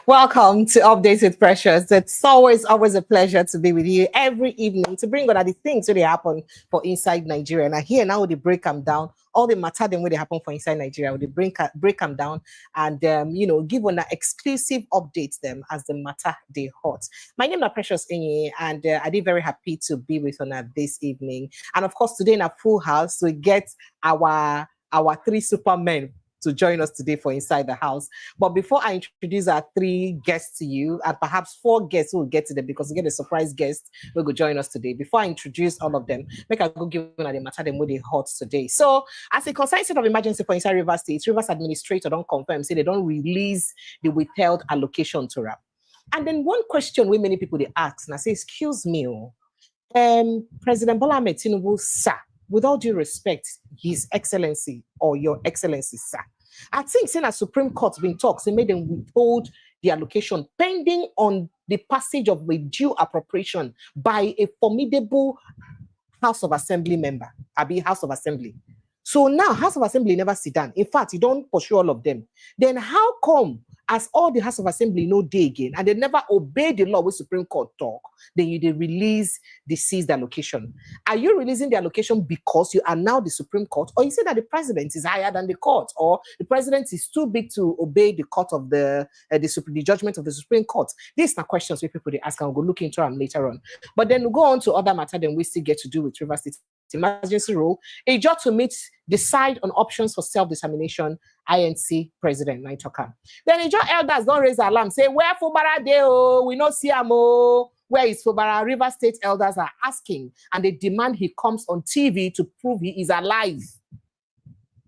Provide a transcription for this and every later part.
Welcome to Updates with Precious. It's always a pleasure to be with you every evening to bring on the things that happen for inside Nigeria. And here now they break them down. All the matter them where they happen for inside Nigeria, they break them down and give on exclusive updates them as the matter they hot. My name is Precious Enye, and I did very happy to be with you this evening. And of course, today in a full house, we get our three supermen to join us today for Inside the House. But before I introduce our three guests to you, and perhaps four guests who will get to them because we get a surprise guest who will join us today. Before I introduce all of them, make I go give them the matter them where they hot today. So, as a concerned state of emergency for Inside Rivers State, Rivers Administrator don't confirm, say they don't release the withheld allocation to RAP. And then one question where many people they ask, and I say, excuse me, President Bola Ahmed Tinubu, sir, with all due respect, His Excellency or Your Excellency, sir, I think since the Supreme Court's been talked, they made them withhold the allocation pending on the passage of the due appropriation by a formidable House of Assembly member, House of Assembly. So now House of Assembly never sit down. In fact, you don't pursue all of them. Then how come, as all the House of Assembly no day again, and they never obey the law with Supreme Court talk, then they release the seized allocation? Are you releasing the allocation because you are now the Supreme Court, or you say that the president is higher than the court, or the president is too big to obey the court of the judgment of the Supreme Court? These are questions where people they ask, and we'll go look into them later on. But then we'll go on to other matter than we still get to do with Rivers State emergency rule, a job to decide on options for self-determination, INC President Naitoka. Then the elders don't raise alarm, say, where Fubara dey oh, we not see him oh. Where is Fubara? River State elders are asking, and they demand he comes on TV to prove he is alive.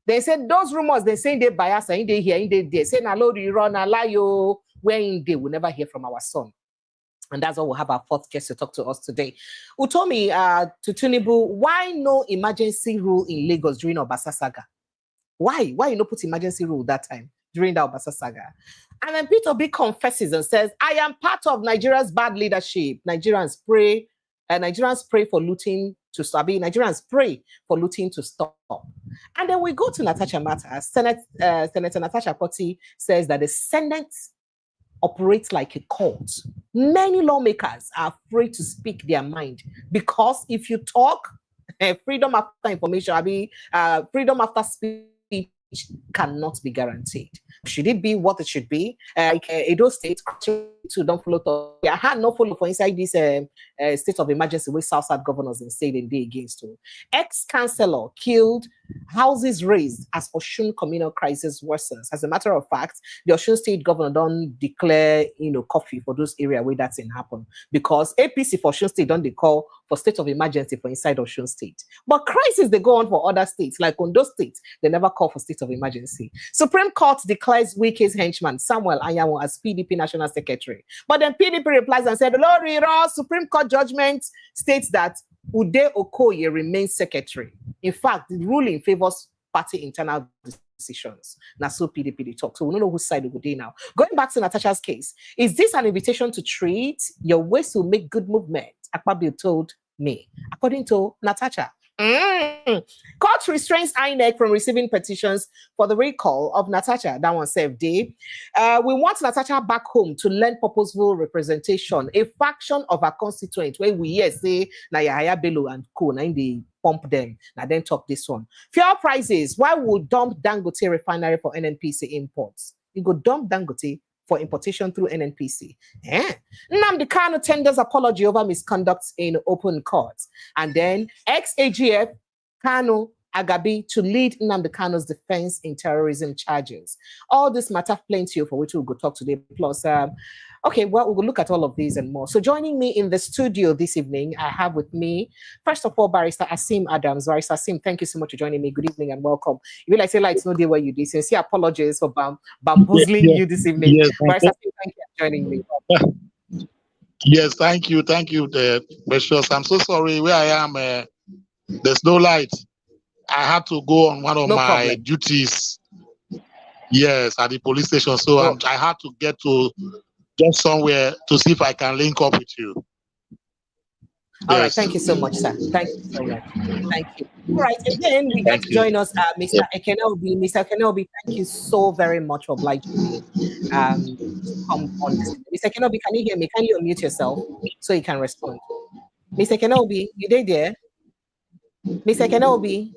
They said those rumors, they say they bias, and they here, they there. Say, na lo run, na lie yo. Where in they will never hear from our son. And that's why we'll have our fourth guest to talk to us today. Utomi to Tinubu, why no emergency rule in Lagos during Obasa saga? Why? Why you no put emergency rule that time during the Obasa saga? And then Peter B confesses and says, I am part of Nigeria's bad leadership. Nigerians pray for looting to stop. Nigerians pray for looting to stop. And then we go to Natasha Matters. Senator Natasha Poti says that the Senate operates like a court. Many lawmakers are afraid to speak their mind because if you talk, freedom after information, freedom after speech cannot be guaranteed. Should it be what it should be? Like Edo State, to don't follow. I had no follow for inside this state of emergency with South governors and say they against to. Ex-councillor killed, houses raised as Osun communal crisis worsens. As a matter of fact, the Osun State governor don't declare coffee for those areas where that's in happen because APC for Osun State don't they call for state of emergency for inside Osun State. But crisis they go on for other states like Ondo State, they never call for state of emergency. Supreme Court declares Wike's henchman Samuel Anyanwu as PDP National Secretary. But then PDP replies and said, Lori Supreme Court judgment states that Ude Okoye remains secretary. In fact, the ruling favors party internal decisions. Now, so PDP talk. So we don't know whose side we go do now. Going back to Natasha's case, is this an invitation to treat your ways to make good movement? Akpabio told me, according to Natasha. Court restrains INEC from receiving petitions for the recall of Natasha. That one saved day. We want Natasha back home to lend purposeful representation, a faction of our constituent where we say na Yahaya Bello and co, na they pump them. Now then talk this one. Fuel prices. Why would dump Dangote refinery for NNPC imports? You go dump Dangote for importation through NNPC. Nnamdi Kanu tenders apology over misconduct in open court. And then ex-AGF Kanu Agabi to lead Nnamdi Kanu's defense in terrorism charges. All this matter plenty for which we'll go talk today. Plus, okay, well, we'll look at all of these and more. So joining me in the studio this evening, I have with me, first of all, Barrister Asim Adams. Barrister Asim, thank you so much for joining me. Good evening and welcome. You will say like it's no day where you did. Sincere apologies for bamboozling you this evening. Yes, Barrister Asim, thank you for joining me. Yes, thank you, Precious. I'm so sorry where I am. There's no light. I had to go on one of my duties. Yes, at the police station. So I had to get to just somewhere to see if I can link up with you. All right. Thank you so much, sir. Thank you so much. Thank you. All right. Again, we got to join us, Mr. Ekenobi. Mr. Ekenobi, thank you so very much for obliging me to come on this. Mr. Ekenobi, can you hear me? Can you unmute yourself so you can respond? Mr. Ekenobi, you there? Mr. Ekenobi.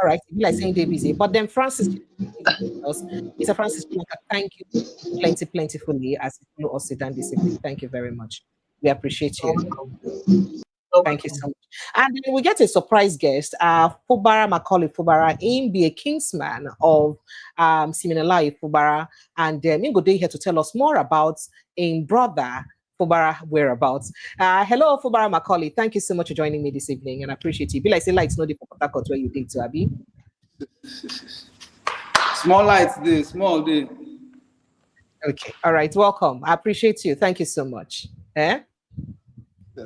All right. You like saying they're busy. But then Francis, Mr. Francis, thank you plentifully as you follow us sit down this evening. Thank you very much. We appreciate you. Thank you so much. And then we get a surprise guest, Fubara Macaulay Fubara, him be a kinsman of Similaye Fubara, and Mingo Day here to tell us more about in brother Fubara whereabouts. Hello, Fubara Macaulay. Thank you so much for joining me this evening, and I appreciate you. Be like say lights no the Port Harcourt where you did to Abi. Small lights day, small day. Okay, all right, welcome. I appreciate you. Thank you so much.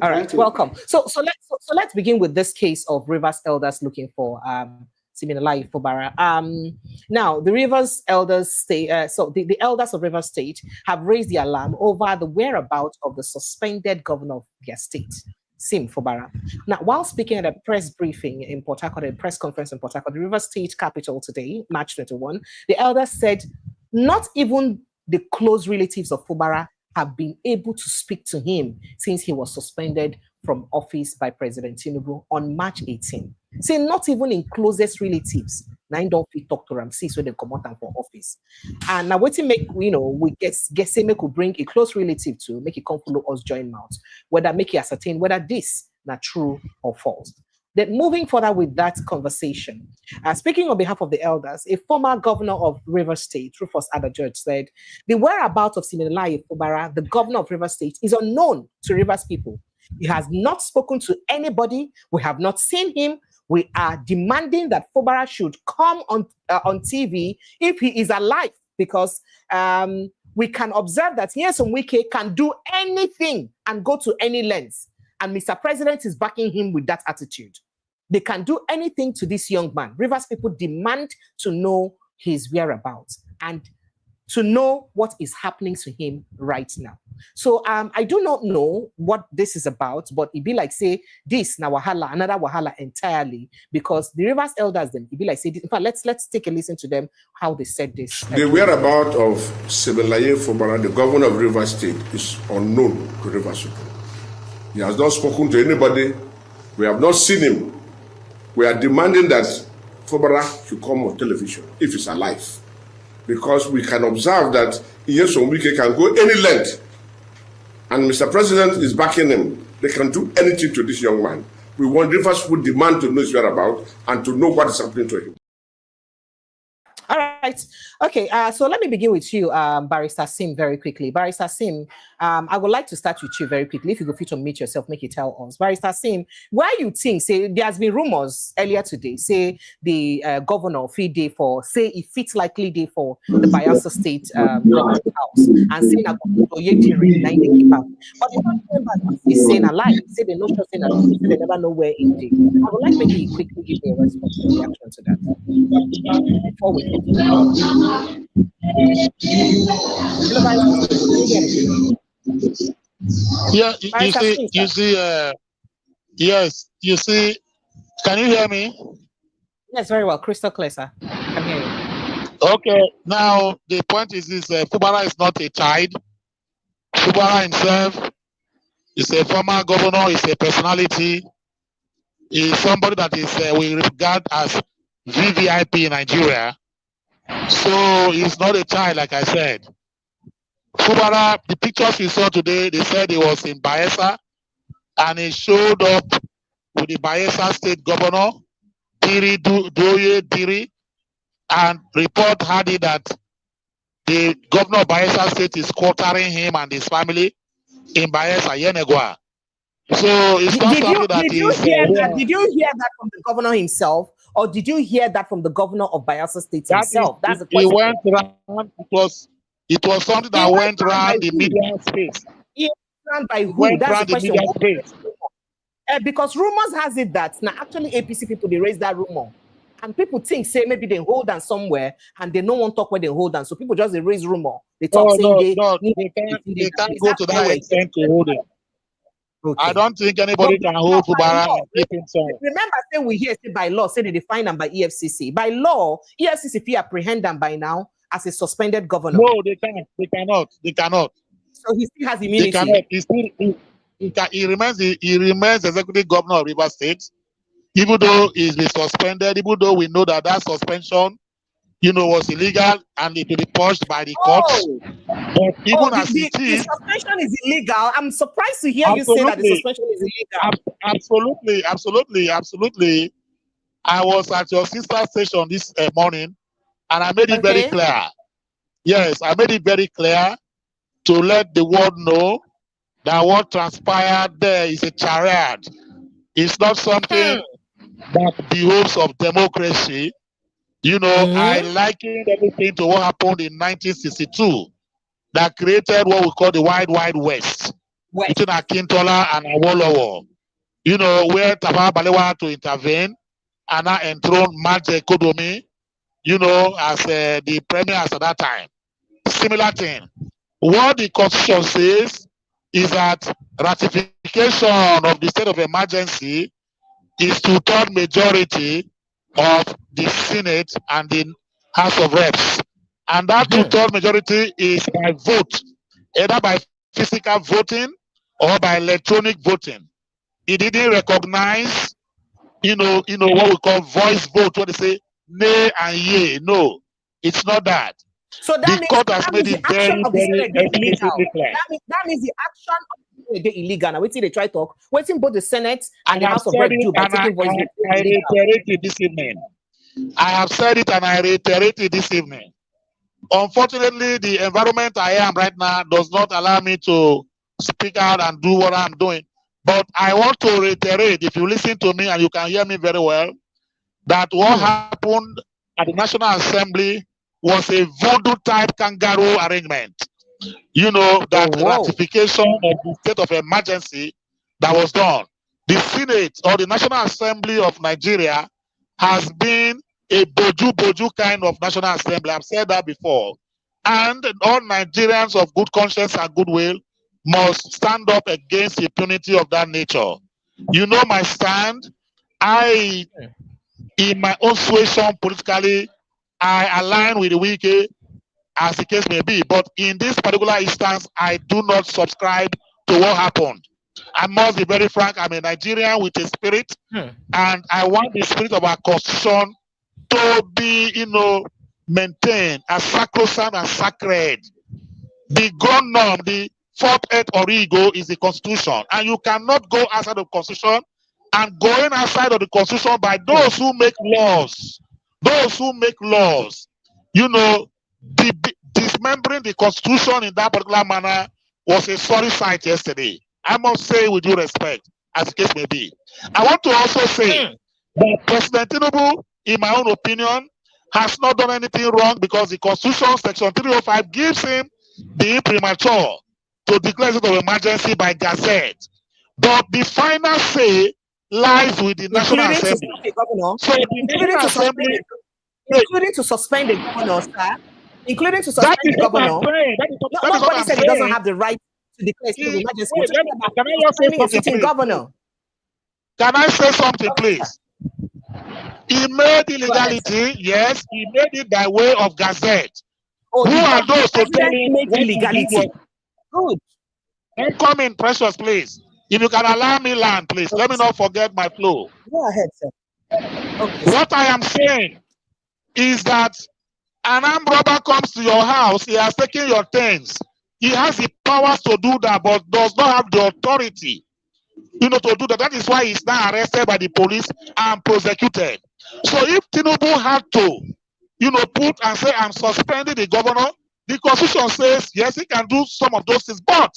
All right, welcome. So let's begin with this case of Rivers elders looking for Similaye Fubara. Now the Rivers elders state, the elders of Rivers State have raised the alarm over the whereabouts of the suspended governor of their state, Sim Fubara. Now, while speaking at a press briefing in Port Harcourt, a press conference in Port Harcourt, the Rivers State capital today, March 21, the elders said not even the close relatives of Fubara have been able to speak to him since he was suspended from office by President Tinubu on March 18. Say not even in closest relatives, nine don't fit talk to Ramses when they come out for office. And now what to make, we say make we bring a close relative to make it come follow us join mouth, whether make it ascertain whether this not true or false. Then moving further with that conversation, speaking on behalf of the elders, a former governor of Rivers State, Rufus Ada George, said the whereabouts of Similaye Fubara, the governor of Rivers State, is unknown to Rivers people. He has not spoken to anybody. We have not seen him. We are demanding that Fubara should come on TV if he is alive, because we can observe that Nyesom Wike can do anything and go to any lengths. And Mr. President is backing him with that attitude. They can do anything to this young man. Rivers people demand to know his whereabouts and to know what is happening to him right now. So I do not know what this is about, but it be like say this na wahala, another wahala entirely, because the Rivers elders then it be like say this. In fact, let's take a listen to them how they said this. The whereabouts of Similaye Fubara, the governor of Rivers State, is unknown to Rivers people. He has not spoken to anybody. We have not seen him. We are demanding that Fubara should come on television if he's alive, because we can observe that Nyesom Wike can go any length, and Mr. President is backing him. They can do anything to this young man. We want Rivers people demand to know his whereabouts and to know what is happening to him. All right. Okay. So let me begin with you, Barrister Sim, very quickly. Barrister Sim, I would like to start with you very quickly. If you go fit to meet yourself, make it tell us. Barrister Sim, why you think, say, there has been rumors earlier today, say the governor fee day for, say, it fits likely day for the Bayelsa State government house, and saying that Oyediri, nine they keep out. But the members is saying a lie. Say they not sure saying a they never know where it is. I would like maybe you quickly give me a response, a reaction to that before we Yeah, you see, yes, you see, can you hear me? Yes, very well, crystal clear, sir. I can hear you. Okay, now the point is this, Fubara is not a child. Fubara himself is a former governor, is a personality, is somebody that is we regard as VVIP in Nigeria. So he's not a child, like I said. Fubara, the pictures we saw today, they said he was in Bayelsa, and he showed up with the Bayelsa State Governor, Diri, and report had it that the governor of Bayelsa State is quartering him and his family in Bayelsa, Yenegua. So it's not something that did you hear that from the governor himself, or did you hear that from the governor of Bayelsa State himself? That's the question. He went around, it was something that went around the media space. He went by who? That's the question. Because rumors has it that now actually APC people they raise that rumor, and people think say maybe they hold on somewhere and they no one talk where they hold on, so people just they raise rumor. They talk they can't go to that extent to hold it. I don't think anybody can hold Fubara and keep him somewhere. Remember, say we hear say by law, say they define them by EFCC. By law, EFCC fee apprehend them by now as a suspended governor. No, they can't. They cannot. They cannot. So he still has immunity. They cannot. He remains executive governor of Rivers State, even though he's been suspended. Even though we know that suspension, was illegal and it will be purged by the courts. But even as the suspension is illegal. I'm surprised to hear you say that the suspension is illegal. Absolutely. I was at your sister station this morning, and I made it very clear. Yes, I made it very clear to let the world know that what transpired there is a charade. It's not something that behoves of democracy. I likened everything to what happened in 1962 that created what we call the Wild West between Akintola and Awolowo. Where Tafawa Balewa had to intervene and now enthrone Maje Kodomi, as the premier at that time. Similar thing. What the Constitution says is that ratification of the state of emergency is 2/3 majority of the Senate and the House of Reps. And that 2/3 majority is by vote, either by physical voting or by electronic voting. It didn't recognize, what we call voice vote, when they say nay and yea. No, it's not that. So the court has made it very, very explicitly clear. That means the action of the illegal. Now, wait till they try to talk. Waiting both the Senate and the House of Reps do by taking voice vote. I reiterate it this evening. I have said it and I reiterate it this evening. Unfortunately, the environment I am right now does not allow me to speak out and do what I'm doing. But I want to reiterate, if you listen to me and you can hear me very well, that what happened at the National Assembly was a voodoo type kangaroo arrangement. That ratification of the state of emergency that was done. The Senate or the National Assembly of Nigeria has been a boju kind of National Assembly. I've said that before. And all Nigerians of good conscience and goodwill must stand up against impunity of that nature. You know my stand. In my own situation politically, I align with the Wike as the case may be. But in this particular instance, I do not subscribe to what happened. I must be very frank. I'm a Nigerian with a spirit, and I want the spirit of our constitution to be, maintained as sacrosanct and sacred. The ground norm, the fourth earth origo is the constitution, and you cannot go outside of the constitution. And going outside of the constitution by those who make laws, dismembering the constitution in that particular manner was a sorry sight yesterday. I must say with due respect, as the case may be. I want to also say that President Tinubu, in my own opinion, has not done anything wrong because the Constitution, Section 305, gives him the imprimatur to declare state of emergency by gazette. But the final say lies with the National Assembly. So the National Assembly, including to suspend the governor, sir. Including to suspend the governor. Nobody said he doesn't have the right to declare state of emergency. Can I just say something, please? Governor. Can I say something, please? He made illegality, yes, he made it by way of gazette. Who are those to tell him illegality? Good. And come in, precious, please. If you can allow me land, please. Let me not forget my flow. Go ahead, sir. Okay. What I am saying is that an armed robber comes to your house, he has taken your things. He has the powers to do that, but does not have the authority, to do that. That is why he's now arrested by the police and prosecuted. So if Tinubu had to, put and say, I'm suspending the governor, the Constitution says, yes, he can do some of those things, but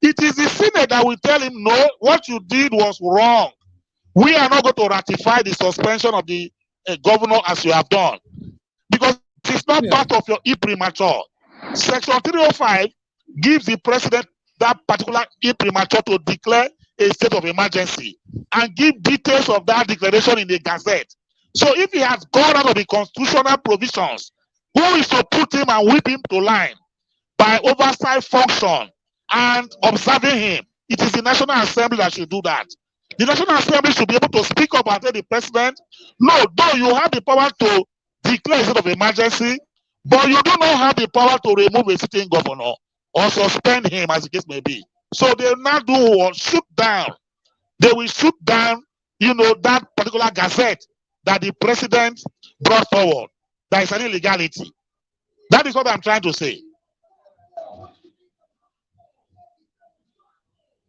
it is the Senate that will tell him, no, what you did was wrong. We are not going to ratify the suspension of the governor as you have done. Because it's not part of your imprimatur. Section 305 gives the president that particular imprimatur to declare a state of emergency and give details of that declaration in the gazette. So if he has gone out of the constitutional provisions, who is to put him and whip him to line by oversight function and observing him? It is the National Assembly that should do that. The National Assembly should be able to speak up and tell the president, no, though you have the power to declare a state of emergency, but you do not have the power to remove a sitting governor or suspend him, as the case may be. So they now do what? Shoot down. They will shoot down, you know, that particular gazette that the president brought forward. That is an illegality. That is what I'm trying to say.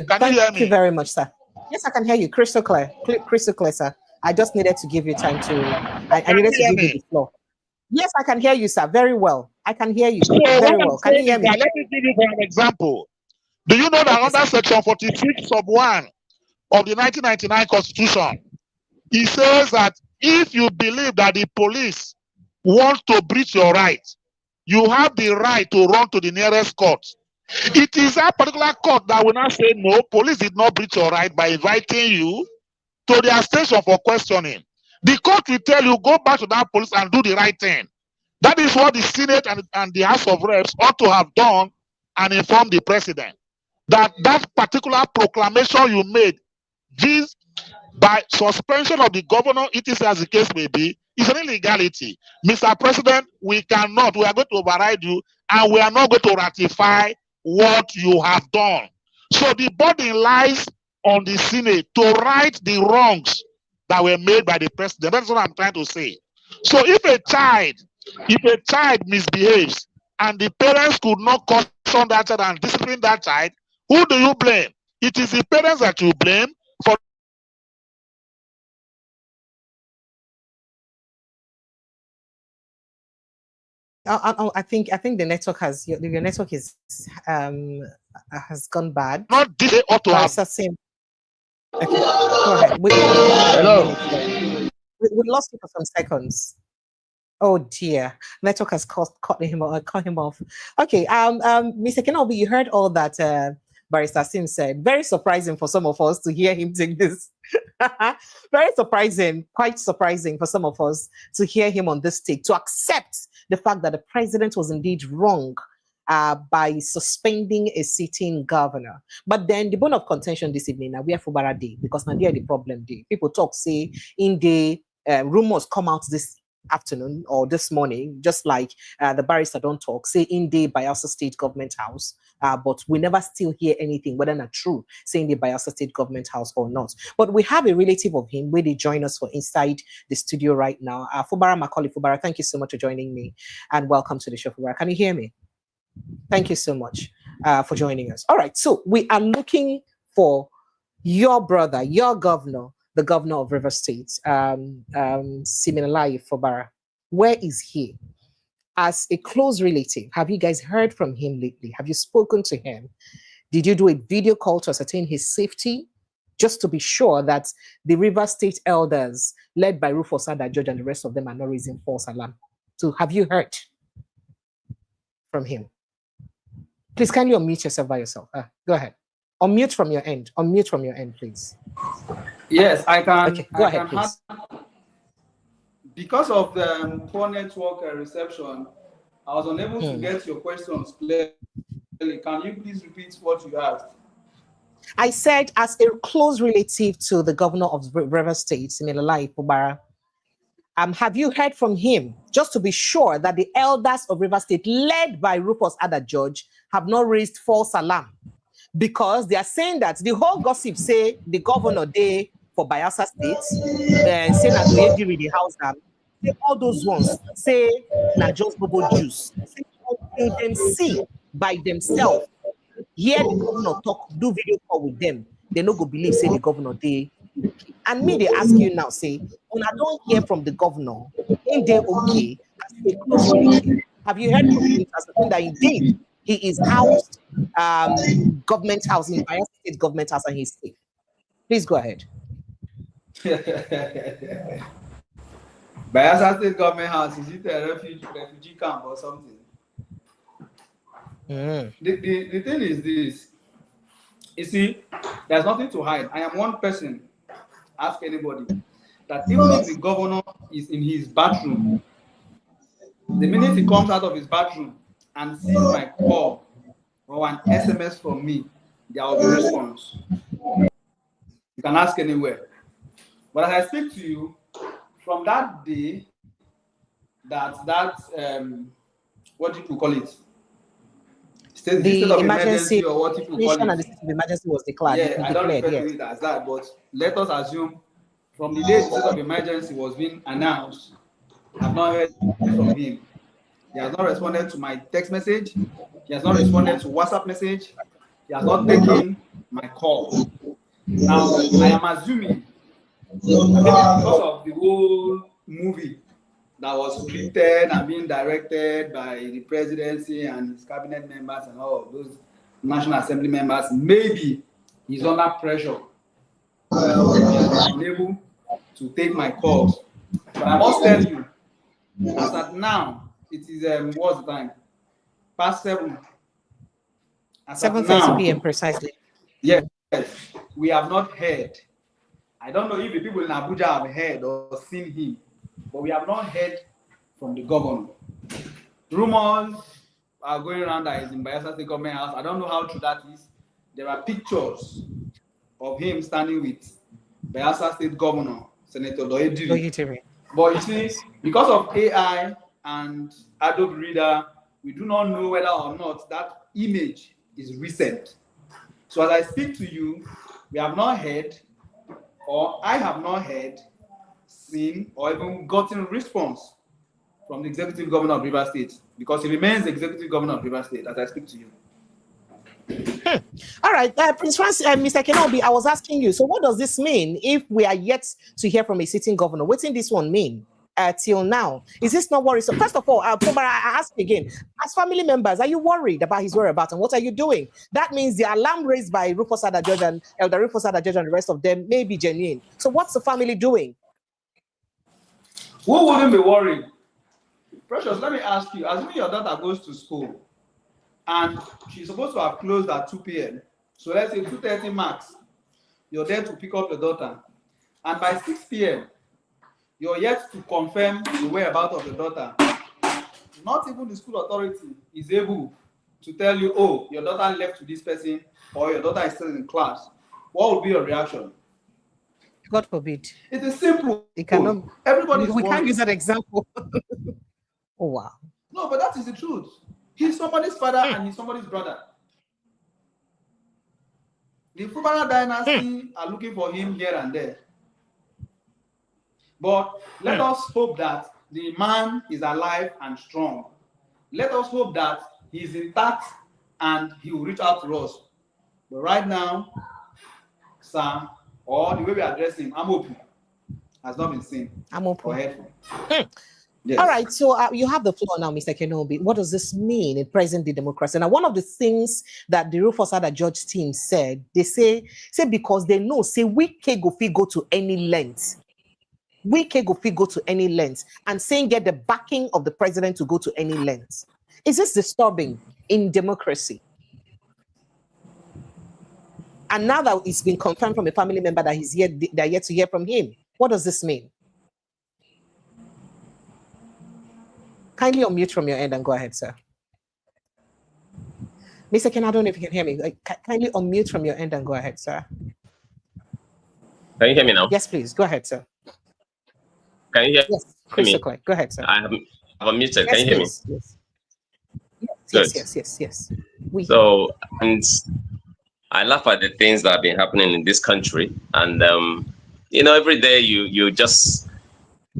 Can you hear me? Thank you very much, sir. Yes, I can hear you. Crystal clear. Crystal clear, sir. I just needed to give you time to, I needed to give you the floor. Yes, I can hear you, sir. Very well. I can hear you very well. Can you hear me? Let me give you an example. Do you know that under section 46 sub 1 of the 1999 Constitution, it says that if you believe that the police want to breach your right, you have the right to run to the nearest court. It is that particular court that will not say, no, police did not breach your right by inviting you to their station for questioning. The court will tell you, go back to that police and do the right thing. That is what the Senate and the House of Reps ought to have done and inform the president. That particular proclamation you made, this by suspension of the governor, it is as the case may be, is an illegality. Mr. President, we are going to override you, and we are not going to ratify what you have done. So the burden lies on the Senate to right the wrongs that were made by the president. That's what I'm trying to say. So if a child misbehaves and the parents could not caution that child and discipline that child, who do you blame? It is the parents that you blame for. I think the network has your network is has gone bad. Not this auto. Okay, go ahead. Hello. We lost you for some seconds. Oh dear, network has cut him off. Okay, Mr. Kenobi, you heard all that Barrister Sim said. Very surprising for some of us to hear him take this. Very surprising, quite surprising for some of us to hear him on this take, to accept the fact that the president was indeed wrong by suspending a sitting governor. But then the bone of contention this evening, now we are Fubara Day, because now the problem day. People talk, say, in the rumors come out this afternoon or this morning, just like the barrister don't talk, say in the Bayelsa State Government House, but we never still hear anything, whether not true, saying the Bayelsa State Government House or not. But we have a relative of him where they join us for inside the studio right now. Fubara Macaulay Fubara, thank you so much for joining me and welcome to the show, Fubara. Can you hear me? Thank you so much for joining us. All right, so we are looking for your brother, your governor, the governor of River State, Similaye Fubara. Where is he? As a close relative, have you guys heard from him lately? Have you spoken to him? Did you do a video call to ascertain his safety? Just to be sure that the River State elders, led by Rufus Ada George and the rest of them, are not raising false alarm. So have you heard from him? Please, can you unmute yourself by yourself? Go ahead. Unmute from your end. Unmute from your end, please. Yes, I can. Okay, go ahead, please. Because of the poor network reception, I was unable to get your questions clearly. Can you please repeat what you asked? I said, as a close relative to the governor of River State, Similaye Fubara, have you heard from him, just to be sure that the elders of River State, led by Rufus Ada George, have not raised false alarm? Because they are saying that the whole gossip say the governor there for Bayelsa State, say that we read the house now, say all those ones, say na just bubble juice, say until them see by themselves, hear the governor talk, do video call with them, they no go believe say the governor there. And me, they ask you now, say, when I don't hear from the governor, ain't they okay as a close relative? Have you heard from him as that indeed he is housed, government house in Bayelsa State government house, and he's safe? Please go ahead. Bayelsa State government house, is it a refugee camp or something? The thing is this. You see, there's nothing to hide. I am one person. Ask anybody that even if the governor is in his bathroom, the minute he comes out of his bathroom and sees my call or an SMS from me, there will be a response. You can ask anywhere. But as I speak to you, from that day, what do you call it? The state of emergency or what people call it. And the state of emergency was declared. Yeah, I don't refer to it as that, but let us assume from the day the state of emergency was being announced, I've not heard from him. He has not responded to my text message. He has not responded to WhatsApp message. He has not taken my call. Now, I am assuming maybe because of the whole movie that was scripted and being directed by the presidency and his cabinet members and all of those National Assembly members, maybe he's under pressure. He has been unable to take my calls. But I must tell you, as at now, it is what's the time? Past 7. 7:30 p.m. precisely. Yes, we have not heard. I don't know if the people in Abuja have heard or seen him, but we have not heard from the governor. Rumors are going around that he's in Bayelsa State Government House. I don't know how true that is. There are pictures of him standing with Bayelsa State Governor, Senator Doyediri. But you see, because of AI and Adobe Reader, we do not know whether or not that image is recent. So as I speak to you, we have not heard, or I have not heard, seen, or even gotten response from the executive governor of Rivers State, because he remains the executive governor of Rivers State as I speak to you. All right, Prince Francis, Mr. Kenobi, I was asking you, so what does this mean if we are yet to hear from a sitting governor? What does this one mean till now? Is this not worrisome? First of all, Fubara, I ask you again, as family members, are you worried about his whereabouts and what are you doing? That means the alarm raised by Rufus Ada George and Elder Rufus Ada George and the rest of them may be genuine. So what's the family doing? Who wouldn't be worried? Precious, let me ask you, assuming your daughter goes to school and she's supposed to have closed at 2 p.m. So let's say 2:30 max, you're there to pick up your daughter. And by 6 p.m., you're yet to confirm the whereabouts of your daughter. Not even the school authority is able to tell you, oh, your daughter left to this person or your daughter is still in class. What would be your reaction? God forbid. It is simple. It cannot, everybody. We can't use that example. Oh, wow. No, but that is the truth. He's somebody's father and he's somebody's brother. The Fubara dynasty are looking for him here and there. But let us hope that the man is alive and strong. Let us hope that he's intact and he will reach out to us. But right now, sir, or the way we address him, Amopu, has not been seen. Amopu. Or heard from. Yes. All right, so you have the floor now, Mr. Kenobi. What does this mean in present-day democracy? Now, one of the things that the Rufus Ada George team said, they say because they know, say Wike go to any length. Wike go to any length, and saying get the backing of the president to go to any length. Is this disturbing in democracy? And now that it's been confirmed from a family member that they're yet to hear from him, what does this mean? Kindly unmute from your end and go ahead, sir. Mr. Ken, I don't know if you can hear me. Kindly unmute from your end and go ahead, sir. Can you hear me now? Yes, please. Go ahead, sir. Can you hear yes, crystal clear. Go ahead, sir. I'm unmuted. Yes, can you hear please. me? Yes. So, and I laugh at the things that have been happening in this country. And, every day you just...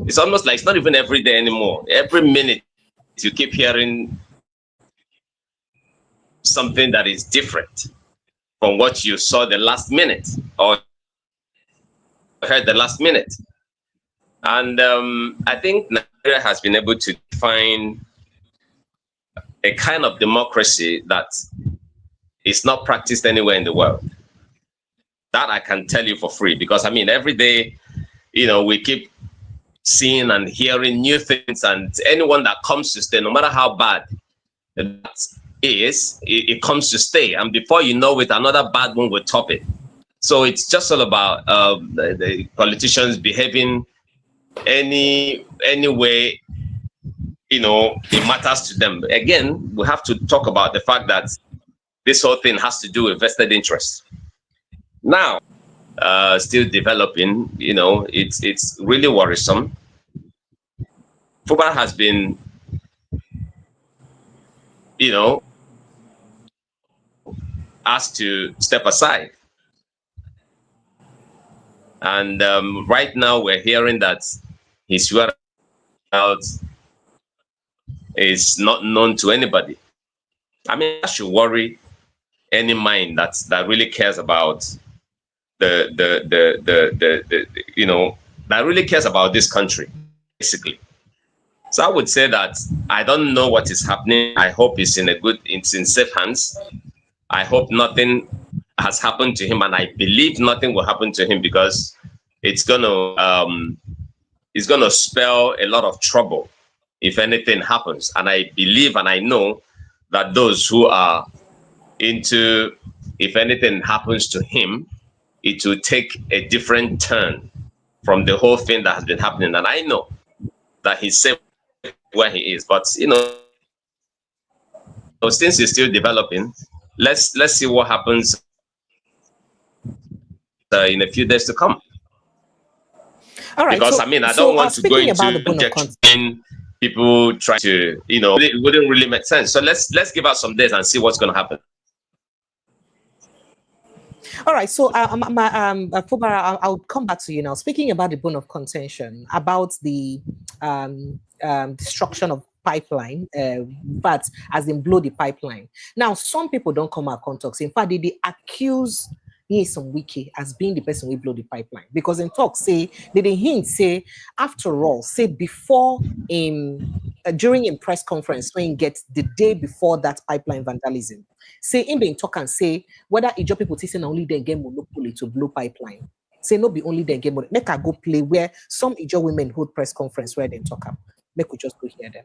It's almost like it's not even every day anymore. Every minute you keep hearing something that is different from what you saw the last minute or heard the last minute. And I think Nigeria has been able to define a kind of democracy that is not practiced anywhere in the world. That I can tell you for free, because every day, we keep seeing and hearing new things, and anyone that comes to stay, no matter how bad that is, it comes to stay, and before you know it, another bad one will top it. So it's just all about the politicians behaving any way it matters to them. Again, we have to talk about the fact that this whole thing has to do with vested interest. Now, still developing, you know, it's really worrisome. Fubara has been, you know, asked to step aside. And right now we're hearing that his whereabouts is not known to anybody. I mean, that should worry any mind that really cares about the you know, that really cares about this country, basically. So I would say that I don't know what is happening. I hope it's in safe hands. I hope nothing has happened to him, and I believe nothing will happen to him, because it's gonna spell a lot of trouble if anything happens. And I believe and I know that those who are into, if anything happens to him, it will take a different turn from the whole thing that has been happening. And I know that he's safe where he is, but you know, those things is still developing. Let's see what happens in a few days to come. All right. Because I mean, I don't want to go into injecting people trying to, you know, it wouldn't really make sense. So let's give us some days and see what's going to happen. All right, so Fubara, I'll come back to you now. Speaking about the bone of contention, about the destruction of pipeline, but as in blow the pipeline. Now, some people don't come out and talk. In fact, they accuse Nyesom Wike as being the person who blow the pipeline, because in talk say they hint say after all say before during a press conference when he gets the day before that pipeline vandalism. Say in being talk and say whether Ijo people say only they get monopoly to blow pipeline. Say no be only they get monopoly. Make I go play where some Ijo women hold press conference where they talk up. Make we just go hear them.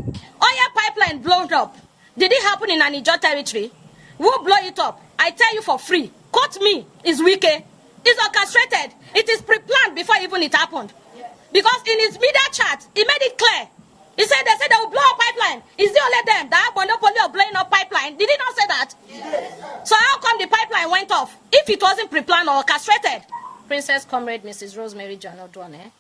Oil pipeline blown up. Did it happen in an Ijo territory? Who blow it up? I tell you for free. Quote me, is Wike. It's orchestrated. It is pre-planned before even it happened. Because in his media chat, he made it clear. He said they will blow up pipeline. Is it only them that have monopoly of blowing up pipeline? Did he not say that? Yes. So how come the pipeline went off if it wasn't pre-planned or orchestrated? Princess Comrade Mrs. Rosemary Janodwane.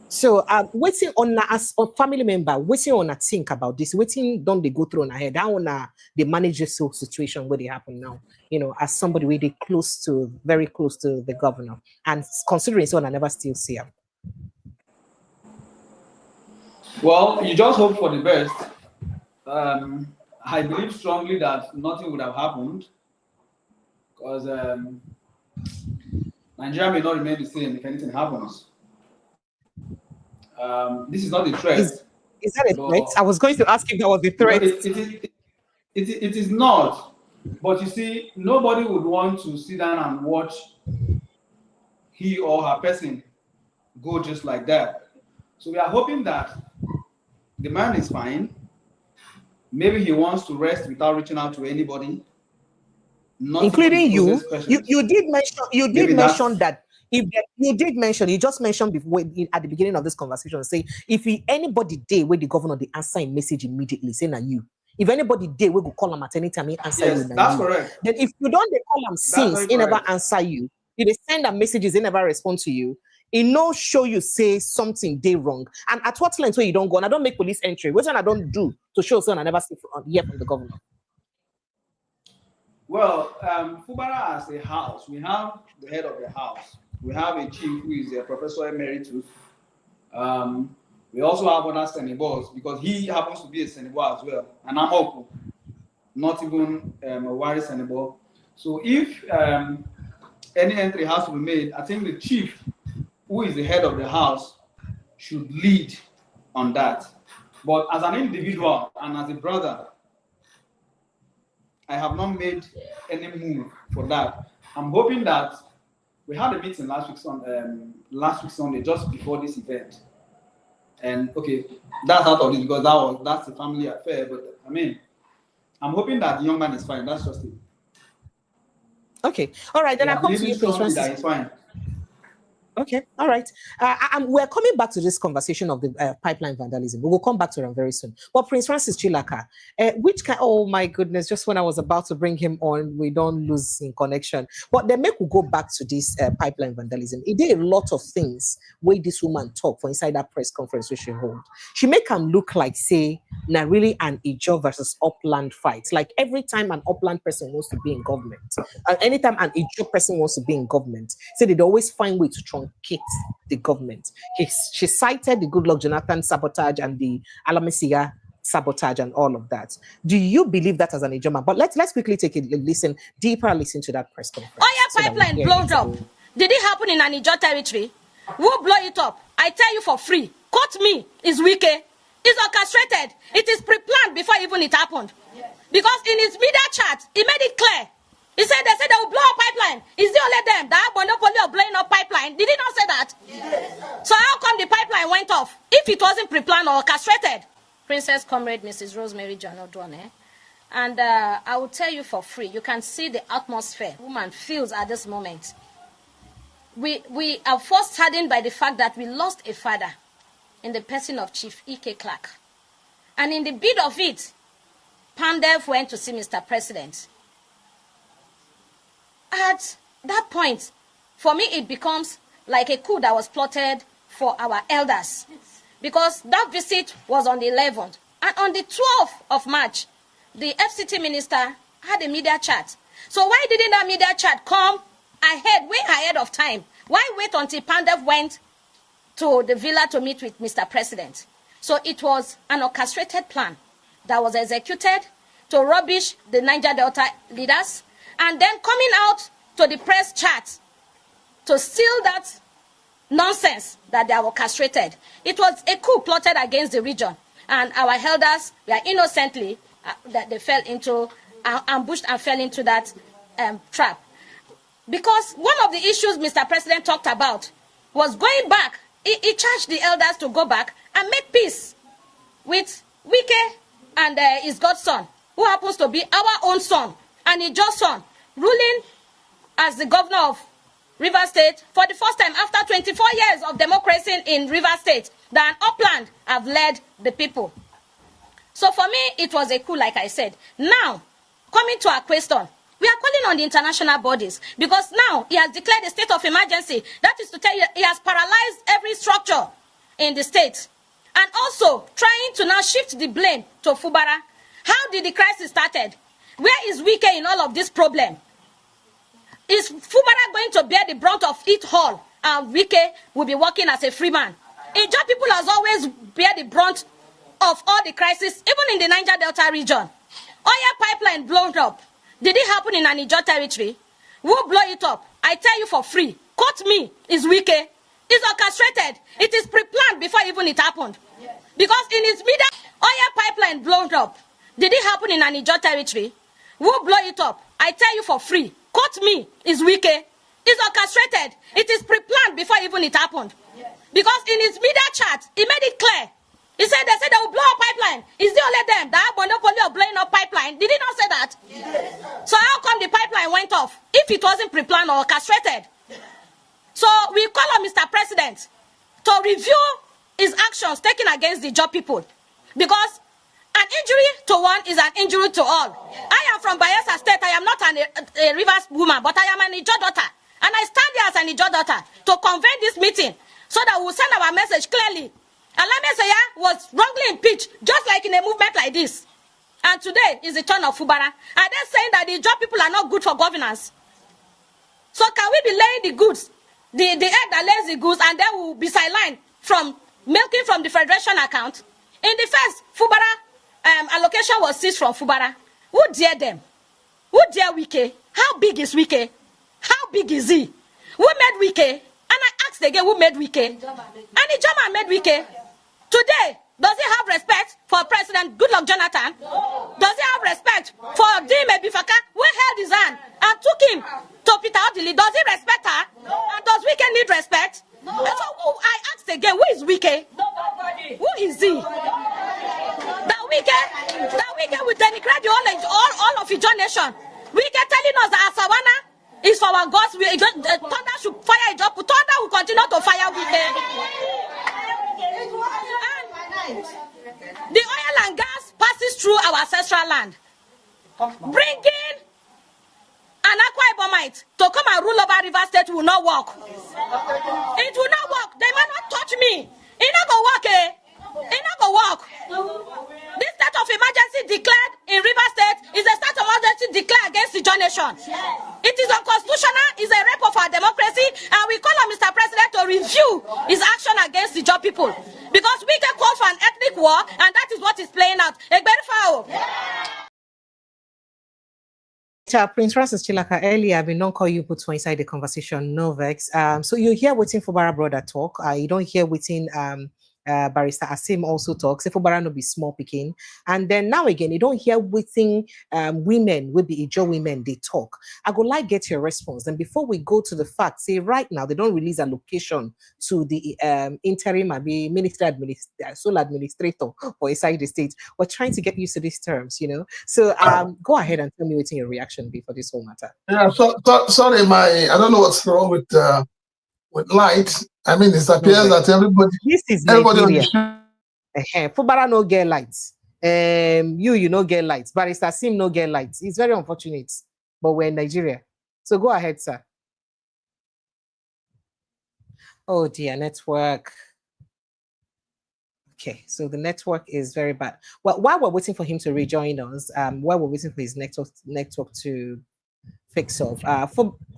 So waiting on as a family member, waiting on a think about this, waiting don't they go through on ahead. I wanna they manage this whole situation where they happen now, you know, as somebody where they very close to the governor, and considering so I never still see him. Well, you just hope for the best. I believe strongly that nothing would have happened, because Nigeria may not remain the same if anything happens. This is not a threat. Is that a threat? I was going to ask if that was a threat. It is not. But you see, nobody would want to sit down and watch he or her person go just like that. So we are hoping that the man is fine. Maybe he wants to rest without reaching out to anybody, including you. You did mention that. If you did mention, you just mentioned before at the beginning of this conversation, say if anybody day where the governor they answer a message immediately, say na you. If anybody day we go call him at any time, he answer you. That's correct. Then if you don't they call him since he never answer you, if they send them messages, they never respond to you. It no show you say something they wrong. And at what length where you don't go, and I don't make police entry. What I don't do to show son I never hear from the governor. Well, Fubara as a house, we have the head of the house. We have a chief who is a professor emeritus. We also have other senators because he happens to be a senator as well. And I'm open, not even a wise senator. So if any entry has to be made, I think the chief, who is the head of the house, should lead on that. But as an individual and as a brother, I have not made any move for that. I'm hoping that we had a meeting last week Sunday, just before this event. And okay, that's out of it because that's a family affair. But I mean, I'm hoping that the young man is fine. That's just it. Okay. All right. Then I come to you, Prince Francis. That is fine. Okay, all right. We're coming back to this conversation of the pipeline vandalism. We will come back to them very soon. But Prince Francis Chilaka, oh my goodness, just when I was about to bring him on, we don't lose in connection. But then make we go back to this pipeline vandalism. He did a lot of things where this woman talk for inside that press conference which she hold. She make him look like, say, now really an Ijo versus upland fight. Like every time an upland person wants to be in government, and anytime an Ijo person wants to be in government, say they'd always find way to truncate the government. She cited the Goodluck Jonathan sabotage and the Alamisiya sabotage and all of that. Do you believe that as an Ijoma? But let's quickly take a listen to that press conference. Pipeline blown up. Did it happen in Anijo territory? Who blow it up? I tell you for free. Quote me, is Wike. It's orchestrated. It is pre-planned before even it happened. Because in his media chat, he made it clear. He said they will blow up pipeline. Is it only them that have monopoly of blowing up pipeline? Did he not say that? Yes. So how come the pipeline went off if it wasn't pre-planned or orchestrated? Princess Comrade Mrs. Rosemary John Odwane. And I will tell you for free, you can see the atmosphere woman feels at this moment. We are first saddened by the fact that we lost a father in the person of Chief E.K. Clark. And in the bid of it, Pandev went to see Mr. President. At that point, for me, it becomes like a coup that was plotted for our elders. Because that visit was on the 11th. And on the 12th of March, the FCT minister had a media chat. So why didn't that media chat come way ahead of time? Why wait until Pandev went to the villa to meet with Mr. President? So it was an orchestrated plan that was executed to rubbish the Niger Delta leaders, and then coming out to the press chat to steal that nonsense that they have orchestrated. It was a coup plotted against the region, and our elders were innocently that they fell into ambushed and fell into that trap. Because one of the issues Mr. President talked about was going back. He charged the elders to go back and make peace with Wike and his godson, who happens to be our own son and his just son, ruling as the governor of Rivers State for the first time after 24 years of democracy in Rivers State, that an upland have led the people. So for me, it was a coup, like I said. Now, coming to our question, we are calling on the international bodies because now he has declared a state of emergency. That is to tell you he has paralyzed every structure in the state. And also trying to now shift the blame to Fubara. How did the crisis started? Where is Wike in all of this problem? Is Fubara going to bear the brunt of it all? And Wike will be working as a free man. Ijaw people has always bear the brunt of all the crisis, even in the Niger Delta region. Oil pipeline blown up. Did it happen in Anijo territory? Who blow it up? I tell you for free. Quote me, is Wike. It's orchestrated. It is pre-planned before even it happened. Because in its media, oil pipeline blown up. Did it happen in Anijo territory? Who blow it up? I tell you for free. Quote me, is Wike. It's orchestrated. It is pre-planned before even it happened. Because in his media chat, he made it clear. He said they will blow up pipeline. Is it only them that have monopoly of blowing up pipeline? Did he not say that? Yes. So how come the pipeline went off if it wasn't pre-planned or orchestrated? So we call on Mr. President to review his actions taken against the job people. Because an injury to one is an injury to all. I am from Bayelsa State. I am not a Rivers woman, but I am an Ijaw daughter. And I stand here as an Ijaw daughter to convene this meeting so that we will send our message clearly. Alamesaya was wrongly impeached, just like in a movement like this. And today is the turn of Fubara. Are they saying that the job people are not good for governance? So can we be laying the goods, the egg that lays the goods, and then we'll be sidelined from milking from the Federation account? In the first, Fubara allocation was seized from Fubara. Who dare them? Who dare Wike? How big is Wike? How big is he? Who made Wike? And I asked again, who made Wike? And Ijoma made Wike. Today, does he have respect for President Goodluck Jonathan? No. Does he have respect for Dime Bifaka, who held his hand and took him to Peter Odili? Does he respect her? No. And does Wike need respect? No. And so I asked again, who is Wike? Nobody. Who is he? That Wike will denigrate all of Ijaw nation. Wike telling us that Asawana It's for our God's will. Thunder should fire it up. Thunder will continue to fire with it. The oil and gas passes through our ancestral land. Bringing an Akwa Ibomite to come and rule over River State will not work. It will not work. They might not touch me. It not go work, eh? It not go work. This state of emergency declared in River State is a state of emergency declared against the nation. It is unconstitutional, it's a rape of our democracy, and we call on Mr. President to review his action against the job people. Because we can call for an ethnic war, and that is what is playing out. Prince Francis Chilaka, earlier I've been non call you put for inside the conversation, no vex. So you hear waiting for Fubara brother talk. You don't hear waiting Barrister Asim also talks. If Fubara no be small picking, and then now again you don't hear waiting women will be Ijo women they talk. I would like get your response. And before we go to the facts, say right now they don't release allocation to the interim minister sole administrator for inside the state. We're trying to get used to these terms, you know. So go ahead and tell me what's your reaction be for this whole matter. Yeah, sorry, I don't know what's wrong with light. I mean, it appears that everybody. This is Nigeria. Fubara no get lights. You no get lights. Barrister Sim no get lights. It's very unfortunate, but we're in Nigeria. So go ahead, sir. Oh dear, network. Okay, so the network is very bad. Well, while we're waiting for him to rejoin us, while we're waiting for his network to fix up,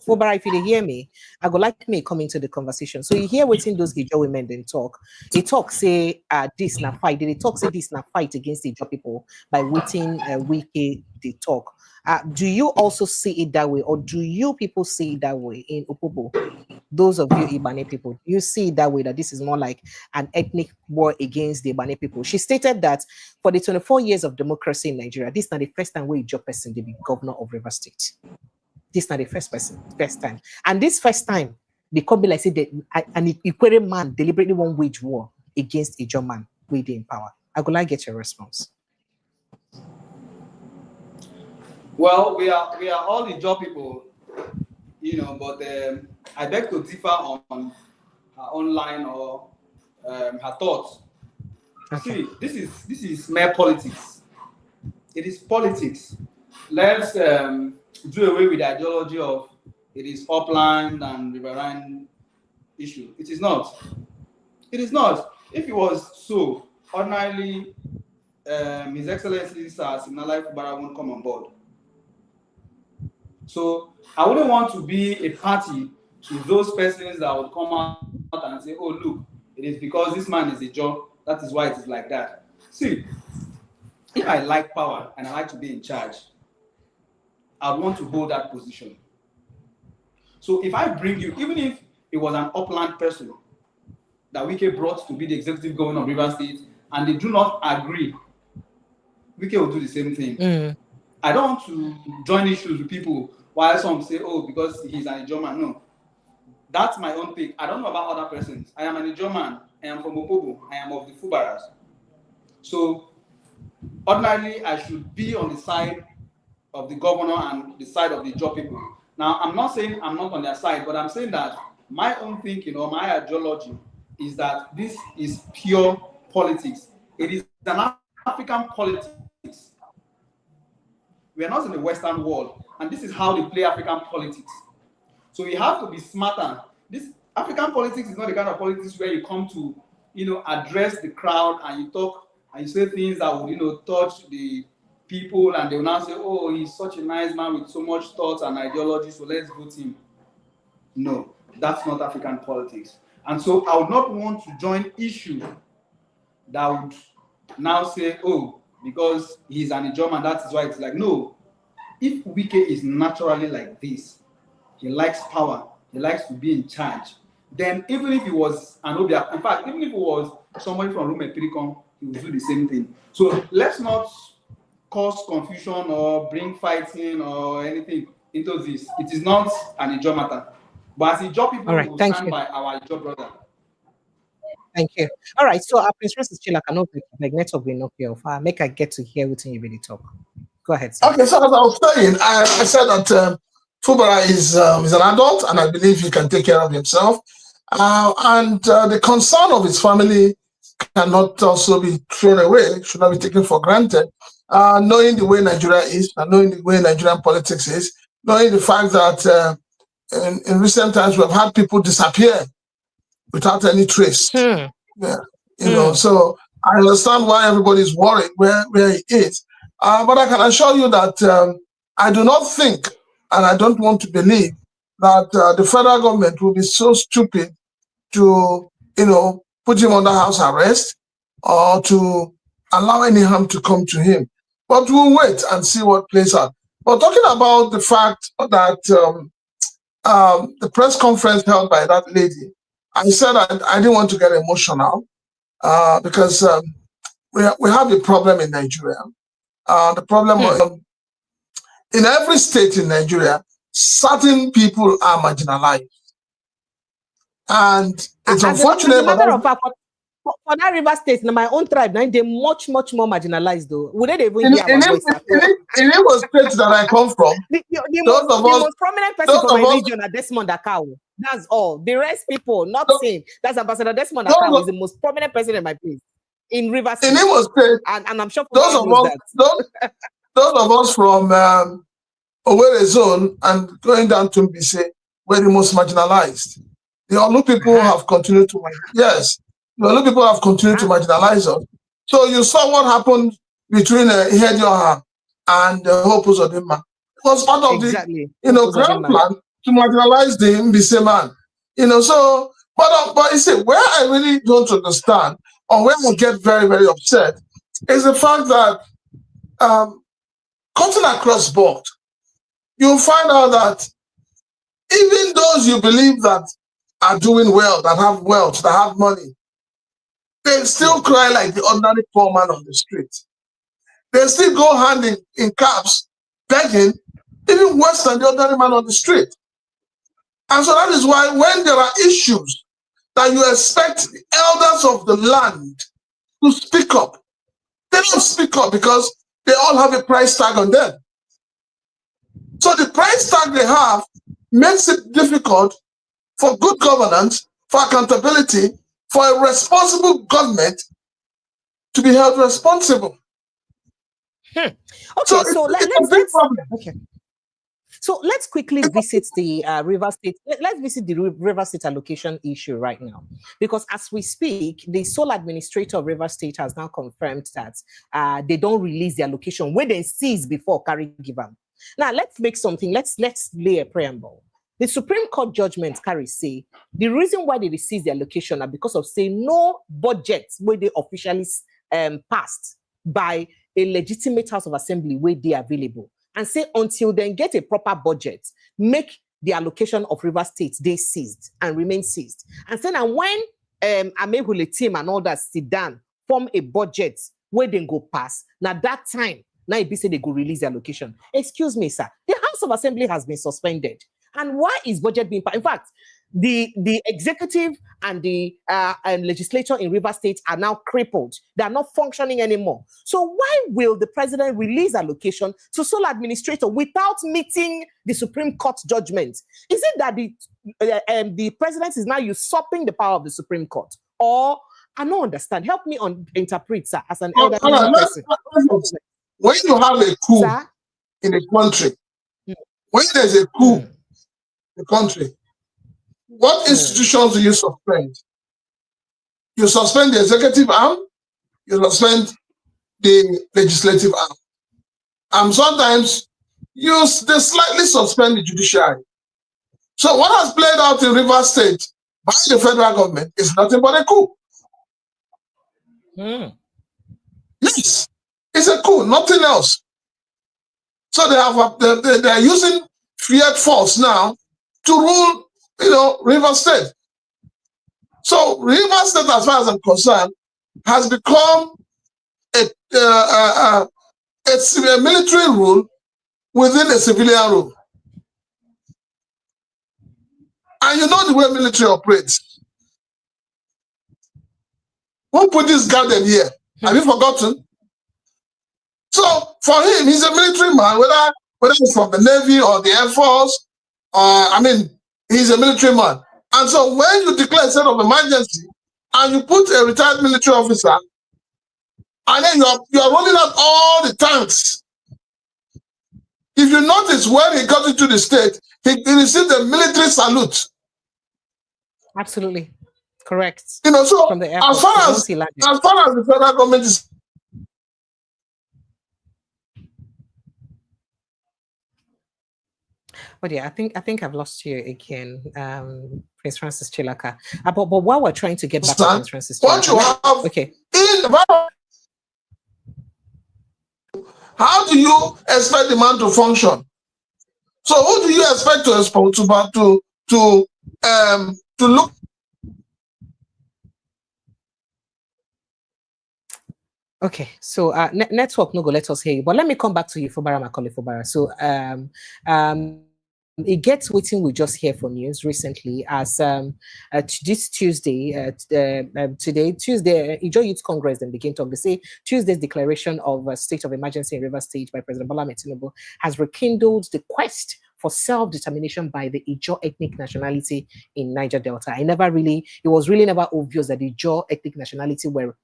Fubara, if you hear me, I would like me come into the conversation. So you hear waiting those Ijo women then talk. They talk say this na fight. They talk say this na fight against the Ijo people by waiting Wike they talk. Do you also see it that way, or do you people see it that way in Opobo? Those of you Ibane people, you see it that way, that this is more like an ethnic war against the Ibane people. She stated that for the 24 years of democracy in Nigeria, this is not the first time where a job person they be governor of River State. This is not the first time. And this first time, they come be like say that an Ikwere man deliberately won't wage war against a Ijo man with in power. I would like to get your response. Well, we are all Ijo people, you know, but I beg to differ on her online or her thoughts. Okay. See, this is mere politics. It is politics. Let's do away with the ideology of it is upland and riverine issue. It is not. It is not. If it was so, ordinarily, His Excellency Similaye Fubara won't come on board. So I wouldn't want to be a party to those persons that would come out and say, oh, look, it is because this man is a job, that is why it is like that. See, if I like power and I like to be in charge, I want to hold that position. So if I bring you, even if it was an upland person that Wike brought to be the executive governor of River State, and they do not agree, Wike will do the same thing. I don't want to join issues with people while some say, oh, because he's an Ijo man. No. That's my own pick. I don't know about other persons. I am an Ijo man. I am from Opobo. I am of the Fubaras. So, ordinarily, I should be on the side of the governor and the side of the Ijo people. Now, I'm not saying I'm not on their side, but I'm saying that my own thinking or my ideology is that this is pure politics. It is an African politics. We are not in the Western world, and this is how they play African politics. So you have to be smarter. This African politics is not the kind of politics where you come to, you know, address the crowd and you talk and you say things that will, you know, touch the people, and they will now say, oh, he's such a nice man with so much thoughts and ideology, so let's vote him. No, that's not African politics. And so I would not want to join issue that would now say, oh, because he's an Ijo man, that is why it's like, no. If Wike is naturally like this, he likes power, he likes to be in charge, then even if he was an Obia, in fact, even if it was somebody from Rume Pirikon, he would do the same thing. So let's not cause confusion or bring fighting or anything into this. It is not an Ijo matter. But as Ijo people, we will stand by our Ijo brother. Thank you. All right, so our Prince Francis Chilaka, no like network will knock you off. Make I get to hear what you really talk. Go ahead, sir. Okay, so as I was saying, I said that Fubara is an adult, and I believe he can take care of himself. The concern of his family cannot also be thrown away, should not be taken for granted. Knowing the way Nigeria is, and knowing the way Nigerian politics is, knowing the fact that in recent times we've had people disappear without any trace. Yeah, you know, so I understand why everybody is worried where he is. But I can assure you that I do not think, and I don't want to believe, that the federal government will be so stupid to, you know, put him under house arrest or to allow any harm to come to him. But we'll wait and see what plays out. But talking about the fact that the press conference held by that lady, I said I didn't want to get emotional because we have a problem in Nigeria. The problem in every state in Nigeria, certain people are marginalized. And it's unfortunate. As a matter of fact, for that River State, in my own tribe, now they're much more marginalized, though. Would they even hear our voice? In Imo State that I come from, the most prominent person from my region are Desmond Akao. That's all. The rest people, not seen. That's Ambassador Desmond Akao is the most prominent person in my place. In River State. In Imo State, and I'm sure those of us from Owerri zone and going down to Mbise were the most marginalized. The Olu people have continued to the Olu people have continued to marginalize us. So you saw what happened between Ihedioha and Hope Uzodinma. It was part of the grand plan to marginalize the Mbise man. You know, so but you see, where I really don't understand, or where I get very, very upset, is the fact that cutting across board, you'll find out that even those you believe that are doing well, that have wealth, that have money, they still cry like the ordinary poor man on the street. They still go hand in cabs, begging, even worse than the ordinary man on the street. And so that is why when there are issues that you expect the elders of the land to speak up, they don't speak up because they all have a price tag on them. So the price tag they have makes it difficult for good governance, for accountability, for a responsible government to be held responsible. Okay, so let's quickly visit the River State. Let's visit the River State allocation issue right now, because as we speak, the sole administrator of River State has now confirmed that they don't release the allocation when they seize before carry given. Now let's make something. Let's lay a preamble. The Supreme Court judgment carry say the reason why they seize the allocation are because of saying no budget where they officially passed by a legitimate House of Assembly where they are available, and say until then get a proper budget, make the allocation of River State they seized and remain seized. And then when Amehule team and all that sit down, form a budget where they go pass, now that time, now it be say they go release the allocation. Excuse me, sir, the House of Assembly has been suspended. And why is budget being passed? In fact, the executive and the legislature in River State are now crippled. They are not functioning anymore. So why will the president release allocation to sole administrator without meeting the Supreme Court judgment? Is it that the president is now usurping the power of the Supreme Court? Or I don't understand. Help me interpret, sir, as an elderly person. When you have a coup in a country, when there's a coup in the country, what institutions do you suspend? You suspend the executive arm, you suspend the legislative arm. Sometimes they slightly suspend the judiciary. So what has played out in River State by the federal government is nothing but a coup. Yes, it's a coup, nothing else. So they are using fiat force now to rule, River State. So River State, as far as I'm concerned, has become a military rule within a civilian rule. And you know the way military operates. Who put this garden here? Have you forgotten? So for him, he's a military man, whether it's from the Navy or the Air Force I mean, he's a military man. And so when you declare a state of emergency and you put a retired military officer, and then you are rolling out all the tanks. If you notice, when he got into the state, he received a military salute. Absolutely. Correct. You know, so from the airport, as far as the federal government is but yeah, I think I've lost you again, Prince Francis Chilaka. But while we're trying to get back to Prince Francis Chilaka, what you have okay. How do you expect the man to function? So who do you expect to look? Okay, so network no go let us hear you, but let me come back to you, Fubara Macaulay Fubara. So it gets waiting we just hear for news recently as this Tuesday, Tuesday, Ijo Youth Congress then begin to say Tuesday's declaration of a state of emergency in Rivers State by President Bola Tinubu has rekindled the quest for self-determination by the Ijo ethnic nationality in Niger Delta. It was really never obvious that the Ijo ethnic nationality were,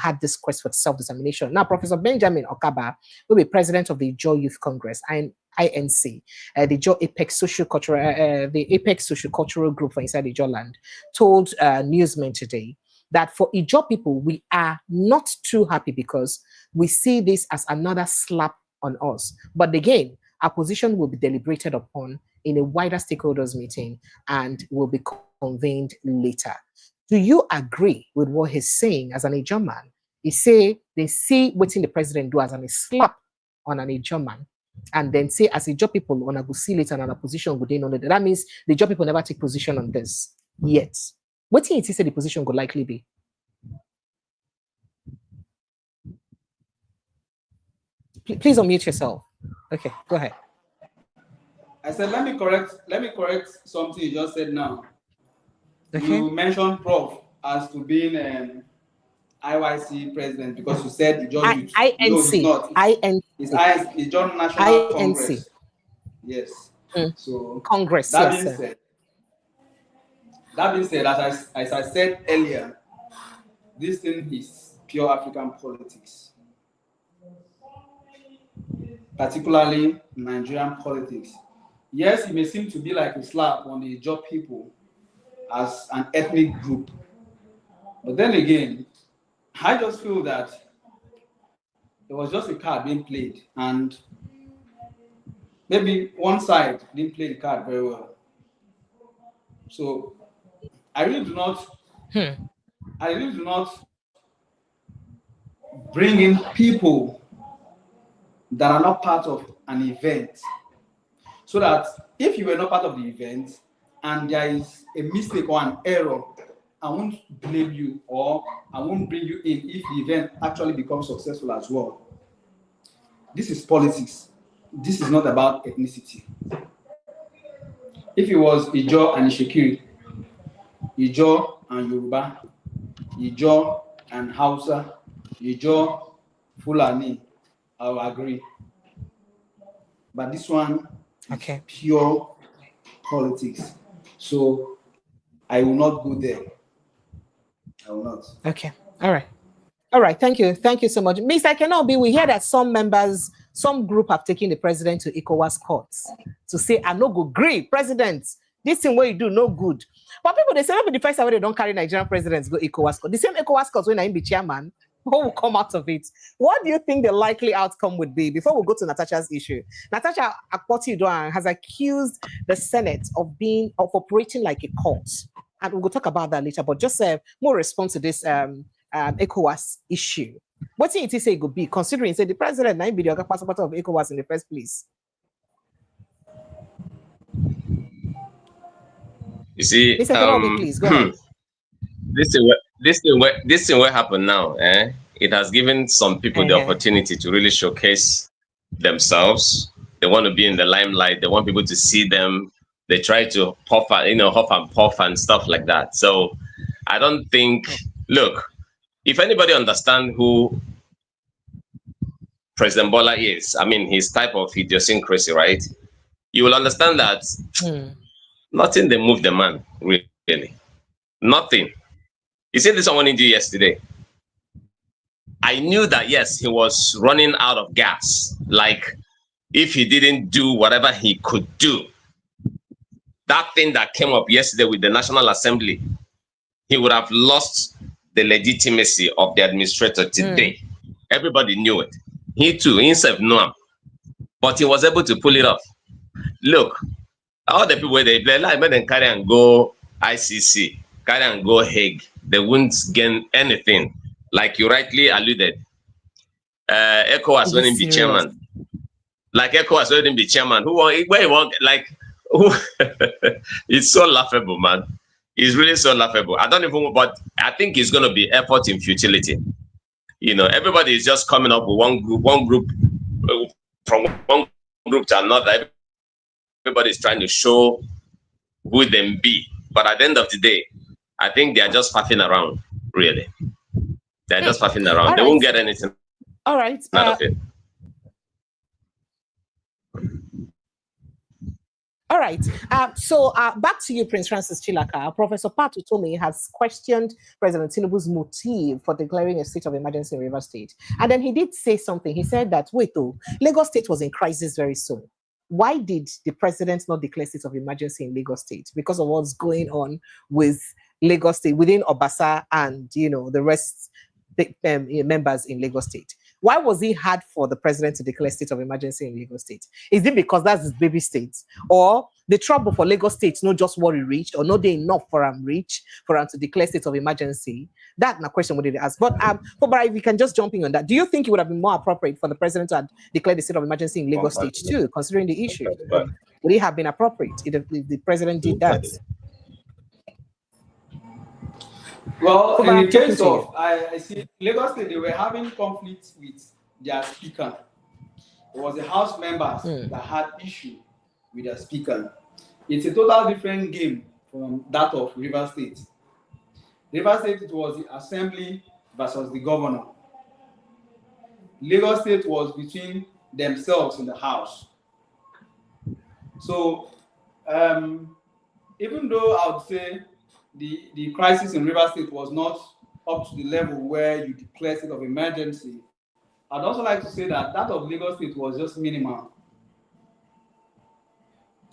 had this quest for self-determination. Now, Professor Benjamin Okaba will be president of the Ijo Youth Congress and INC, the Ijo Apex Sociocultural Group for inside Ijo land, told newsmen today that for Ijo people, we are not too happy because we see this as another slap on us. But again, our position will be deliberated upon in a wider stakeholders meeting and will be convened later. Do you agree with what he's saying as an Ijo man? He say they see what the president do as a slap on an Ijo man, and then say as Ijo people on a go see later and a position would on it. That means the Ijo people never take position on this yet. What do you say the position could likely be? Please unmute yourself. Okay, go ahead. I said, let me correct something you just said now. Okay. You mentioned Prof as to being IYC president because you said Ijo INC. No, he's not. It's Ijo National Congress. Yes. So Congress. That being said, as I said earlier, this thing is pure African politics, particularly Nigerian politics. Yes, it may seem to be like a slap on the Ijo people as an ethnic group, but then again, I just feel that it was just a card being played, and maybe one side didn't play the card very well. So I really do not bring in people that are not part of an event, so that if you were not part of the event and there is a mistake or an error, I won't blame you or I won't bring you in if the event actually becomes successful as well. This is politics. This is not about ethnicity. If it was Ijo and Ishikiri, Ijo and Yoruba, Ijo and Hausa, Ijo, Fulani, I will agree. But this one is pure politics. So I will not go there. I will not. Okay. All right. Thank you. Thank you so much. Mr. Kenobi, we hear that some group have taken the president to ECOWAS courts to say, I no go agree, president. This thing what you do, no good. But people, they say, maybe the first time they don't carry Nigerian presidents go ECOWAS court. The same ECOWAS courts when I be chairman, what will come out of it? What do you think the likely outcome would be? Before we go to Natasha's issue, Natasha Akpoti-Uduaghan has accused the Senate of operating like a court. And we'll talk about that later, but just more response to this ECOWAS issue. What do you say it could be, considering say the president might be the passport of ECOWAS in the first place? You see, Mr. Kenobi, please go ahead. This thing will happen now. It has given some people the opportunity to really showcase themselves. They want to be in the limelight. They want people to see them. They try to huff and puff and stuff like that. So I don't think, look, if anybody understands who President Bola is, I mean, his type of idiosyncrasy, right? you will understand that nothing they move the man, really. Nothing. You see this someone did yesterday. I knew that, yes, he was running out of gas. Like, if he didn't do whatever he could do, that thing that came up yesterday with the National Assembly, he would have lost the legitimacy of the administrator today. Everybody knew it. He too, himself knew him. But he was able to pull it off. Look, all the people they play, like, let them carry and go ICC, carry and go Hague. They wouldn't gain anything. Like you rightly alluded, ECOWAS when him be chairman. Like ECOWAS when him be chairman. Where he want, like, who? It's so laughable, man. It's really so laughable. I don't even, but I think it's going to be effort in futility. You know, everybody is just coming up with one group from one group to another. Everybody's trying to show who them be. But at the end of the day, I think they are just faffing around, really. They're just faffing around. They won't get anything out of it. All right. So back to you, Prince Francis Chilaka. Professor Patu Tomi has questioned President Tinubu's motive for declaring a state of emergency in Rivers State. And then he did say something. He said that, wait, Lagos State was in crisis very soon. Why did the president not declare state of emergency in Lagos State? Because of what's going on with Lagos State, within Obasa and, you know, the rest members in Lagos State. Why was it hard for the president to declare state of emergency in Lagos State? Is it because that's his baby state? Or the trouble for Lagos State, not just what he reached, or not enough for him to declare state of emergency? That's my question we did ask. But Fubara, if you can just jump in on that, do you think it would have been more appropriate for the president to declare the state of emergency in Lagos State too, considering the issue? Would it have been appropriate if the president did that? Well, in the case of, I see Lagos State, they were having conflicts with their speaker. It was the House members that had issue with their speaker. It's a total different game from that of Rivers State. Rivers State, it was the assembly versus the governor. Lagos State was between themselves in the House. So, even though I would say the crisis in Rivers State was not up to the level where you declare state of emergency, I'd also like to say that of Lagos State was just minimal.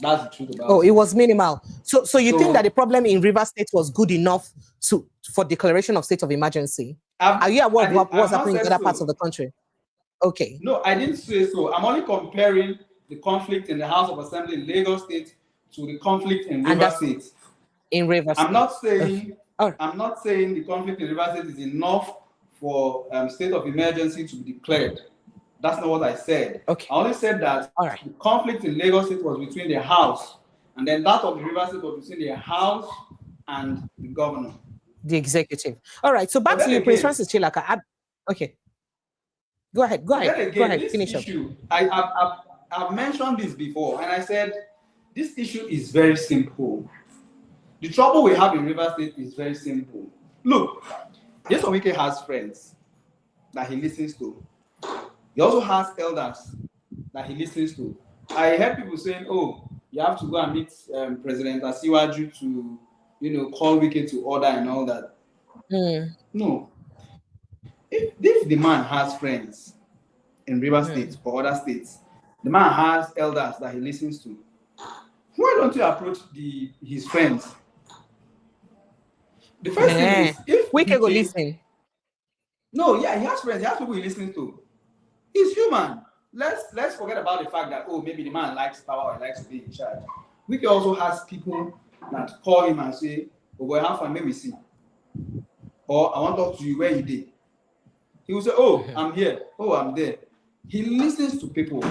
That's the truth about it. It was minimal. So you think that the problem in Rivers State was good enough for declaration of state of emergency? Are you aware of what's happening in other parts of the country? Okay. No, I didn't say so. I'm only comparing the conflict in the House of Assembly in Lagos State to the conflict in Rivers State. In Rivers State. I'm not saying the conflict in Rivers State is enough for state of emergency to be declared. That's not what I said. Okay. I only said that the conflict in Lagos State was between the House, and then that of the Rivers State was between the House and the governor. The executive. All right. So back to you, Prince Francis Chilaka. Okay. Go ahead. Finish up. I've mentioned this before, and I said this issue is very simple. The trouble we have in Rivers State is very simple. Look, Nyesom Wike has friends that he listens to. He also has elders that he listens to. I heard people saying, "Oh, you have to go and meet President Asiwaju to, call Wike to order and all that." No. If the man has friends in Rivers State or other states, the man has elders that he listens to. Why don't you approach his friends? The first thing is, if Wike go listen. No, yeah, he has friends. He has people he listens to. He's human. Let's forget about the fact that maybe the man likes power or he likes to be in charge. Wike also has people that call him and say, "Oh boy, how far may we see?" Or, "I want to talk to you, where you did." He will say, "Oh, I'm here. Oh, I'm there." He listens to people.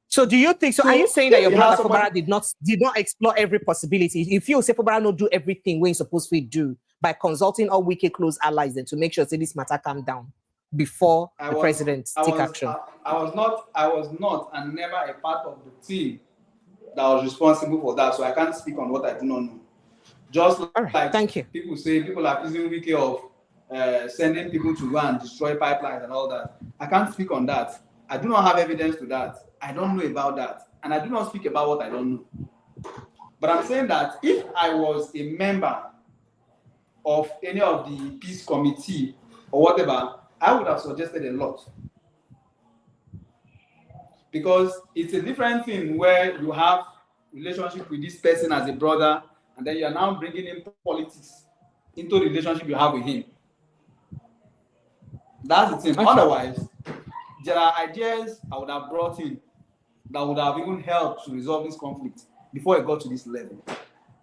So do you think? So are you saying that your brother Fubara did not explore every possibility? If you say Fubara not do everything when he's supposed to do by consulting all Wike close allies, then to make sure that this matter calm down before the president take action? I was not, and never a part of the team that was responsible for that. So I can't speak on what I do not know. Just like thank you. People say, people are accusing Wike of sending people to go and destroy pipelines and all that. I can't speak on that. I do not have evidence to that. I don't know about that. and I do not speak about what I don't know. But I'm saying that if I was a member of any of the peace committee or whatever, I would have suggested a lot. Because it's a different thing where you have relationship with this person as a brother, and then you are now bringing in politics into the relationship you have with him. That's the thing. Okay. Otherwise, there are ideas I would have brought in that would have even helped to resolve this conflict before it got to this level.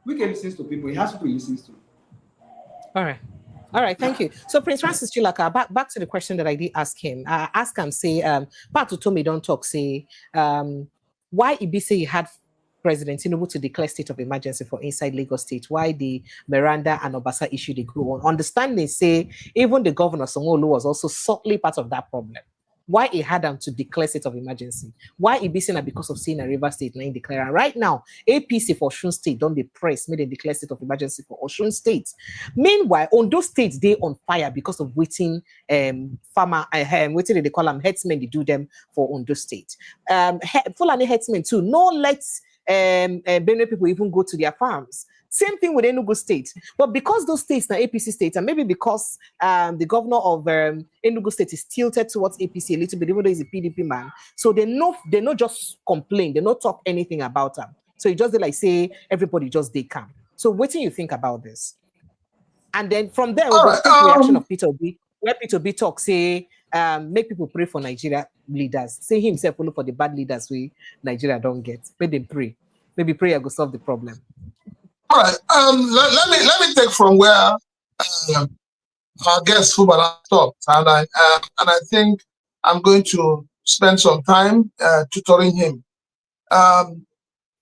Wike listens to people. He has people he listens to. All right, thank you. So Prince Francis Chilaka, back to the question that I did ask him. Ask him, say, part to me don't talk, say, why Ibi say he had President Tinubu to declare state of emergency for inside Lagos State? Why the Miranda and Obasa issue they go on? Understanding, say, even the governor Sanwo-Olu was also subtly part of that problem. Why he had them to declare state of emergency? Why he be saying because of saying a River State line declare? And right now, APC for Osun State don't they press made a declare state of emergency for Osun State. Meanwhile, on those states they on fire because of waiting farmer waiting they call them headsmen they do them for Ondo State. Fulani headsmen too. No let's Benue people even go to their farms. Same thing with Enugu State. But because those states are APC states, and maybe because the governor of Enugu State is tilted towards APC a little bit, even though he's a PDP man, so they not just complain, they not talk anything about them. So it just like say everybody just they come. So what do you think about this? And then from there, we'll take the reaction of Peter Obi, where Peter Obi talk, say, make people pray for Nigeria leaders. Say himself follow for the bad leaders we Nigeria don't get. Make them pray. Maybe prayer will solve the problem. All right. Let me take from where our guest Fubara stopped, and I think I'm going to spend some time tutoring him.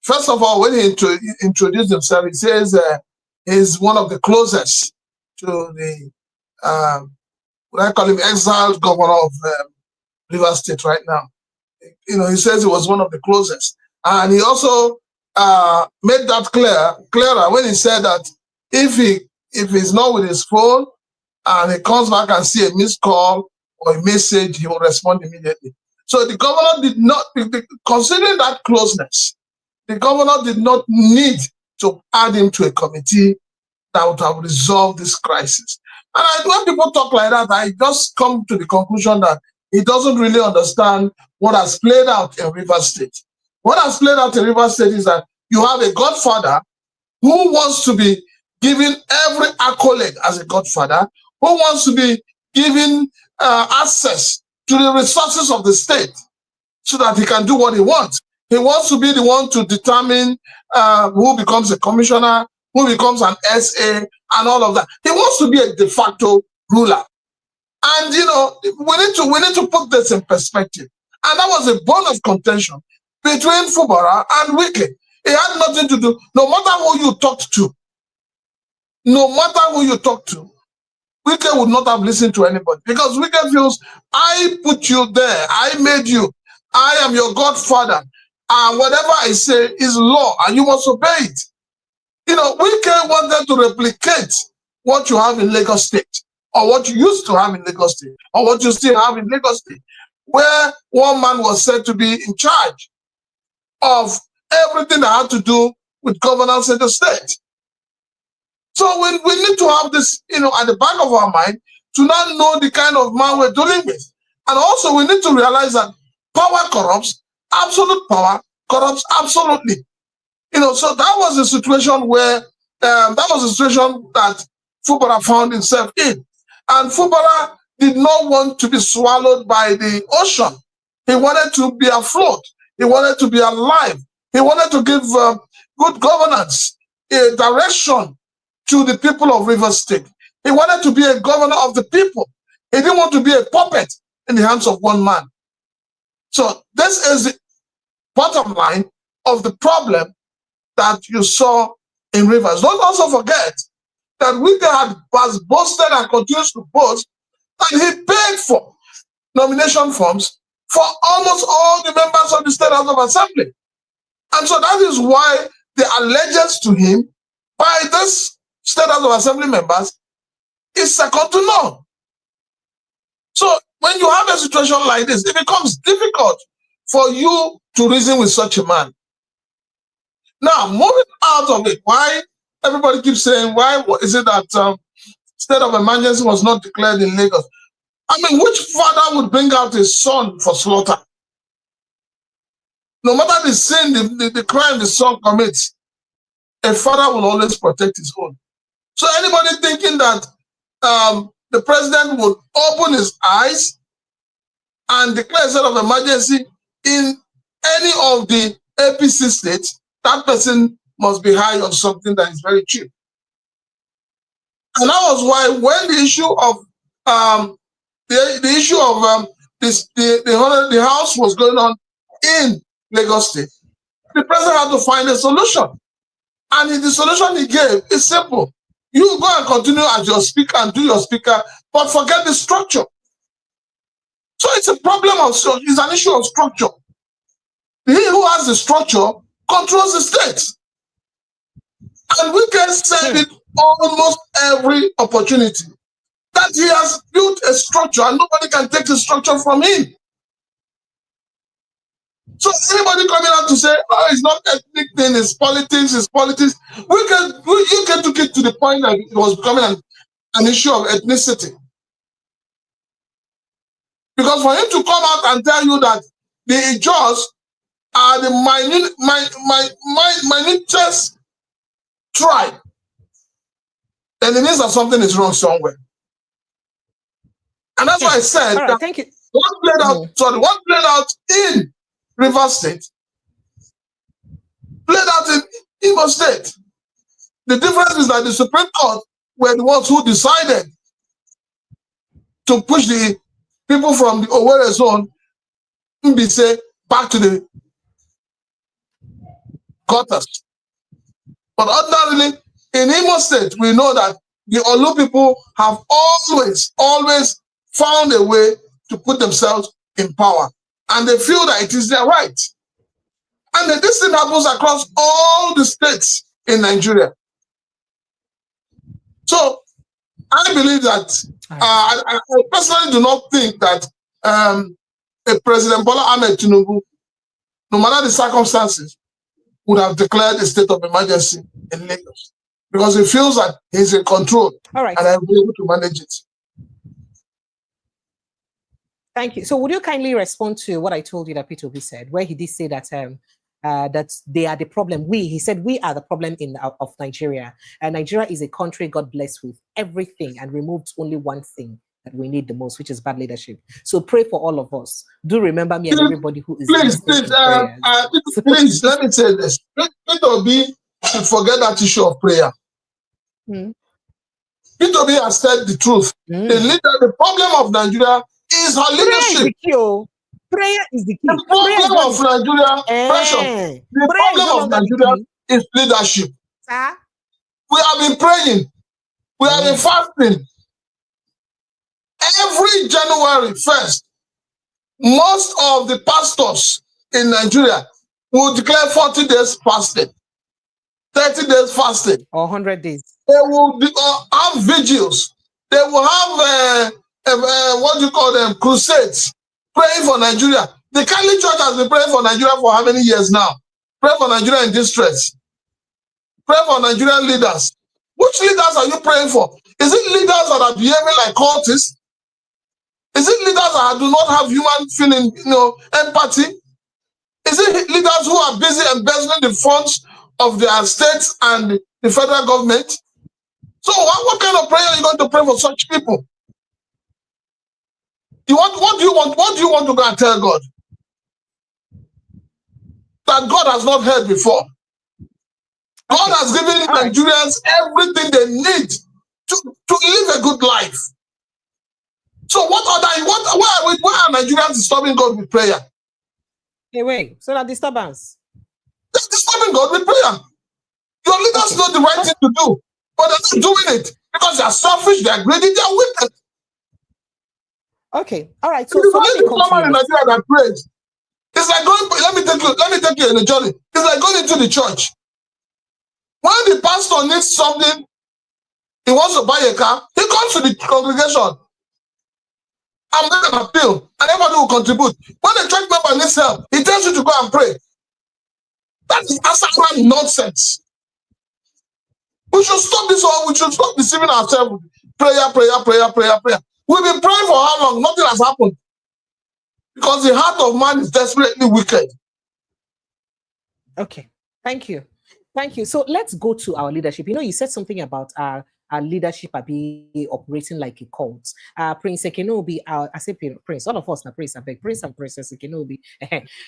First of all, when he introduced himself, he says he's one of the closest to the what I call him exiled governor of Rivers State right now. You know, he says he was one of the closest, and he also made that clearer when he said that if he's not with his phone and he comes back and see a missed call or a message, he will respond immediately. So the governor did not, considering that closeness, the governor did not need to add him to a committee that would have resolved this crisis. And when people talk like that, I just come to the conclusion that he doesn't really understand what has played out in Rivers State. What has played out in Rivers State is that you have a godfather who wants to be given every accolade as a godfather, who wants to be given access to the resources of the state so that he can do what he wants. He wants to be the one to determine who becomes a commissioner, who becomes an SA, and all of that. He wants to be a de facto ruler. And, you know, we need to put this in perspective. And that was a bone of contention between Fubara and Wike. It had nothing to do, no matter who you talked to, Wike would not have listened to anybody, because Wike feels, I put you there, I made you, I am your godfather, and whatever I say is law, and you must obey it. You know, Wike wanted to replicate what you have in Lagos State, or what you used to have in Lagos State, or what you still have in Lagos State, where one man was said to be in charge of everything that had to do with governance in the state. So we need to have this, you know, at the back of our mind to not know the kind of man we're dealing with. And also we need to realize that power corrupts, absolute power corrupts absolutely. You know, so that was the situation where, that Fubara found himself in. And Fubara did not want to be swallowed by the ocean. He wanted to be afloat. He wanted to be alive. He wanted to give good governance, a direction to the people of Rivers State. He wanted to be a governor of the people. He didn't want to be a puppet in the hands of one man. So this is the bottom line of the problem that you saw in Rivers. Don't also forget that Wike was boasted and continues to boast that he paid for nomination forms for almost all the members of the State House of Assembly. And so that is why the allegiance to him by this State House of Assembly members is second to none. So when you have a situation like this, it becomes difficult for you to reason with such a man. Now, moving out of it, why everybody keeps saying, why is it that state of emergency was not declared in Lagos? I mean, which father would bring out his son for slaughter? No matter the sin, the crime the son commits, a father will always protect his own. So anybody thinking that the president would open his eyes and declare a state of emergency in any of the APC states, that person must be high on something that is very cheap. And that was why when the issue of the house was going on in Lagos State, the president had to find a solution. And the solution he gave is simple. You go and continue as your speaker and do your speaker, but forget the structure. So it's a problem of, it's an issue of structure. He who has the structure controls the state. And we can say it almost every opportunity that he has built a structure and nobody can take the structure from him. So anybody coming out to say, oh, it's not ethnic thing, it's politics, you can took it to the point that it was becoming an issue of ethnicity. Because for him to come out and tell you that the Ijaws are the minutest tribe, then it means that something is wrong somewhere. And that's why I said right, that thank you. what played out in Rivers State played out in Imo State. The difference is that the Supreme Court were the ones who decided to push the people from the Owerri zone Mbise back to the quarters. But ordinarily, in Imo State, we know that the Olu people have always found a way to put themselves in power. And they feel that it is their right. And this thing happens across all the states in Nigeria. So I believe that, I personally do not think that a President Bola Ahmed Tinubu, no matter the circumstances, would have declared a state of emergency in Lagos. Because he feels that he's in control and I'll be able to manage it. Thank you. So would you kindly respond to what I told you that Peter Obi said, where he did say that that they are the problem. He said we are the problem of Nigeria. And Nigeria is a country God blessed with everything and removed only one thing that we need the most, which is bad leadership. So pray for all of us. Do remember me and everybody who is please, let me say this. Peter Obi should forget that issue of prayer. Peter Obi has said the truth. The problem of Nigeria is her leadership. Prayer is the key. The problem of Nigeria, pressure. The problem of Nigeria is leadership. We have been praying. We have been fasting. Every January 1st, most of the pastors in Nigeria will declare 40 days fasting, 30 days fasting, or 100 days. They will have vigils. They will have what do you call them, crusades, praying for Nigeria. The Catholic Church has been praying for Nigeria for how many years now? Pray for Nigeria in distress. Pray for Nigerian leaders. Which leaders are you praying for? Is it leaders that are behaving like cultists? Is it leaders that do not have human feeling, empathy? Is it leaders who are busy embezzling the funds of their states and the federal government? So what kind of prayer are you going to pray for such people? What do you want to go and tell God? That God has not heard before. God has given Nigerians everything they need to live a good life. So why are Nigerians disturbing God with prayer? Hey, wait. So that disturbance. They're disturbing God with prayer. Your leaders know the right thing to do, but they're not doing it because they're selfish, they're greedy, they're wicked. Okay, all right. So let me continue. In Nigeria that prays. It's like going. Let me take you in a journey. It's like going into the church. When the pastor needs something, he wants to buy a car. He comes to the congregation. and make an appeal, and everybody will contribute. When the church member needs help, he tells you to go and pray. That is absolute nonsense. We should stop this all. We should stop deceiving ourselves. Prayer, prayer, prayer, prayer, prayer. We've been praying for how long? Nothing has happened. Because the heart of man is desperately wicked. Okay, thank you. Thank you. So let's go to our leadership. You know, you said something about our leadership be operating like a cult. Prince Ekenobi, I say Prince, all of us are Prince, I beg, Prince and Princess Ekenobi.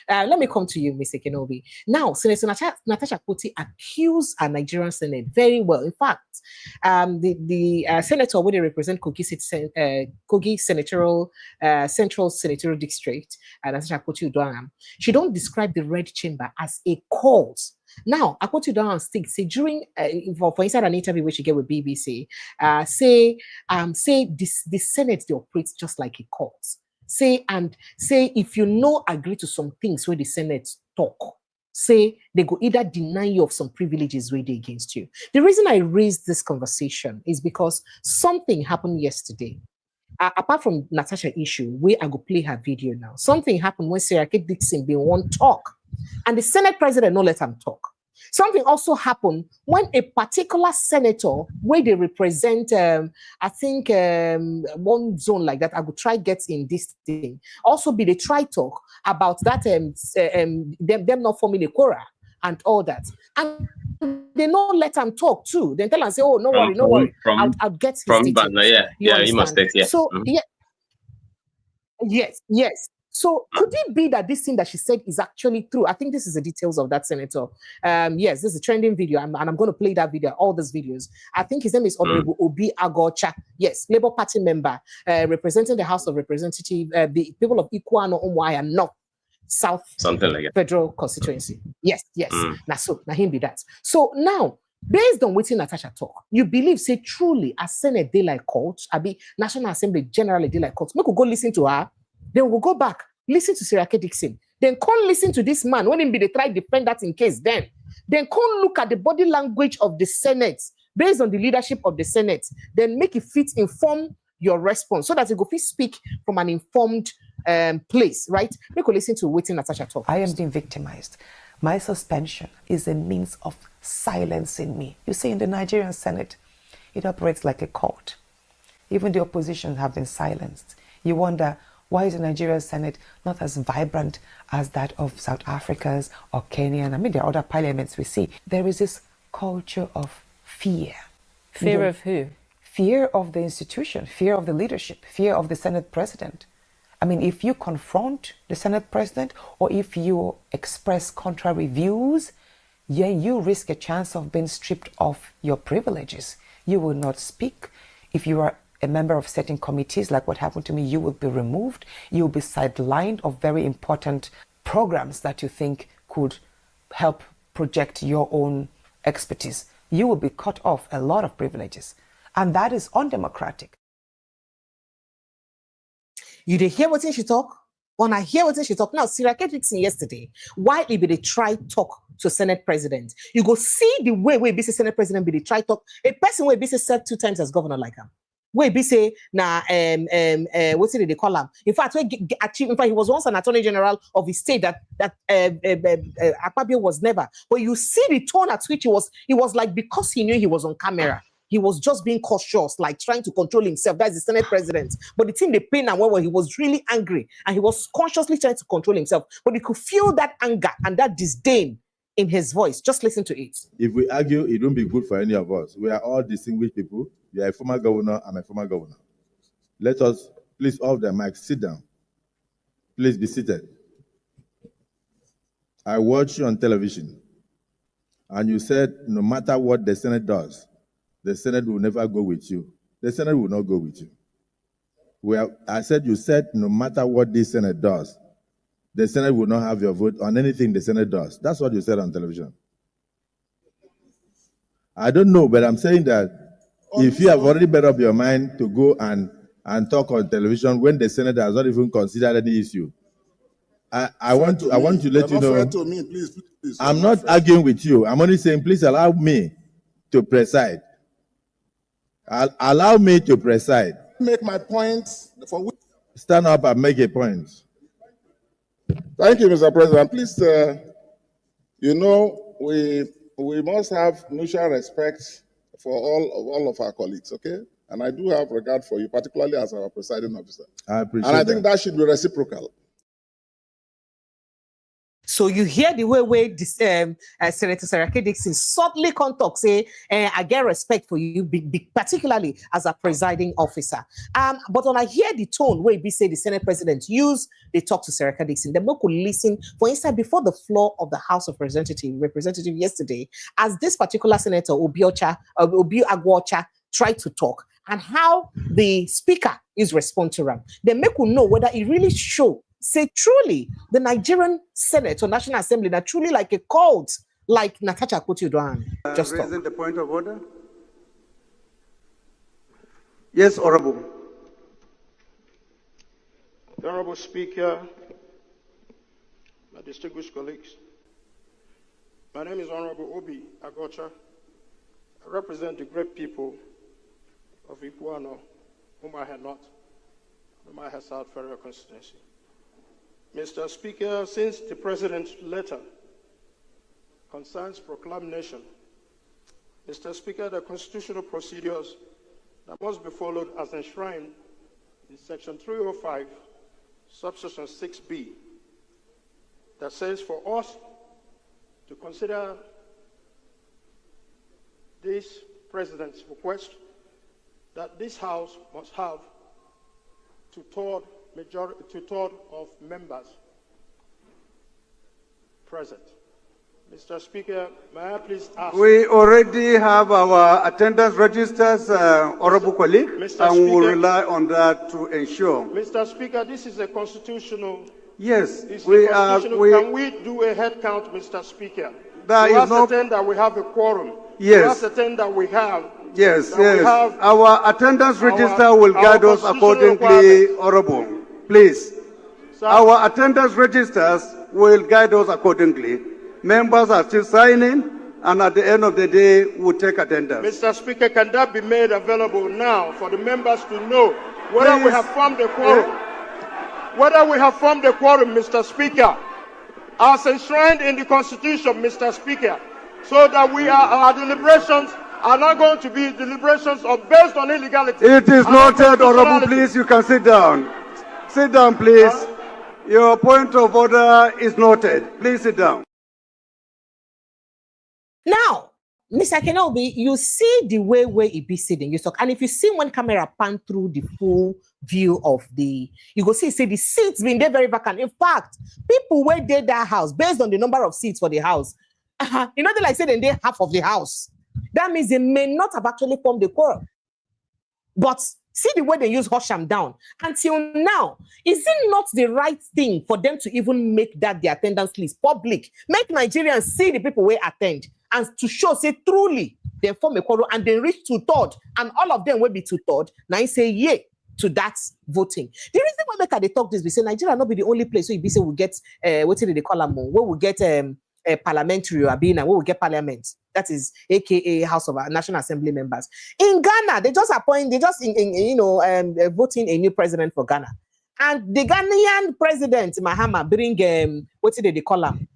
Let me come to you, Mr. Ekenobi. Now, Senator Natasha Kpoti accused a Nigerian Senate very well. In fact, the senator where they represent Kogi Senatorial Central Senatorial District, Natasha Kpoti Uduaghan, she don't describe the Red Chamber as a cult. Now, I want you down on stick. Say during for inside an interview which you get with BBC, say the Senate they operate just like a court. Say if you no agree to some things where the Senate talk, say they go either deny you of some privileges where they against you. The reason I raised this conversation is because something happened yesterday. Apart from Natasha issue, where I go play her video now. Something happened when Sarah K. Dixon been one talk. And the Senate president no let him talk. Something also happened when a particular senator, where they represent, I think one zone like that, I would try get in this thing. Also, be they try talk about that them not forming a quorum and all that. And they not let him talk too. Then tell and say, oh, no worry. I'll get his details. You must take, yeah. So yes. So could it be that this thing that she said is actually true? I think this is the details of that senator. Yes, this is a trending video, and I'm going to play that video, all these videos. I think his name is Honorable Obi Agocha. Yes, Labour Party member, representing the House of Representatives, the people of Ikuano, Umwaya, North, South, something like that. Federal constituency. Yes. Now him be that. So now, based on what Natasha talk, you believe, say truly, a Senate they like court, Abi National Assembly generally they like court. We could go listen to her. Then we'll go back, listen to Sarah K. Dixon. Then come listen to this man. When him be they try to defend that in case then come look at the body language of the Senate based on the leadership of the Senate. Then make it fit inform your response so that you go fit speak from an informed place, right? Make you listen to waiting Natasha talk. I am being victimized. My suspension is a means of silencing me. You see, in the Nigerian Senate, it operates like a court. Even the opposition have been silenced. You wonder, why is the Nigerian Senate not as vibrant as that of South Africa's or Kenya? I mean, there are other parliaments we see. There is this culture of fear. Fear of who? Fear of the institution, fear of the leadership, fear of the Senate president. I mean, if you confront the Senate president or if you express contrary views, you risk a chance of being stripped of your privileges. You will not speak. If you are a member of certain committees, like what happened to me, you will be removed. You will be sidelined of very important programs that you think could help project your own expertise. You will be cut off a lot of privileges. And that is undemocratic. You did hear what she talk? When I hear what she talk, now, Sarah K. Dixon yesterday, why they try talk to Senate president? You go see the way BC Senate president be they try talk. A person where BC served 2 times as governor like him. Where be say what's it they call him? In fact, he was once an attorney general of his state that Akpabio was never. But you see the tone at which he was like, because he knew he was on camera, he was just being cautious, like trying to control himself. That's the Senate president. But the thing they pain and when he was really angry and he was consciously trying to control himself. But you could feel that anger and that disdain in his voice. Just listen to it. If we argue, it won't be good for any of us. We are all distinguished people. You are a former governor, I'm a former governor. Let us, please, off the mic, sit down. Please be seated. I watched you on television, and you said no matter what the Senate does, the Senate will never go with you. The Senate will not go with you. You said no matter what this Senate does, the Senate will not have your vote on anything the Senate does. That's what you said on television. I don't know, but I'm saying that if you have already made up your mind to go and talk on television when the Senate has not even considered any issue, I want to let you know. To me, please. I'm not arguing with you. I'm only saying, please allow me to preside. Allow me to preside. Make my point for which stand up and make a point. Thank you, Mr. President. Please, you know, we must have mutual respect for all of our colleagues, okay? And I do have regard for you, particularly as our presiding officer. I appreciate and I think that should be reciprocal. So you hear the way this, Senator Saraki Dixon subtly conduct say, I get respect for you, particularly as a presiding officer. But when I hear the tone where we say the Senate President use, they talk to Saraki Dixon, then we could listen. For instance, before the floor of the House of Representatives yesterday, as this particular Senator Obi Agwocha tried to talk, and how the Speaker is responding to him, then make us know whether it really show. Say truly, the Nigerian Senate or National Assembly are truly like a cult, like Natasha Akpoti-Uduaghan. Just raising the point of order. Yes, Honorable. The Honorable Speaker, my distinguished colleagues, my name is Honorable Obi Agocha. I represent the great people of Ipuano, whom I had South Federal Constituency. Mr. Speaker, since the President's letter concerns proclamation, Mr. Speaker, the constitutional procedures that must be followed as enshrined in Section 305, subsection 6B, that says for us to consider this President's request that this House must have two-thirds of members present. Mr. Speaker, may I please ask... We already have our attendance registers, Honorable colleague, and we will rely on that to ensure. Mr. Speaker, this is a constitutional... Yes, Can we do a head count, Mr. Speaker? That to is not... ascertain that we have a quorum. Yes. To ascertain that we have... Yes, yes. Our attendance register will guide us accordingly, Honorable. Please. Sir. Our attendance registers will guide us accordingly. Members are still signing, and at the end of the day, we'll take attendance. Mr. Speaker, can that be made available now for the members to know whether we have formed a quorum? Whether we have formed a quorum, Mr. Speaker, as enshrined in the Constitution, Mr. Speaker, so that our deliberations are not going to be deliberations based on illegality. It is noted, Honorable. Please, you can sit down. Sit down, please. Your point of order is noted. Please sit down. Now, Mr. Kenobi, you see the way it be sitting, you talk, and if you see one camera pan through the full view of you go see the seats being there very vacant. In fact, people where they that house based on the number of seats for the house, you know, they like say they half of the house. That means they may not have actually formed the quorum. But see the way they use Hosham down. Until now, is it not the right thing for them to even make that the attendance list public? Make Nigerians see the people who attend and to show, say, truly, they form a quorum and they reach two-thirds, and all of them will be two-thirds. Now you say, yay to that voting. The reason why they talk this, we say Nigeria not be the only place where you say we get, what did they call them, where we get a parliamentary Abina, where we get parliament. That is AKA House of National Assembly members. In Ghana, they just voting a new president for Ghana. And the Ghanaian president, Mahama, bring, what did they call him,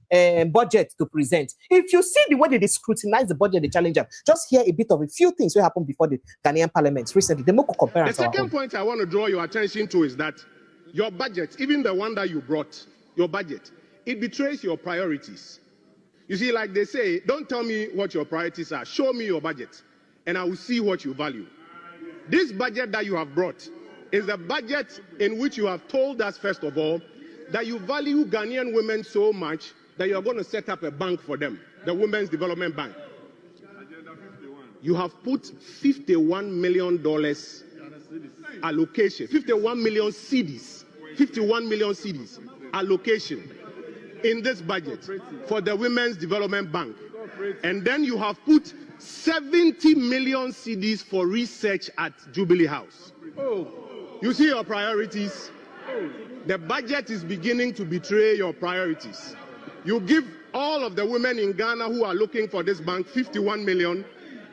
budget to present. If you see the way they scrutinize the budget, the challenger, just hear a bit of a few things that happened before the Ghanaian parliament recently. The second point I want to draw your attention to is that your budget, even the one that you brought, your budget, it betrays your priorities. You see, like they say, don't tell me what your priorities are. Show me your budget, and I will see what you value. This budget that you have brought is the budget in which you have told us, first of all, that you value Ghanaian women so much that you are going to set up a bank for them, the Women's Development Bank. You have put $51 million allocation, 51 million cedis, 51 million cedis allocation in this budget for the Women's Development Bank. And then you have put 70 million cedis for research at Jubilee House. You see your priorities? The budget is beginning to betray your priorities. You give all of the women in Ghana who are looking for this bank 51 million,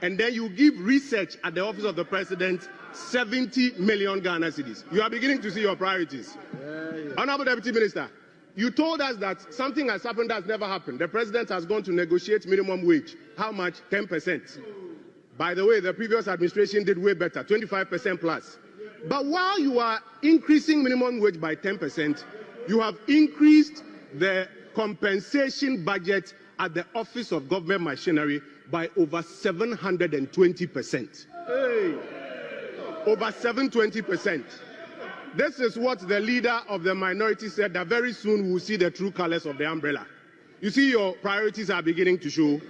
and then you give research at the office of the president 70 million Ghana cedis. You are beginning to see your priorities. Honorable Deputy Minister, you told us that something has happened that's never happened. The president has gone to negotiate minimum wage. How much? 10%. By the way, the previous administration did way better, 25% plus. But while you are increasing minimum wage by 10%, you have increased the compensation budget at the Office of Government Machinery by over 720%. Hey. Over 720%. This is what the leader of the minority said, that very soon we'll see the true colors of the umbrella. You see, your priorities are beginning to show.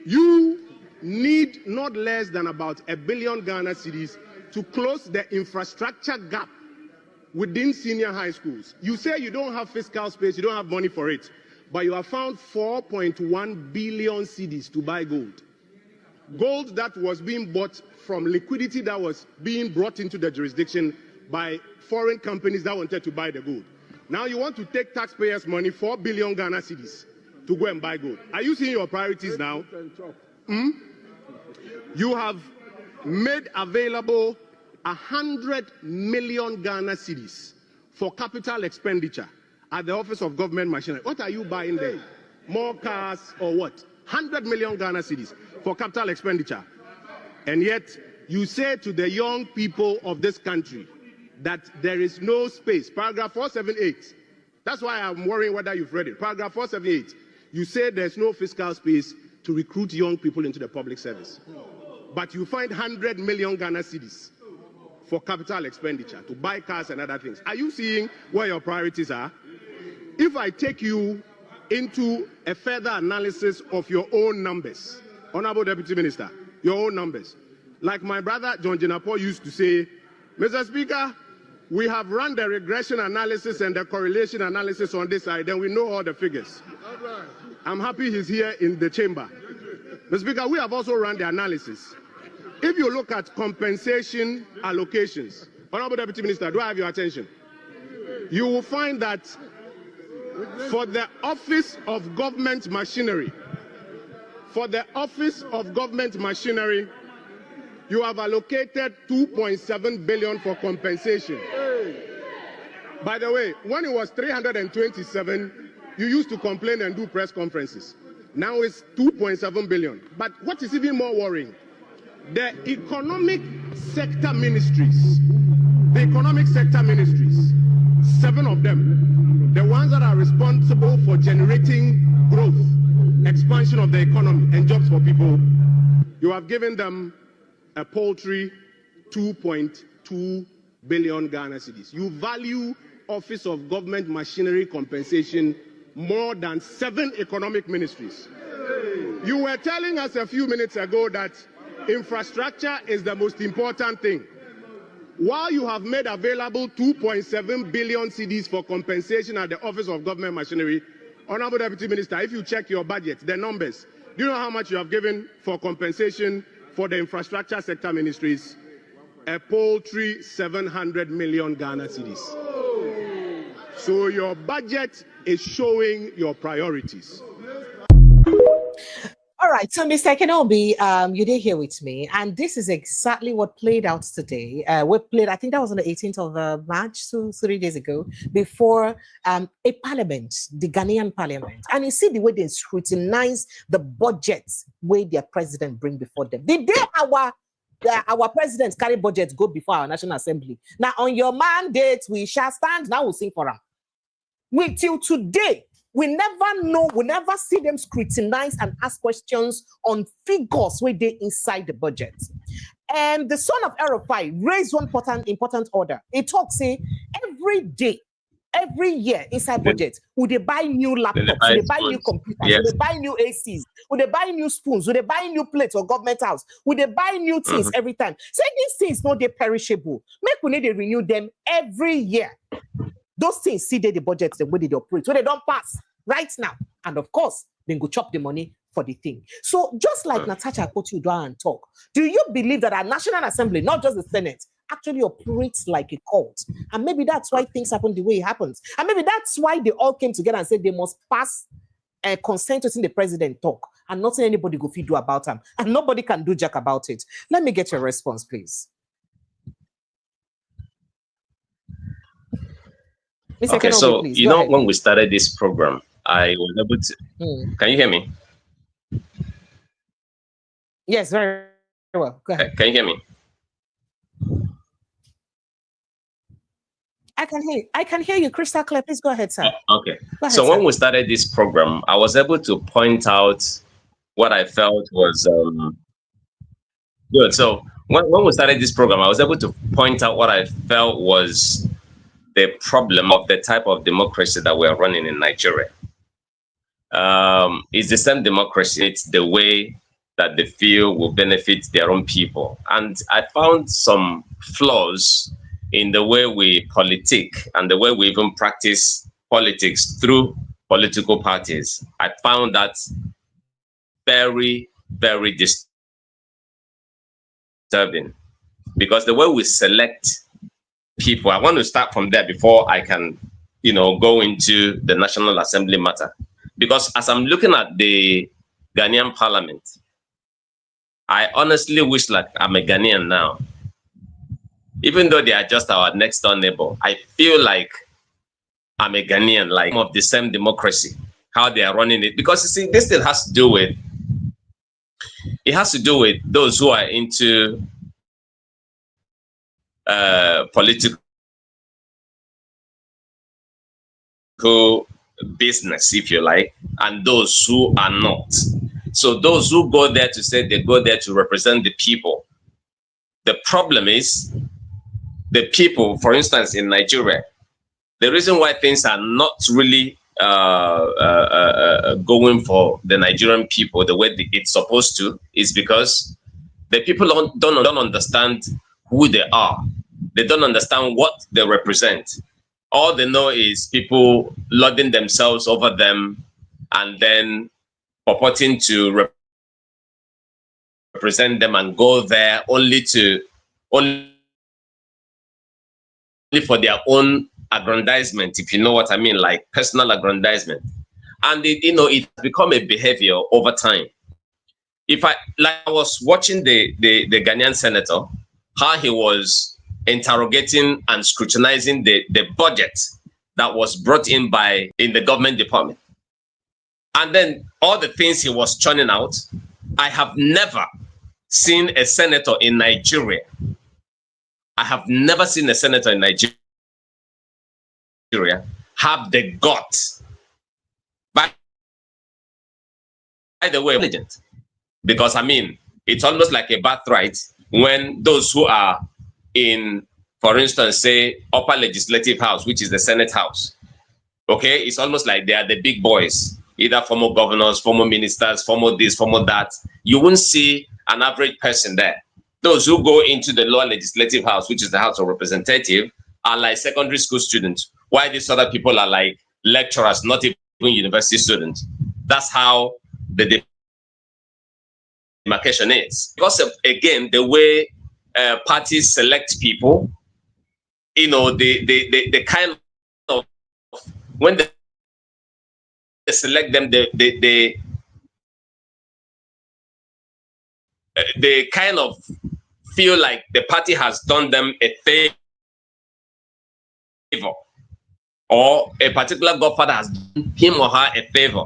You need not less than about 1 billion Ghana cedis to close the infrastructure gap within senior high schools. You say you don't have fiscal space, you don't have money for it, but you have found 4.1 billion cedis to buy gold. Gold that was being bought from liquidity that was being brought into the jurisdiction by foreign companies that wanted to buy the gold. Now you want to take taxpayers' money, 4 billion Ghana cedis, to go and buy gold. Are you seeing your priorities now? You have made available 100 million Ghana cedis for capital expenditure at the Office of Government Machinery. What are you buying there? More cars or what? 100 million Ghana cedis for capital expenditure. And yet, you say to the young people of this country that there is no space. Paragraph 478. That's why I'm worrying whether you've read it. Paragraph 478. You say there's no fiscal space to recruit young people into the public service. But you find 100 million Ghana cedis for capital expenditure, to buy cars and other things. Are you seeing where your priorities are? If I take you into a further analysis of your own numbers, Honorable Deputy Minister, your own numbers. Like my brother John Jenapo used to say, Mr. Speaker, we have run the regression analysis and the correlation analysis on this side, and we know all the figures. I'm happy he's here in the chamber. Mr. Speaker, we have also run the analysis. If you look at compensation allocations, Honorable Deputy Minister, do I have your attention? You will find that for the Office of Government Machinery, you have allocated 2.7 billion for compensation. By the way, when it was 327, you used to complain and do press conferences. Now it's 2.7 billion. But what is even more worrying, the economic sector ministries, 7 of them, the ones that are responsible for generating growth, expansion of the economy and jobs for people, you have given them a paltry 2.2 billion Ghana cedis. You value Office of Government Machinery compensation more than 7 economic ministries. You were telling us a few minutes ago that infrastructure is the most important thing. While you have made available 2.7 billion cedis for compensation at the Office of Government Machinery, Honorable Deputy Minister, if you check your budget, the numbers, do you know how much you have given for compensation for the infrastructure sector ministries? A paltry 700 million Ghana cedis. So your budget is showing your priorities. All right, so Mr. Kenobi, you did here with me, and this is exactly what played out today. I think that was on the 18th of March, so 3 days ago, before a parliament, the Ghanaian parliament. And you see the way they scrutinize the budgets where their president bring before them. The day our presidents carry budgets go before our National Assembly. Now, on your mandate, we shall stand. Now we'll sing for them. Till today, we never know, we never see them scrutinize and ask questions on figures where they inside the budget. And the son of Erufai raised one important order. He talks, say, every day, every year inside budget, would they buy new laptops, would they buy new computers, would they buy new ACs, would they buy new spoons, would they buy new plates for government house, would they buy new things every time? Say these things not they perishable. Make we need to renew them every year. Those things see the budgets the way they operate, so they don't pass right now. And of course, then go chop the money for the thing. So just like Natasha Akpoti-Uduaghan and talk, do you believe that our National Assembly, not just the Senate, actually operates like a cult? And maybe that's why things happen the way it happens. And maybe that's why they all came together and said they must pass a consensus in the president talk, and nothing anybody go feed do about them, and nobody can do jack about it. Let me get your response, please. Mr. Okay, Kenobi, so please, you go know, ahead. when we started this program, I was able to. Can you hear me? Yes, very well. Go ahead. Can you hear me? I can hear you crystal clear. Please go ahead, sir. Okay. Go ahead, So sir. when we started this program, I was able to point out what I felt was good. So when we started this program, I was able to point out what I felt was the problem of the type of democracy that we're running in Nigeria. It's the same democracy. It's the way that they feel will benefit their own people. And I found some flaws in the way we politic and the way we even practice politics through political parties. I found that very, very disturbing, because the way we select people, I want to start from there before I can, go into the National Assembly matter. Because as I'm looking at the Ghanaian parliament, I honestly wish like I'm a Ghanaian now. Even though they are just our next door neighbor, I feel like I'm a Ghanaian, like of the same democracy, how they are running it. Because you see, this still has to do with, those who are into political business, if you like, and those who are not. So those who go there to say they go there to represent the people. The problem is the people, for instance, in Nigeria, the reason why things are not really going for the Nigerian people the way it's supposed to is because the people don't understand who they are. They don't understand what they represent. All they know is people lording themselves over them and then purporting to represent them and go there only for their own aggrandizement, if you know what I mean, like personal aggrandizement. And it's become a behavior over time. I was watching the Ghanaian senator, how he was interrogating and scrutinizing the budget that was brought in the government department. And then all the things he was churning out, I have never seen a senator in Nigeria. I have never seen a senator in Nigeria have the guts. By the way, intelligent. Because it's almost like a birthright when those who are in, for instance, say upper legislative house, which is the Senate house, okay, it's almost like they are the big boys, either former governors, former ministers, former this, former that. You won't see an average person there. Those who go into the lower legislative house, which is the House of Representatives, are like secondary school students, while these other people are like lecturers, not even university students. That's how the demarcation is. Because of, again, the way parties select people, the kind of, when they select them, they kind of feel like the party has done them a favor, or a particular godfather has done him or her a favor.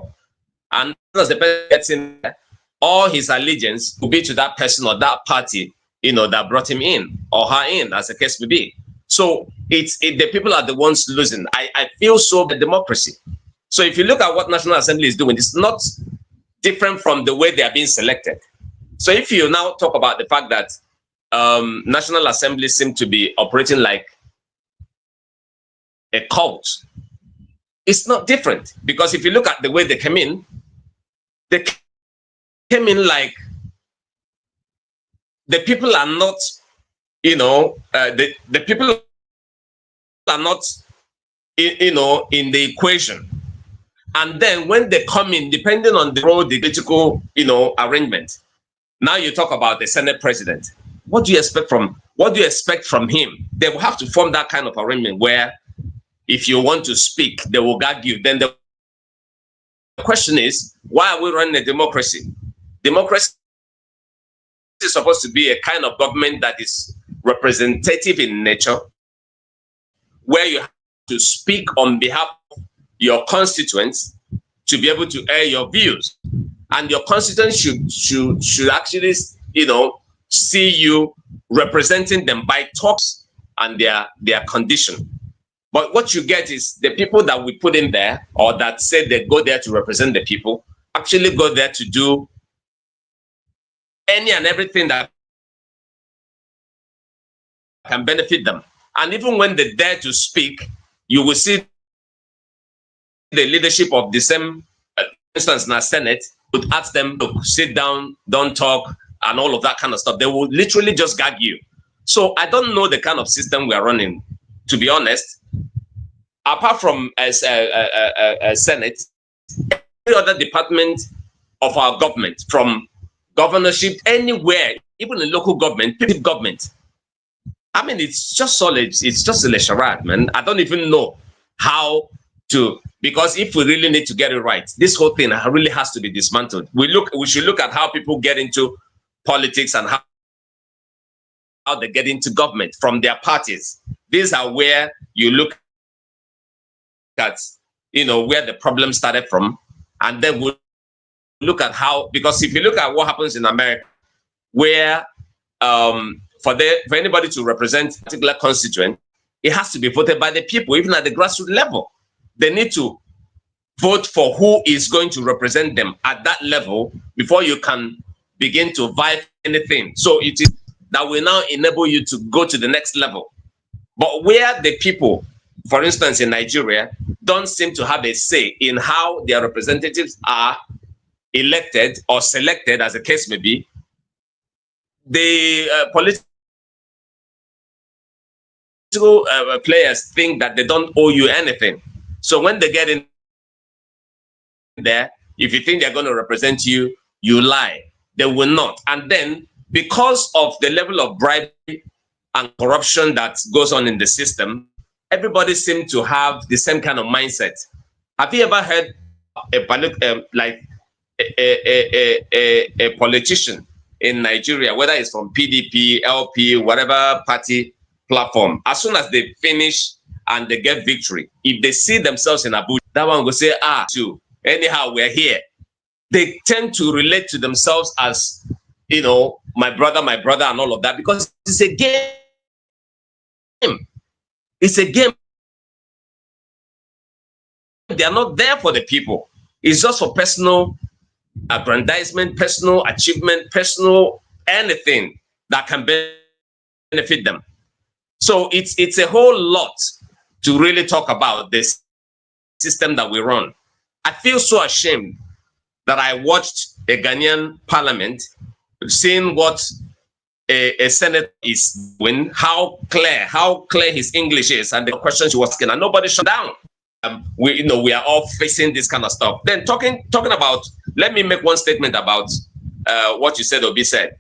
And as the person gets in there, all his allegiance will be to that person or that party, that brought him in or her in, as the case may be. So the people are the ones losing. I feel so the democracy. So if you look at what National Assembly is doing, it's not different from the way they are being selected. So if you now talk about the fact that National Assembly seem to be operating like a cult, it's not different. Because if you look at the way they came in like the people are not, the people are not, in the equation. And then when they come in, depending on the political, arrangement, now you talk about the Senate president. What do you expect from him? They will have to form that kind of arrangement where if you want to speak, they will gag you. Then the question is, why are we running a democracy? Democracy is supposed to be a kind of government that is representative in nature, where you to speak on behalf of your constituents to be able to air your views. And your constituents should actually, see you representing them by talks and their condition. But what you get is the people that we put in there, or that say they go there to represent the people, actually go there to do any and everything that can benefit them. And even when they dare to speak, you will see the leadership of the same, for instance, in the Senate, would ask them to sit down, don't talk, and all of that kind of stuff. They will literally just gag you. So I don't know the kind of system we are running, to be honest. Apart from a Senate, every other department of our government, from governorship, anywhere, even in local government, people government. I mean, it's just solid. It's just a charade, man. I don't even know how to, because if we really need to get it right, this whole thing really has to be dismantled. We should look at how people get into politics and how they get into government from their parties. These are where you look at, where the problem started from, and then we'll look at how, because if you look at what happens in America, where for anybody to represent a particular constituent, it has to be voted by the people, even at the grassroots level. They need to vote for who is going to represent them at that level before you can begin to vie for anything. So it is that will now enable you to go to the next level. But where the people, for instance, in Nigeria, don't seem to have a say in how their representatives are elected or selected, as the case may be, the political players think that they don't owe you anything. So when they get in there, if you think they're going to represent you, you lie. They will not. And then, because of the level of bribery and corruption that goes on in the system, everybody seems to have the same kind of mindset. Have you ever heard a politician in Nigeria, whether it's from PDP, LP, whatever party platform, as soon as they finish and they get victory, if they see themselves in Abuja, that one will say, anyhow, we're here. They tend to relate to themselves as, my brother, and all of that, because it's a game. It's a game. They are not there for the people. It's just for personal aggrandizement, personal achievement, personal anything that can benefit them. So it's a whole lot to really talk about this system that we run. I feel so ashamed that I watched a Ghanaian parliament, seeing what a Senate is doing, how clear his English is, and the questions he was asking, and nobody shut down. We are all facing this kind of stuff. Then talking about, let me make one statement about what you said, Obi said.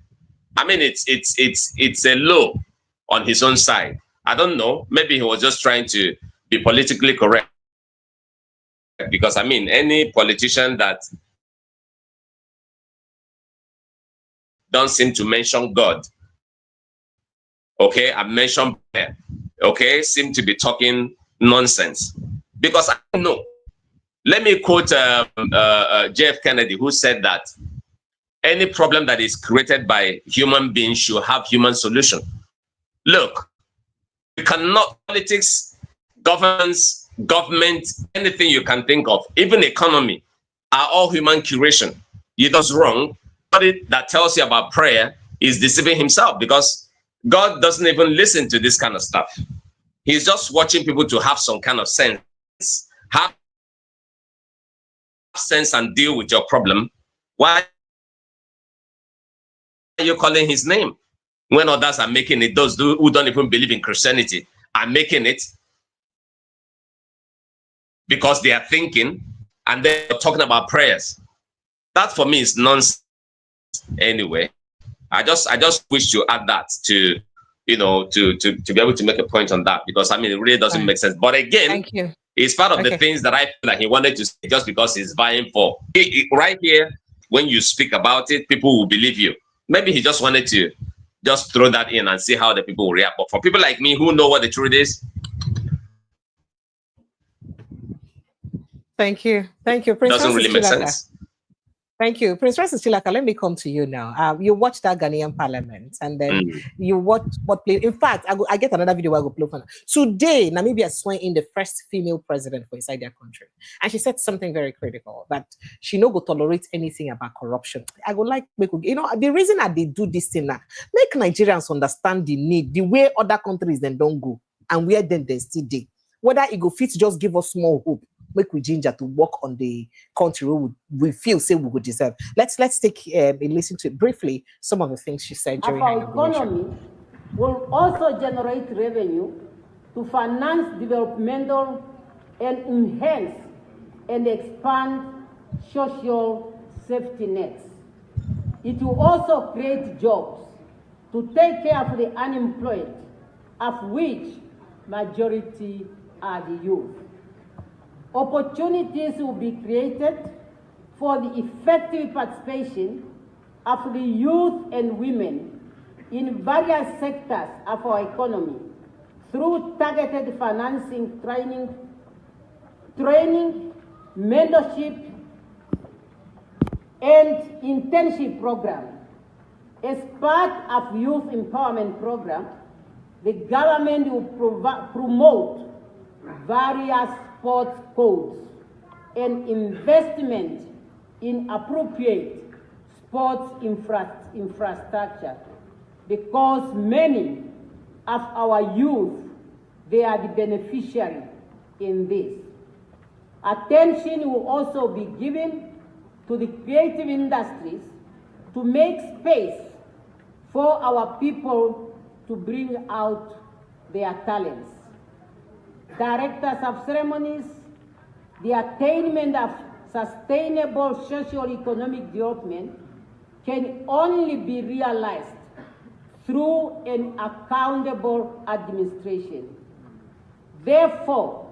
I mean, it's a low on his own side. I don't know. Maybe he was just trying to be politically correct. Because, I mean, any politician that don't seem to mention God, okay, I mentioned prayer, okay, seem to be talking nonsense. Because I don't know. Let me quote J.F. Kennedy, who said that any problem that is created by human beings should have human solution. Look, you cannot, politics, governance, government, anything you can think of, even economy, are all human curation. You does wrong. Somebody that tells you about prayer is deceiving himself, because God doesn't even listen to this kind of stuff. He's just watching people to have some kind of sense. Have sense and deal with your problem. Why are you calling his name when others are making it? Those who don't even believe in Christianity are making it because they are thinking, and they're talking about prayers. That for me is nonsense. Anyway, I just wish to add that to be able to make a point on that, because I mean it really doesn't make sense. But again, thank you. It's part of the things that I feel like he wanted to say, just because he's vying for. Right here, when you speak about it, people will believe you. Maybe he just wanted to just throw that in and see how the people will react. But for people like me who know what the truth is, Thank you. Thank you. Prince Doesn't Francis really make Chilaka. sense. Thank you. Prince Francis Chilaka, let me come to you now. You watched that Ghanaian parliament and then you watch what play. In fact, I get another video where I go play for now. Today, Namibia sworn in the first female president for inside their country. And she said something very critical, that she no go tolerate anything about corruption. I would like, the reason that they do this thing now, make Nigerians understand the need, the way other countries then don't go and where then they still do. Whether it go fit just give us small hope, make we ginger to work on the country we feel say we would deserve. Let's take a listen to it briefly, some of the things she said during her inauguration. Our economy will also generate revenue to finance developmental and enhance and expand social safety nets. It will also create jobs to take care of the unemployed, of which majority are the youth. Opportunities will be created for the effective participation of the youth and women in various sectors of our economy through targeted financing, training, mentorship, and internship programs. As part of youth empowerment program, the government will promote various sports codes and investment in appropriate sports infrastructure, because many of our youth, they are the beneficiary in this. Attention will also be given to the creative industries to make space for our people to bring out their talents. Directors of ceremonies, the attainment of sustainable socio-economic development can only be realized through an accountable administration. Therefore,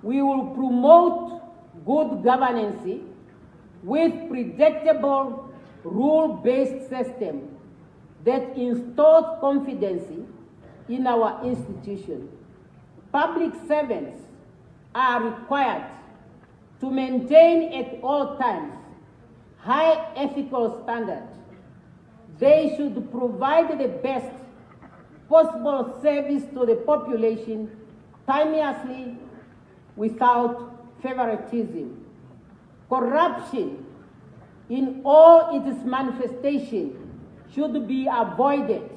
we will promote good governance with predictable rule-based system that installs confidence in our institution. Public servants are required to maintain at all times high ethical standards. They should provide the best possible service to the population timelessly without favoritism. Corruption in all its manifestations should be avoided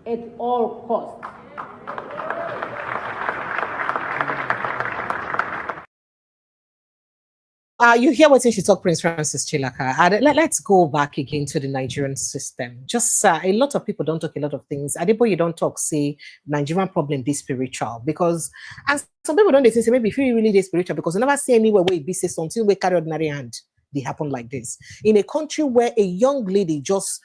at all costs. You hear what she talked, Prince Francis Chilaka. Let's go back again to the Nigerian system. Just a lot of people don't talk a lot of things. Adipo, you don't talk, say, Nigerian problem is spiritual. Because, and some people don't say, maybe if you really is spiritual, because I never see anywhere where it be says until we carry ordinary hand, they happen like this. In a country where a young lady just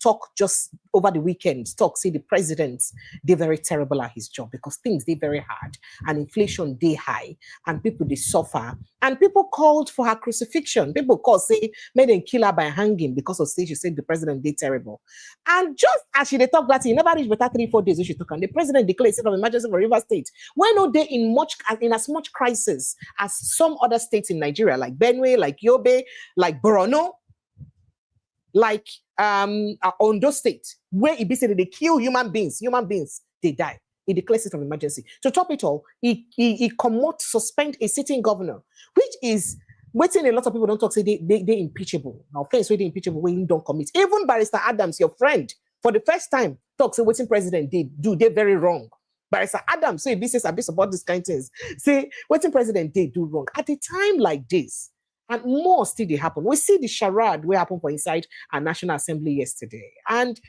talk just over the weekend, say the president, they're very terrible at his job because things they're very hard and inflation they high and people they suffer and people called for her crucifixion. People call say made them kill her by hanging because of say she said the president they terrible. And just as she they talk that he never reached better 3-4 days when she took and the president declared a state of emergency for River State. Why not they in as much crisis as some other states in Nigeria, like Benue, like Yobe, like Borno, like Ondo State, where it be said that they kill human beings, they die. He declares state of emergency. To top it all, he suspend a sitting governor, which is waiting. A lot of people don't talk, say they impeachable. Offense where they impeachable when you don't commit. Even Barrister Adams, your friend, for the first time, talks, say waiting president they very wrong. Barrister Adams, so if this is a bit about this kind of things, say waiting president they do wrong. At a time like this, and more still they happen. We see the charade where happened for inside our National Assembly yesterday. And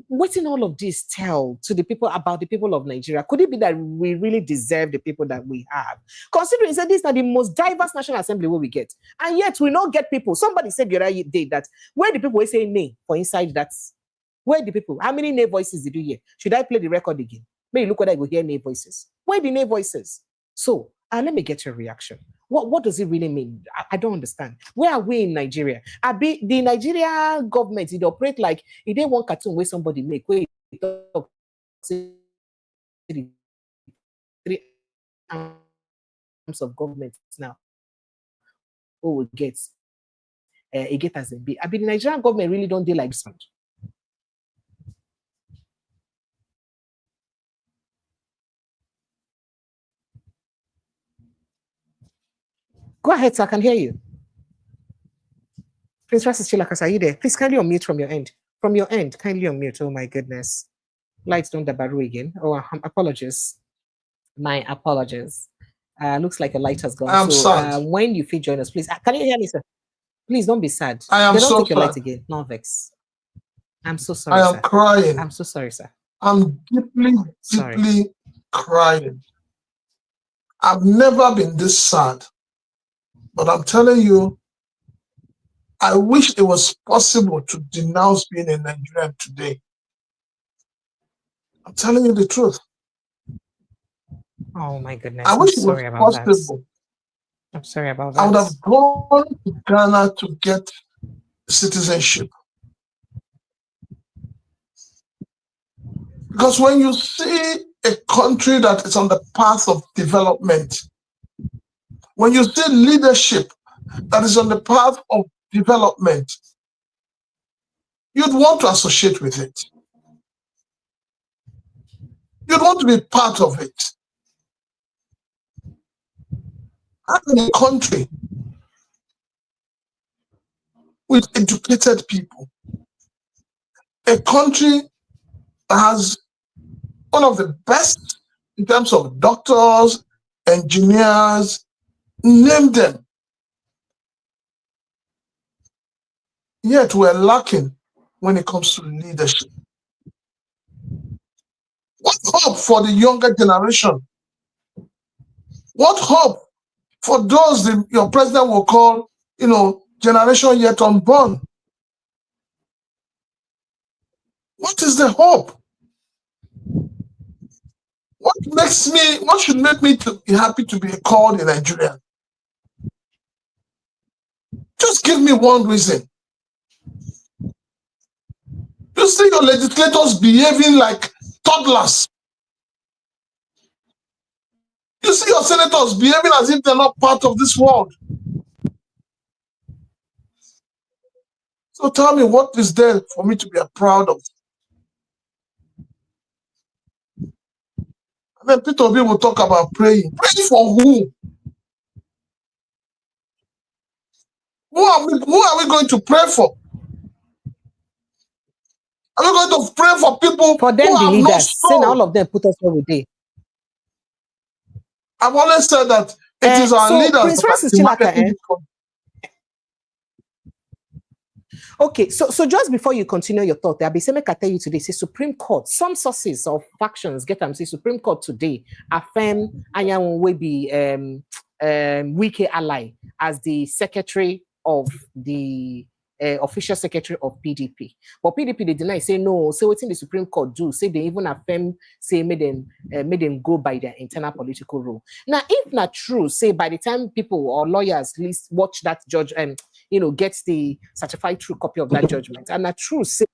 what in all of this tell to the people about the people of Nigeria? Could it be that we really deserve the people that we have? Considering that this is the most diverse National Assembly where we get. And yet we don't get people. Somebody said the other day that where the people say nay for inside that's where the people, how many nay voices did you hear? Should I play the record again? Maybe look what I go hear nay voices. Where the nay voices? So let me get your reaction. What does it really mean? I don't understand. Where are we in Nigeria? The Nigeria government, it operate like it didn't want cartoon where somebody make where talk, say, 3 arms of government now. who will get a get as a be. I mean, the Nigerian government really don't deal like this. Go ahead, sir. I can hear you. Prince Francis Chilakas, are you there? Please kindly unmute from your end. From your end, kindly unmute. Oh my goodness. Lights don't dabaru again. Oh, apologies. My apologies. Looks like a light has gone. I'm sad. When you feel join us, please. Can you hear me, sir? Please don't be sad. I am they don't so take your light sad. again. No vex. I'm so sorry, I am sir. crying. I'm so sorry, sir. I'm deeply, Sorry. deeply crying. I've never been this sad. But I'm telling you, I wish it was possible to denounce being a Nigerian today. I'm telling you the truth. Oh my goodness. I wish it was about possible. that. I'm sorry about that. I would have gone to Ghana to get citizenship. Because when you see a country that is on the path of development, when you see leadership that is on the path of development, you'd want to associate with it. You'd want to be part of it. Having a country with educated people, a country that has one of the best in terms of doctors, engineers, name them. Yet we're lacking when it comes to leadership. What hope for the younger generation? What hope for those your president will call, generation yet unborn? What is the hope? What should make me to be happy to be called a Nigerian? Just give me one reason. You see your legislators behaving like toddlers. You see your senators behaving as if they're not part of this world. So tell me, what is there for me to be proud of? And then Peter Obi will talk about praying. Praying for who? Who are we going to pray for? Are we going to pray for people for them, who the have leaders, no soul? saying all of them put us where we did. I've always said that it is our leaders Prince Francis Chilaka, Okay, so just before you continue your thought, I'll be saying, I tell you today, say Supreme Court, some sources of factions get them say Supreme Court today affirm Anyanwu will be Wike ally as the secretary of the official secretary of PDP. But PDP they deny, say no, say what's in the Supreme Court do, say they even affirm, say made them go by their internal political rule. Now, if not true, say by the time people or lawyers at least watch that judge and gets the certified true copy of that judgment, and not true, say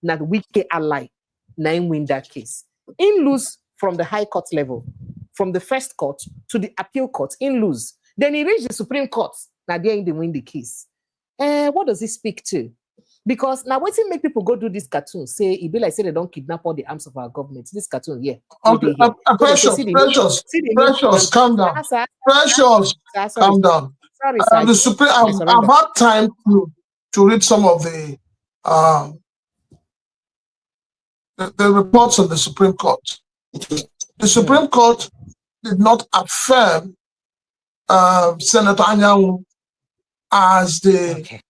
that Wike ally, nine win that case. In lose from the high court level, from the first court to the appeal court, in lose. Then he reached the Supreme Court. Now they win the case. What does it speak to? Because now what's it make people go do this cartoon? Say it be like say they don't kidnap all the arms of our government. This cartoon, yeah. Okay, Precious, calm down. Precious, calm down. Sorry, the Supreme. I've had time to read some of the reports of the Supreme Court. The Supreme Court did not affirm Senator Anyanwu as the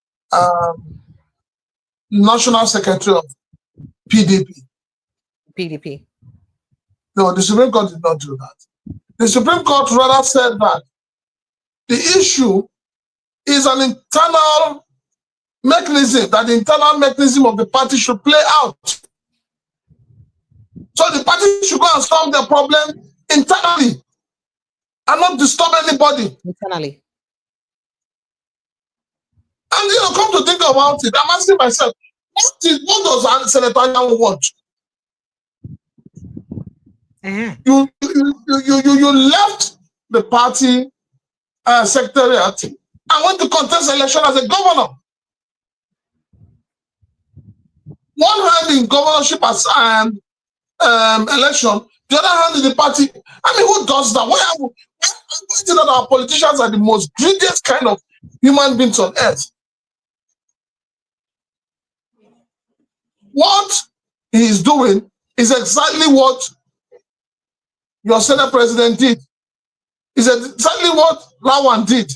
National Secretary of PDP. No, the Supreme Court did not do that. The Supreme Court rather said that the issue is an internal mechanism, that the internal mechanism of the party should play out. So the party should go and solve the problem internally and not disturb anybody. Internally. And come to think about it, I'm asking myself, what does Senator Anyanwu want? You left the party secretariat and went to contest election as a governor. One hand in governorship as election, the other hand in the party. I mean, who does that? Why is it that our politicians are the most greediest kind of human beings on earth? What he is doing is exactly what your Senate president did. It's exactly what Lawan did.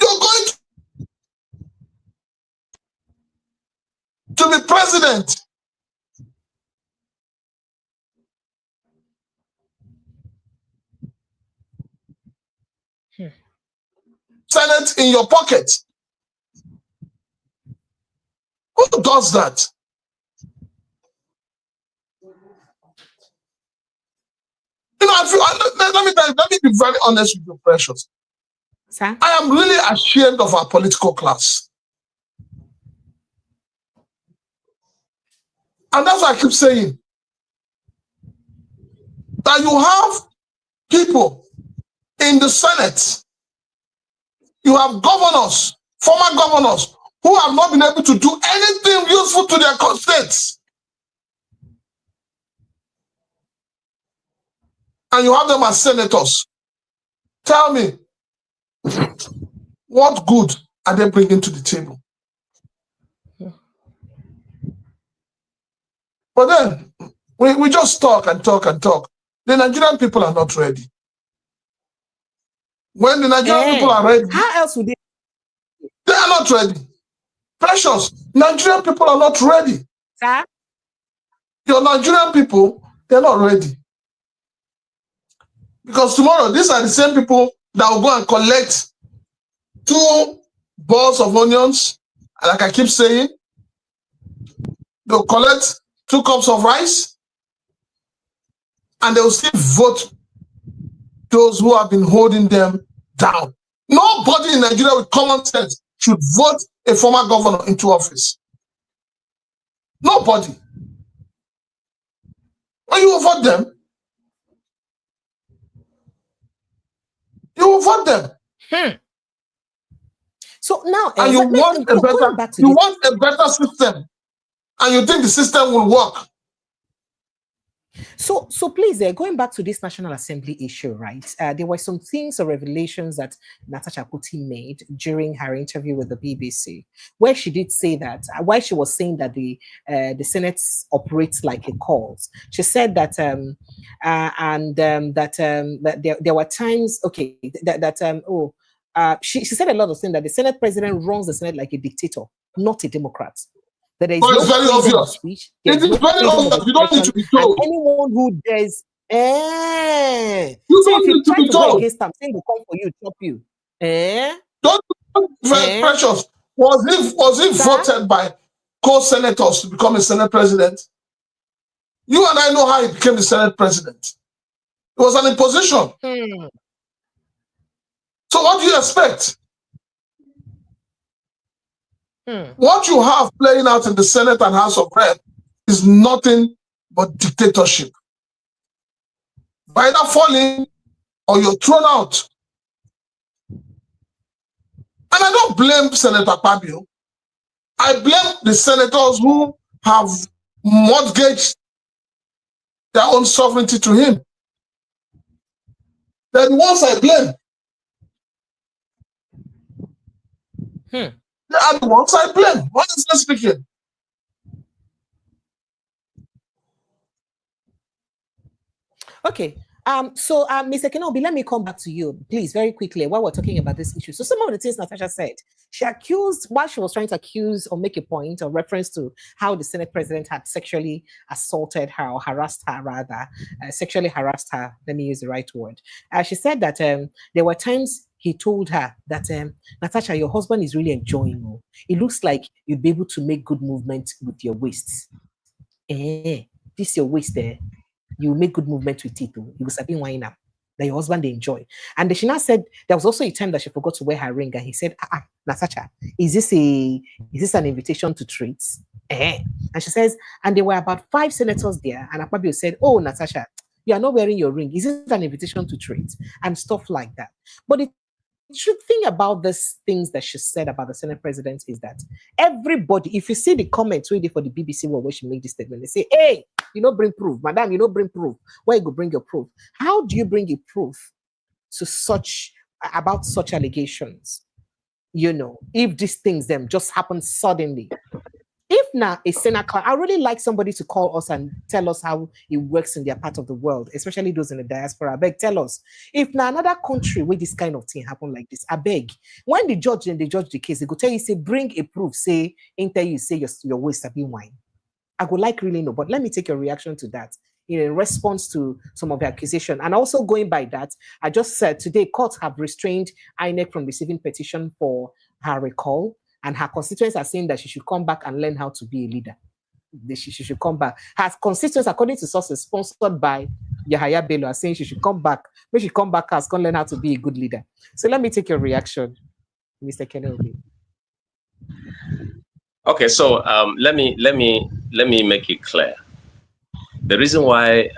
You're going to be president. Senate in your pocket. Who does that? You know, I feel, let me be very honest with you, Precious. Sir? I am really ashamed of our political class. And that's why I keep saying that you have people in the Senate, you have governors, former governors, who have not been able to do anything useful to their states. And you have them as senators. Tell me, what good are they bringing to the table? But then, we just talk and talk and talk. The Nigerian people are not ready. When the Nigerian people are ready, how else would they? They are not ready. Precious, Nigerian people are not ready. Sir? Your Nigerian people, they're not ready. Because tomorrow, these are the same people that will go and collect 2 balls of onions, like I keep saying. They'll collect 2 cups of rice, and they will still vote those who have been holding them down. Nobody in Nigeria with common sense should vote a former governor into office. Nobody. When you vote them, you will vote them. So now, and you want a better system, and you think the system will work. So please, going back to this National Assembly issue, right? There were some things or revelations that Natasha Kuti made during her interview with the BBC, where she did say that, while she was saying that the Senate operates like a cult, she said that that there were times, okay, she said a lot of things, that the Senate president runs the Senate like a dictator, not a Democrat. That it's very obvious. It is very obvious. You don't need to be told. And anyone who does, you don't need to be told. Against them, saying they come for you, chop you. Don't very precious. Was he voted by co-senators to become a Senate president? You and I know how he became the Senate president. It was an imposition. So what do you expect? What you have playing out in the Senate and House of Reps is nothing but dictatorship. By either falling or you're thrown out. And I don't blame Senator Fabio. I blame the senators who have mortgaged their own sovereignty to him. They're the ones I blame. They are the ones I blame, honestly speaking. Okay. So, Mr. Kenobi, let me come back to you, please, very quickly, while we're talking about this issue. So some of the things Natasha said, she accused, while she was trying to accuse or make a point or reference to how the Senate president had sexually assaulted her, or harassed her rather, sexually harassed her, let me use the right word. She said that there were times he told her that, Natasha, your husband is really enjoying you. It looks like you'd be able to make good movement with your waist. This your waist there. You make good movement with it. You will be wine up that your husband they enjoy. And she now said there was also a time that she forgot to wear her ring, and he said, Natasha, is this an invitation to treats? And she says, and there were about 5 senators there, and Akpabio said, oh, Natasha, You are not wearing your ring. Is it an invitation to trade? And stuff like that. But the truth thing about these things that she said about the Senate president is that everybody, if you see the comments waiting for the BBC where she made this statement, they say, hey, you don't bring proof. Madam, you don't bring proof. Where you go bring your proof? How do you bring a proof to about such allegations? You know, if these things them just happen suddenly. If now a Senator, I really like somebody to call us and tell us how it works in their part of the world, especially those in the diaspora. I beg, tell us. If now another country where this kind of thing happen like this, I beg. When they judge the case, they go tell you, say, bring a proof, say, inter you say your waist have been wine. I would like really know, but let me take your reaction to that in response to some of the accusation. And also going by that, I just said today courts have restrained INEC from receiving petition for her recall. And her constituents are saying that she should come back and learn how to be a leader. She should come back. Her constituents, according to sources sponsored by Yahaya Bello, are saying she should come back. When she come back, has come learn how to be a good leader. So let me take your reaction, Mr. Kennedy. Okay, so let me make it clear. The reason why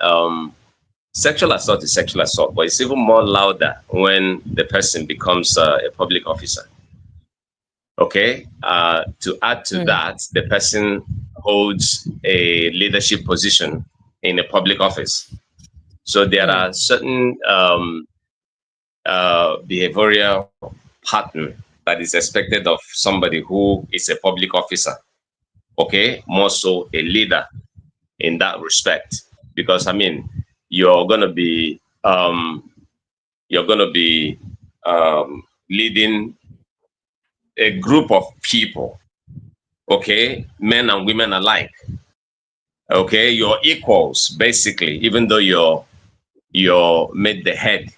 sexual assault is sexual assault, but it's even more louder when the person becomes a public officer. Okay, to add to that, the person holds a leadership position in a public office. So there are certain behavioral pattern that is expected of somebody who is a public officer. Okay, more so a leader in that respect, because I mean, you're gonna be leading a group of people, okay, men and women alike. Okay, you're equals basically, even though you're made the head,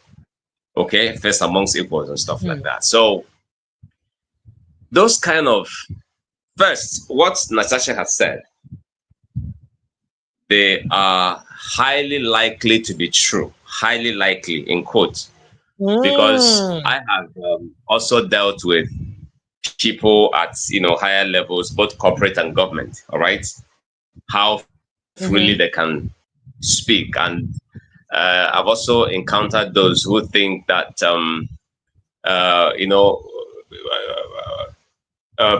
okay, first amongst equals and stuff like that. So those kind of, first, what Natasha has said, they are highly likely to be true, highly likely in quotes, because I have also dealt with people at higher levels, both corporate and government. All right, how freely they can speak, and I've also encountered those who think that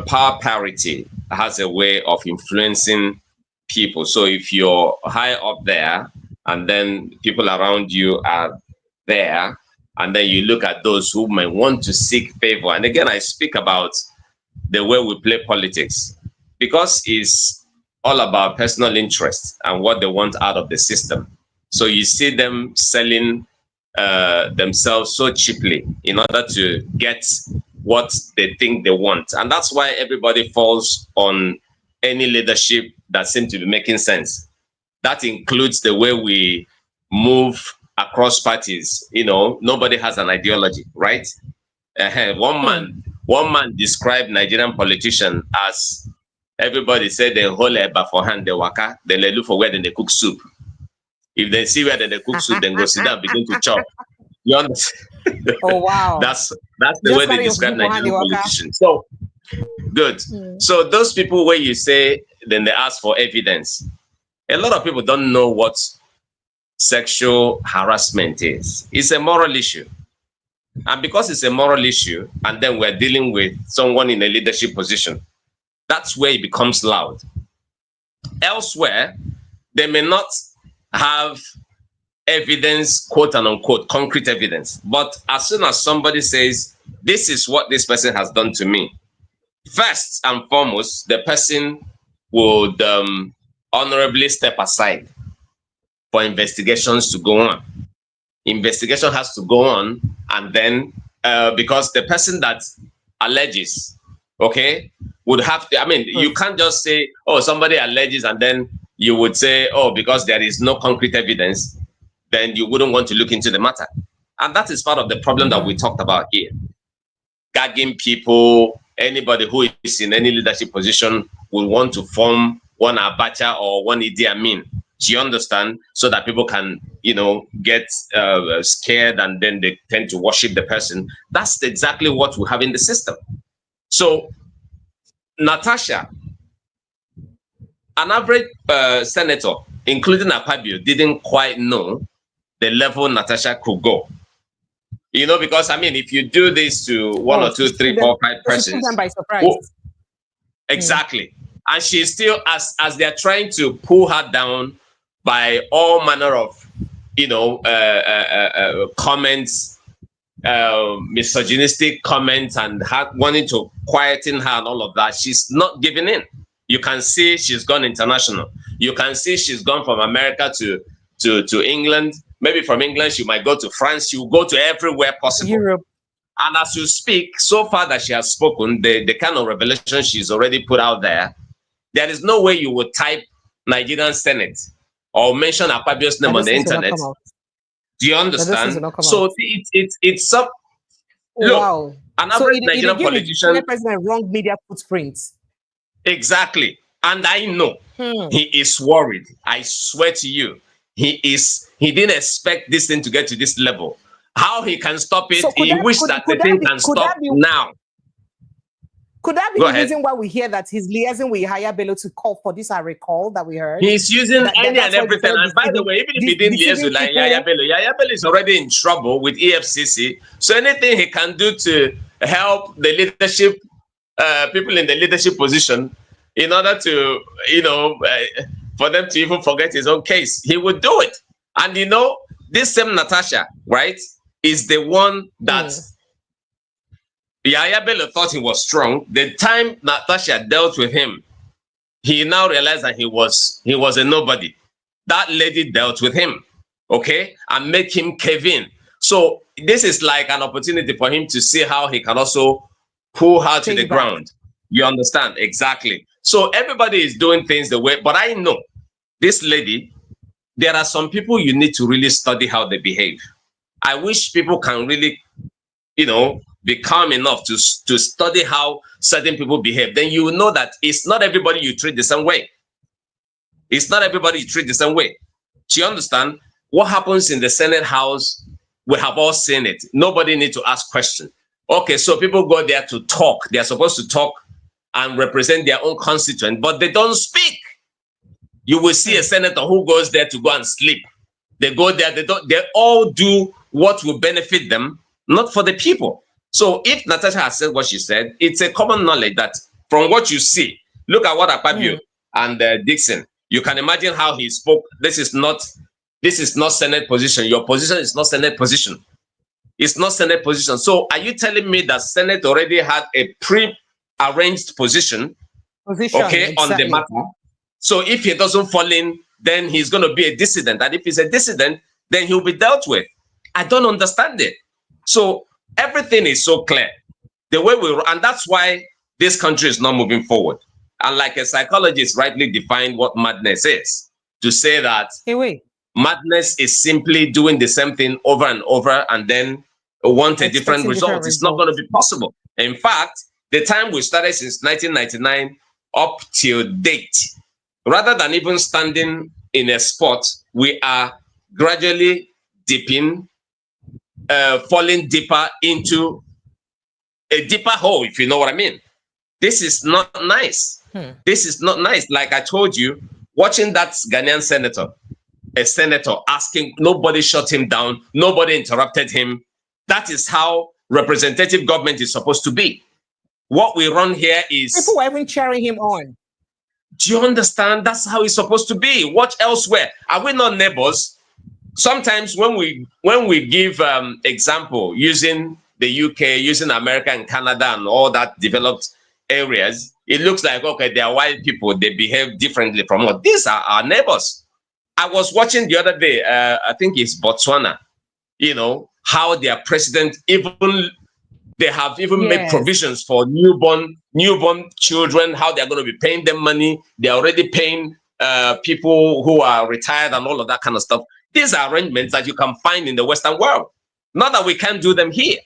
power parity has a way of influencing people. So if you're high up there, and then people around you are there, and then you look at those who may want to seek favor. And again, I speak about the way we play politics, because it's all about personal interest and what they want out of the system. So you see them selling themselves so cheaply in order to get what they think they want. And that's why everybody falls on any leadership that seems to be making sense. That includes the way we move across parties. Nobody has an ideology, right? One man described Nigerian politician as, everybody said they hold eba for hand, they waka, then they look for where they cook soup. If they see where they cook soup, then go sit down, begin to chop. You understand? Oh wow. That's the way they describe Nigerian politicians. So good. So those people where you say, then they ask for evidence. A lot of people don't know what sexual harassment is. It's a moral issue. And because it's a moral issue, and then we're dealing with someone in a leadership position, that's where it becomes loud. Elsewhere, they may not have evidence, quote and unquote, concrete evidence. But as soon as somebody says, this is what this person has done to me, first and foremost, the person would honorably step aside for investigations to go on. Investigation has to go on, and then because the person that alleges, okay, would have to, I mean, you can't just say, oh, somebody alleges, and then you would say, oh, because there is no concrete evidence, then you wouldn't want to look into the matter. And that is part of the problem that we talked about here. Gagging people, anybody who is in any leadership position will want to form one Abacha or one Idi Amin. Do you understand? So that people can, get scared, and then they tend to worship the person. That's exactly what we have in the system. So, Natasha, an average senator, including Akpabio, didn't quite know the level Natasha could go. You know, because I mean, if you do this to one or two, three, four, five persons, them by surprise. Exactly. And she's still, as they're trying to pull her down by all manner of, you know, comments, misogynistic comments, and her wanting to quieten her and all of that, she's not giving in. You can see she's gone international. You can see she's gone from America to England. Maybe from England, she might go to France. She will go to everywhere possible. Europe. And as you speak, so far that she has spoken, the kind of revelation she's already put out there, there is no way you would type Nigerian Senate or mention Akpabio's name on the internet. Do you understand? So it's up. Look, wow. An average Nigerian politician. The president wrong media footprints. Exactly. And I know he is worried. I swear to you, he didn't expect this thing to get to this level. How he can stop it, he wishes that the thing can stop now. Could that be the reason why we hear that he's liaising with Yahaya Bello to call for this recall that we heard? He's using any and everything. And by the way, even if he didn't liaise with Yahaya Bello is already in trouble with EFCC. So anything he can do to help the leadership, people in the leadership position, in order to, you know, for them to even forget his own case, he would do it. And you know, this same Natasha, right, is the one that Yahaya Bello thought he was strong. The time Natasha dealt with him, he now realized that he was a nobody. That lady dealt with him, okay, and make him cave in. So this is like an opportunity for him to see how he can also pull her to the ground. You understand? Exactly. So everybody is doing things the way, but I know this lady, there are some people you need to really study how they behave. I wish people can really, you know, be calm enough to study how certain people behave. Then you will know that it's not everybody you treat the same way. It's not everybody you treat the same way. Do you understand? What happens in the Senate House, we have all seen it. Nobody needs to ask questions. Okay, so people go there to talk. They are supposed to talk and represent their own constituent, but they don't speak. You will see a senator who goes there to go and sleep. They go there, they all do what will benefit them, not for the people. So if Natasha has said what she said, it's a common knowledge that from what you see, look at what Akpabio and Dixon, you can imagine how he spoke. This is not Senate position. Your position is not Senate position. It's not Senate position. So are you telling me that Senate already had a pre-arranged position, okay, on the matter? So if he doesn't fall in, then he's going to be a dissident. And if he's a dissident, then he'll be dealt with. I don't understand it. So everything is so clear. The way and that's why this country is not moving forward. And like a psychologist rightly defined what madness is, to say that madness is simply doing the same thing over and over and then want a different result. It's not going to be possible. In fact, the time we started since 1999 up till date, rather than even standing in a spot, we are gradually dipping, falling deeper into a deeper hole, if you know what I mean. This is not nice. This is not nice. Like I told you, watching that Ghanaian senator, a senator asking, nobody shut him down, nobody interrupted him. That is how representative government is supposed to be. What we run here is... People were even cheering him on. Do you understand? That's how it's supposed to be. Watch elsewhere. Are we not neighbors? Sometimes when we give example using the UK, using America and Canada and all that developed areas, it looks like, okay, they are white people, they behave differently from us. These are our neighbors. I was watching the other day, I think it's Botswana, you know, how their president they have even made provisions for newborn children, how they're going to be paying them money. They're already paying people who are retired and all of that kind of stuff. These are arrangements that you can find in the Western world. Not that we can't do them here.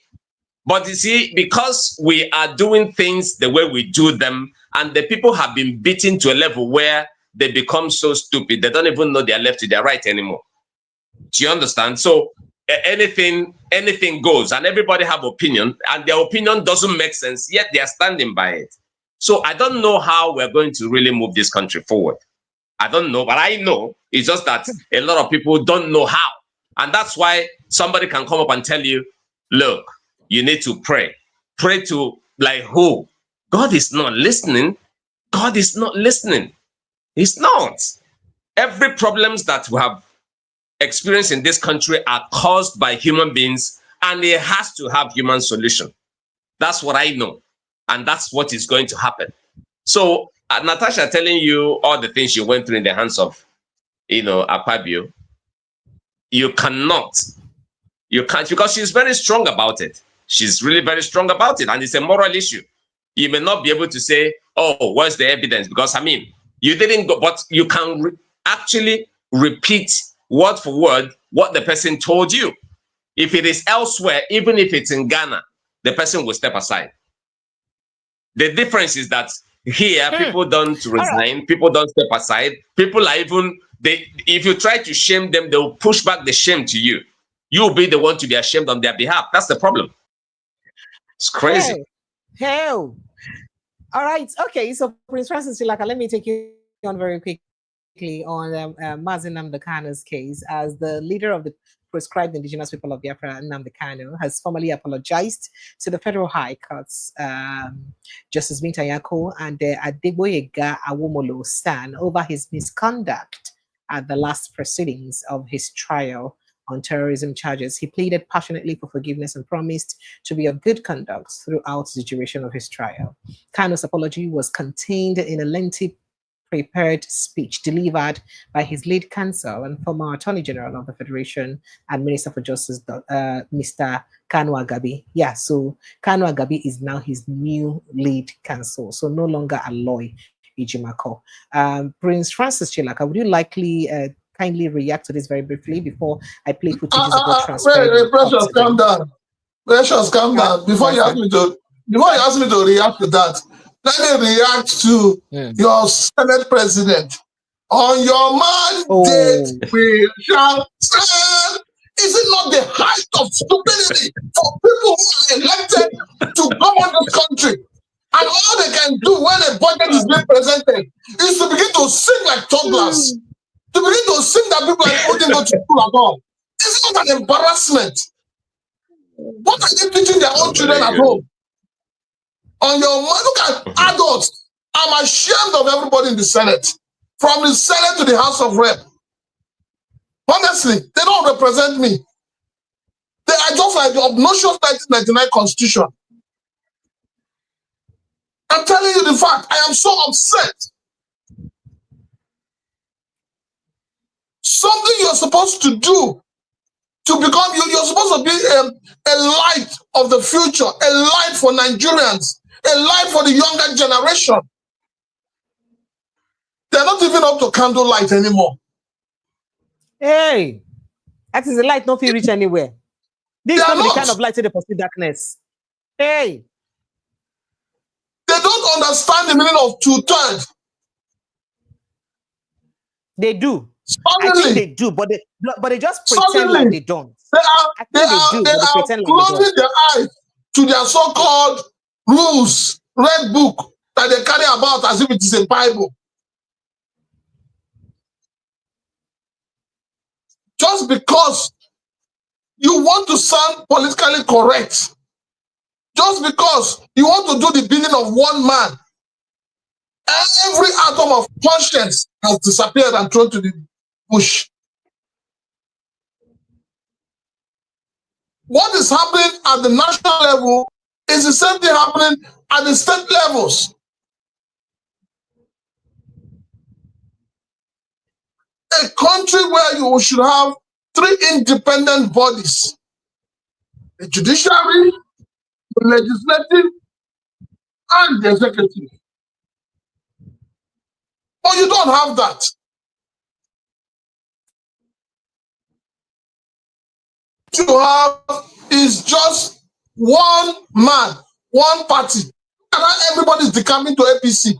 But you see, because we are doing things the way we do them, and the people have been beaten to a level where they become so stupid, they don't even know their left to their right anymore. Do you understand? So anything goes, and everybody have opinion, and their opinion doesn't make sense, yet they are standing by it. So I don't know how we're going to really move this country forward. I don't know, but I know it's just that a lot of people don't know how. And that's why somebody can come up and tell you, look, you need to pray. Pray to, like, who? God is not listening. God is not listening. He's not. Every problems that we have experienced in this country are caused by human beings, and it has to have human solution. That's what I know. And that's what is going to happen. So Natasha telling you all the things she went through in the hands of, Akpabio, you can't, because she's very strong about it. She's really very strong about it, and it's a moral issue. You may not be able to say, oh, where's the evidence? Because, you didn't go, but you can actually repeat word for word what the person told you. If it is elsewhere, even if it's in Ghana, the person will step aside. The difference is that here, people don't resign, people don't step aside. People are even, if you try to shame them, they'll push back the shame to you. You'll be the one to be ashamed on their behalf. That's the problem. It's crazy. Hell. All right. Okay. So, Prince Francis Chilaka, let me take you on very quickly on Nnamdi Kanu's case. As the leader of the proscribed indigenous people of Biafra, Nnamdi Kanu, has formally apologized to the Federal High Court's Justice Binta Nyako and Adegboyega Awomolo Stan over his misconduct at the last proceedings of his trial on terrorism charges. He pleaded passionately for forgiveness and promised to be of good conduct throughout the duration of his trial. Kanu's apology was contained in a lengthy prepared speech delivered by his lead counsel and former Attorney General of the Federation and Minister for Justice, Mr. Kanu Agabi. Yeah, so Kanu Agabi is now his new lead counsel, so no longer Aloy Ijimako. Prince Francis Chilaka, would you kindly react to this very briefly before I play footage about transfer? Precious, calm down. Precious, calm down. Before you ask me to react to that, let me react to your Senate President. On your mandate, we shall stand. Is it not the height of stupidity for people who are elected to govern this country? And all they can do when a budget is being presented is to begin to sing like toddlers. To begin to sing that people are not to school at all. This is not an embarrassment. What are they teaching their own children at home? On your mind, look at adults. I'm ashamed of everybody in the Senate. From the Senate to the House of Rep. Honestly, they don't represent me. They are just like the obnoxious 1999 Constitution. I'm telling you the fact. I am so upset. Something you're supposed to do to become, you're supposed to be a light of the future, a light for Nigerians, a light for the younger generation. They're not even up to candlelight anymore. Hey, that is a light not feel reach anywhere. This is not the kind of light that pursue darkness. Hey. They don't understand the meaning of 2/3. They do. Suddenly, I think they do, but they just pretend like they don't. They are closing their eyes to their so-called rules, red book that they carry about as if it is a Bible. Just because you want to sound politically correct, just because you want to do the bidding of one man, every atom of conscience has disappeared and thrown to the bush. What is happening at the national level is the same thing happening at the state levels. A country where you should have 3 independent bodies: the judiciary, the legislative, and the executive. But you don't have that. What you have is just one man, one party. And now everybody is decamping to APC.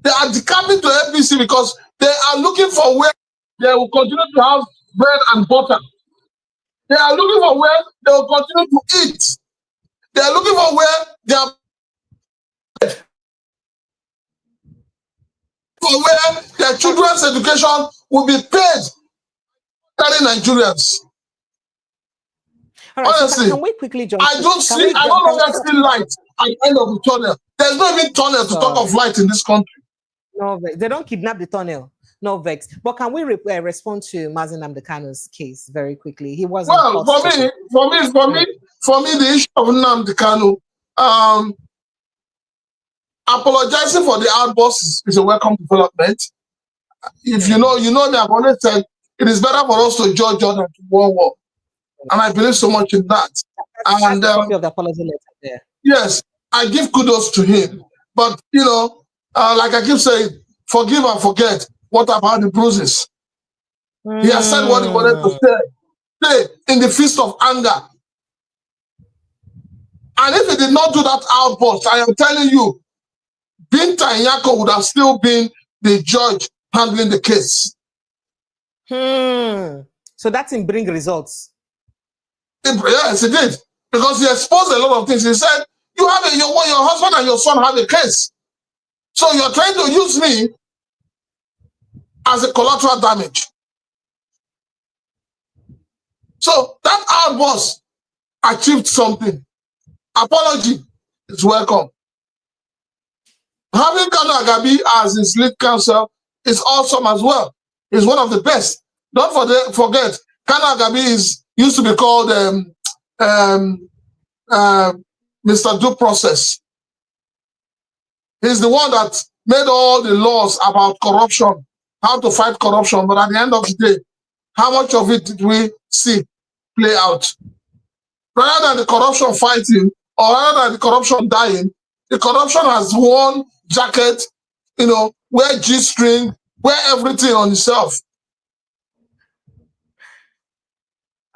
They are decamping to APC because they are looking for where they will continue to have bread and butter. They are looking for where they will continue to eat. They are looking for where they are for where their children's education will be paid telling Nigerians. All right, Honestly, so can we quickly jump? I don't see light at the end of the tunnel. There's no even tunnel to talk of light in this country. No, they don't kidnap the tunnel. No vex. But can we respond to Nnamdi Kanu's case very quickly? He was well for me, the issue of Nnamdi Kanu, apologizing for the outbursts is a welcome development. If you know me, I've always said it is better for us to judge than to war. And I believe so much in that. And copy of the apology letter there. Yes, I give kudos to him. But like I keep saying, forgive and forget. What about the bruises? He has said what he wanted to say in the fist of anger. And if he did not do that outburst, I am telling you, Binta Nyako would have still been the judge handling the case. So that didn't bring results. Yes, it did. Because he exposed a lot of things. He said, your husband and your son have a case. So you're trying to use me as a collateral damage. So that outburst achieved something. Apology is welcome. Having Kanu Agabi as his lead counsel is awesome as well. He's one of the best. Don't forget, Kanu Agabi used to be called Mr. Due Process. He's the one that made all the laws about corruption, how to fight corruption. But at the end of the day, how much of it did we see play out? Rather than the corruption fighting, or rather than the corruption dying, the corruption has worn jacket, wear G-string, wear everything on itself.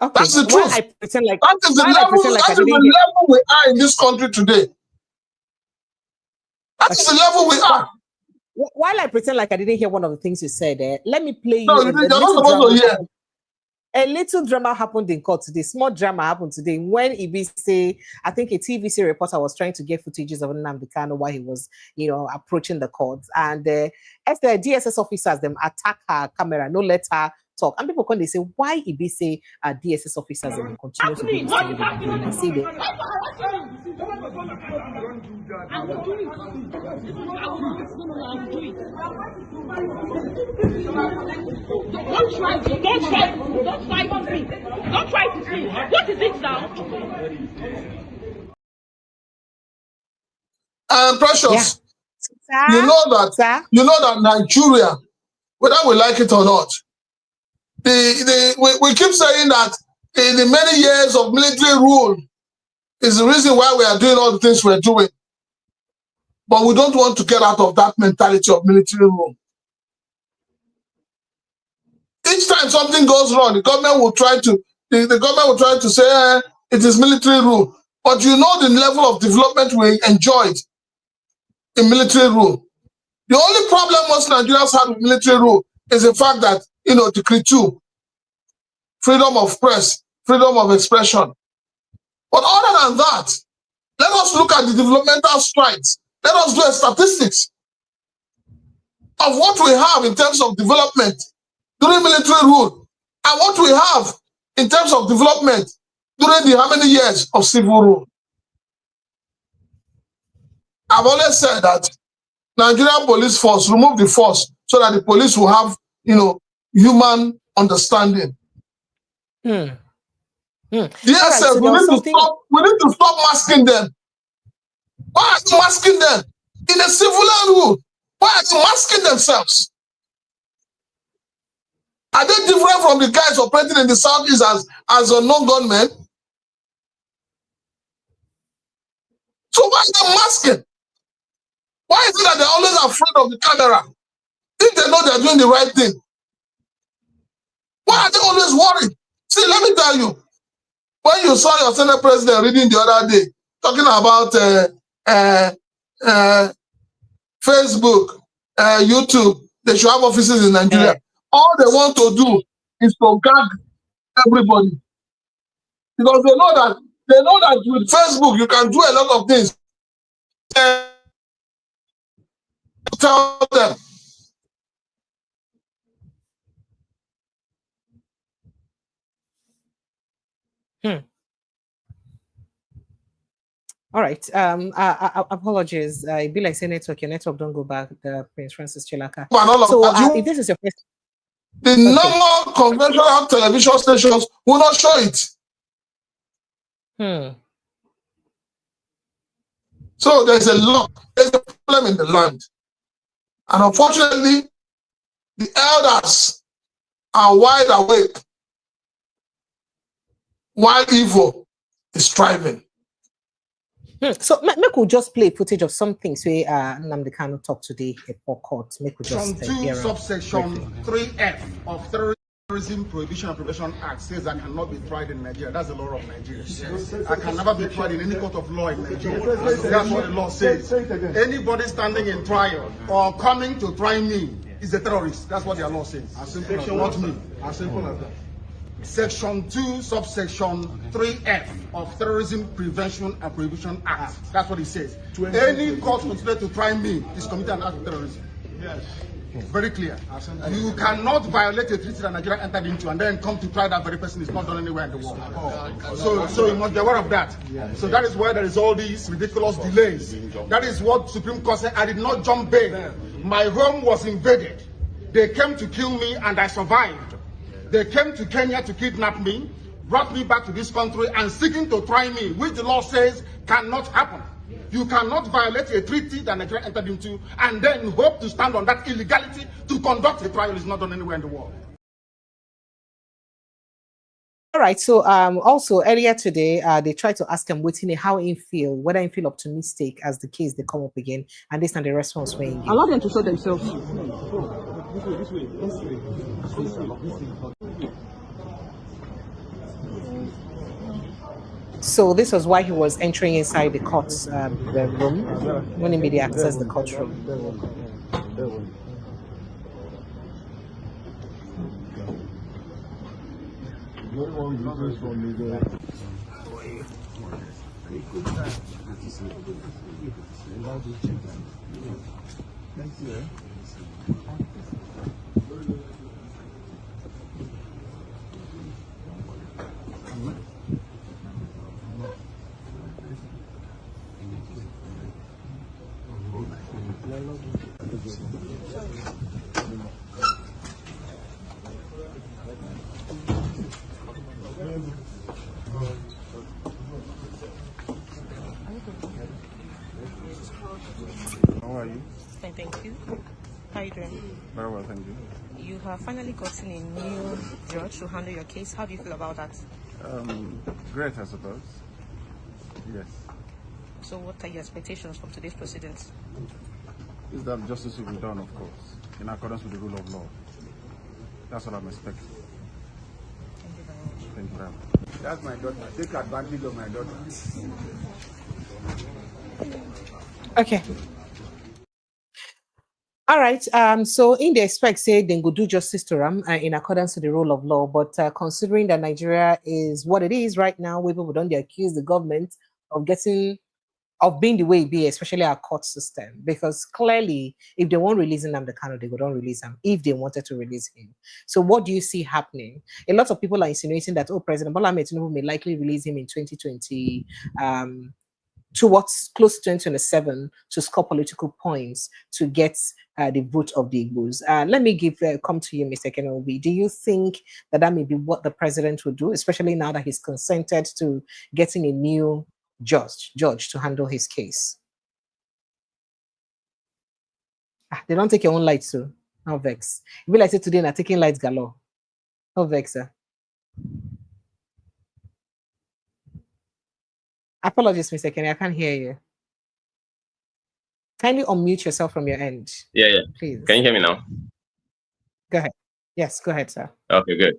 Okay. That's the truth. I pretend like that is the level we are in this country today. That is the level we are. While I pretend like I didn't hear one of the things you said, let me play you. No, you're not supposed to hear. A little drama happened in court today. Small drama happened today when IBC, I think a TVC reporter was trying to get footages of Nnamdi Kanu while he was, approaching the court. And as the DSS officers, them attack her camera, no let her talk. And people come, they say, why IBC DSS officers will continue to do this thing? And I see that. Don't try to see. Don't try to see. What is it now? Precious. Yeah. You know that Nigeria, whether we like it or not, we keep saying that the many years of military rule is the reason why we are doing all the things we're doing. But we don't want to get out of that mentality of military rule. Each time something goes wrong, the government will try to say it is military rule. But you know the level of development we enjoyed in military rule. The only problem most Nigerians have with military rule is the fact that, Decree 2, freedom of press, freedom of expression. But other than that, let us look at the developmental strides. Let us do a statistics of what we have in terms of development during military rule and what we have in terms of development during the how many years of civil rule. I've always said that Nigerian police force, remove the force so that the police will have, human understanding. Yes, right, so we need to stop masking them. Why are you masking them? In a civilian rule, why are you masking themselves? Are they different from the guys operating in the southeast as unknown gunmen? So why are they masking? Why is it that they're always afraid of the camera? If they know they're doing the right thing, why are they always worried? See, let me tell you, when you saw your Senate president reading the other day, talking about Facebook, YouTube, they should have offices in Nigeria. All they want to do is to gag everybody. Because they know that with Facebook you can do a lot of things. Tell them. All right. Apologies. I be like say network. Your network don't go back. Prince Francis Chilaka. So if this is your first, the normal conventional television stations will not show it. So there's a problem in the land, and unfortunately, the elders are wide awake while evil is thriving. So make we just play footage of some things where Nnamdi Kanu talked today at Port Harcourt. Make we just Section 2, subsection 3F of Terrorism Prohibition and Prevention Act says I cannot be tried in Nigeria. That's the law of Nigeria. Yes. I can never be tried in any court of law in Nigeria. That's what the law says. Anybody standing in trial or coming to try me is a terrorist. That's what their law says. As simple as not me. As simple as that. Section 2, subsection 3F of Terrorism Prevention and Prohibition Act. That's what it says. Any court considered to try me is committed an act of terrorism. Yes. Very clear. You cannot violate a treaty that Nigeria entered into and then come to try that very person. Is not done anywhere in the world. So you must be aware of that. So that is why there is all these ridiculous delays. That is what Supreme Court said. I did not jump bail. My home was invaded. They came to kill me and I survived. They came to Kenya to kidnap me, brought me back to this country and seeking to try me, which the law says cannot happen. You cannot violate a treaty that Nigeria entered into and then hope to stand on that illegality to conduct a trial. Is not done anywhere in the world. All right. So also earlier today, they tried to ask him how he feel, whether he feel optimistic as the case they come up again, and this and the response way. Allow them to show themselves. So this was why he was entering inside the court room when he made the access the courtroom. How are you? Fine, thank you. How are you doing? Very well, thank you. You have finally gotten a new judge to handle your case. How do you feel about that? Great, I suppose. Yes. So what are your expectations from today's proceedings? Is that justice will be done, of course, in accordance with the rule of law. That's what I'm expecting. Thank you very much. Thank you very much. That's my daughter. Take advantage of my daughter. Okay. All right. So in the expect say they go do justice to Ram in accordance to the rule of law, but considering that Nigeria is what it is right now, where people don't accuse the government of being the way it be, especially our court system, because clearly, if they won't release Nnamdi Kanu, they don't release him if they wanted to release him. So what do you see happening? A lot of people are insinuating that, President Bola Ahmed Tinubu may likely release him in 2020, towards close to 2027 to score political points to get the vote of the Igbos. Let me come to you, Mr. Kenobi. Do you think that may be what the president will do, especially now that he's consented to getting a new judge to handle his case? They don't take your own lights, so no vex. It be like say today, not taking lights galore. No vex, sir. Apologies, Mr. Kenny, I can't hear you. Kindly unmute yourself from your end. Yeah. Please. Can you hear me now? Go ahead. Yes, go ahead, sir. Okay, good.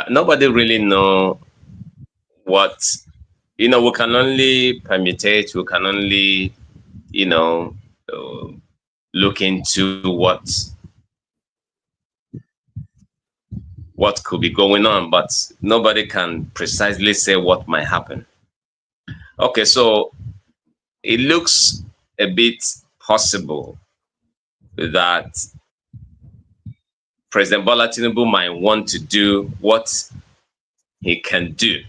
Nobody really know what, we can only permutate, we can only, look into what could be going on, but nobody can precisely say what might happen. Okay, so it looks a bit possible that President Bola Tinubu might want to do what he can do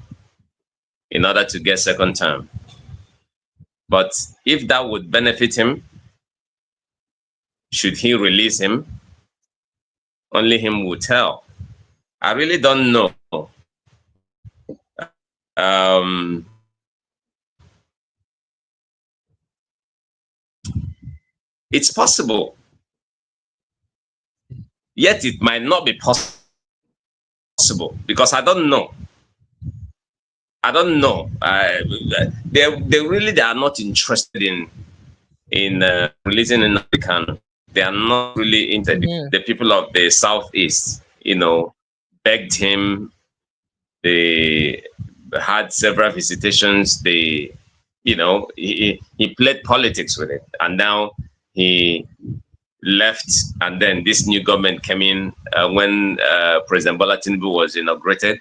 in order to get second term. But if that would benefit him, should he release him? Only him will tell. I really don't know. It's possible. Yet it might not be possible because I don't know. I don't know. They really are not interested in releasing Nnamdi Kanu. They are not really into the people of the Southeast. You know, begged him. They had several visitations. They, you know, he played politics with it, and now he left. And then this new government came in when President Bola Tinubu was inaugurated.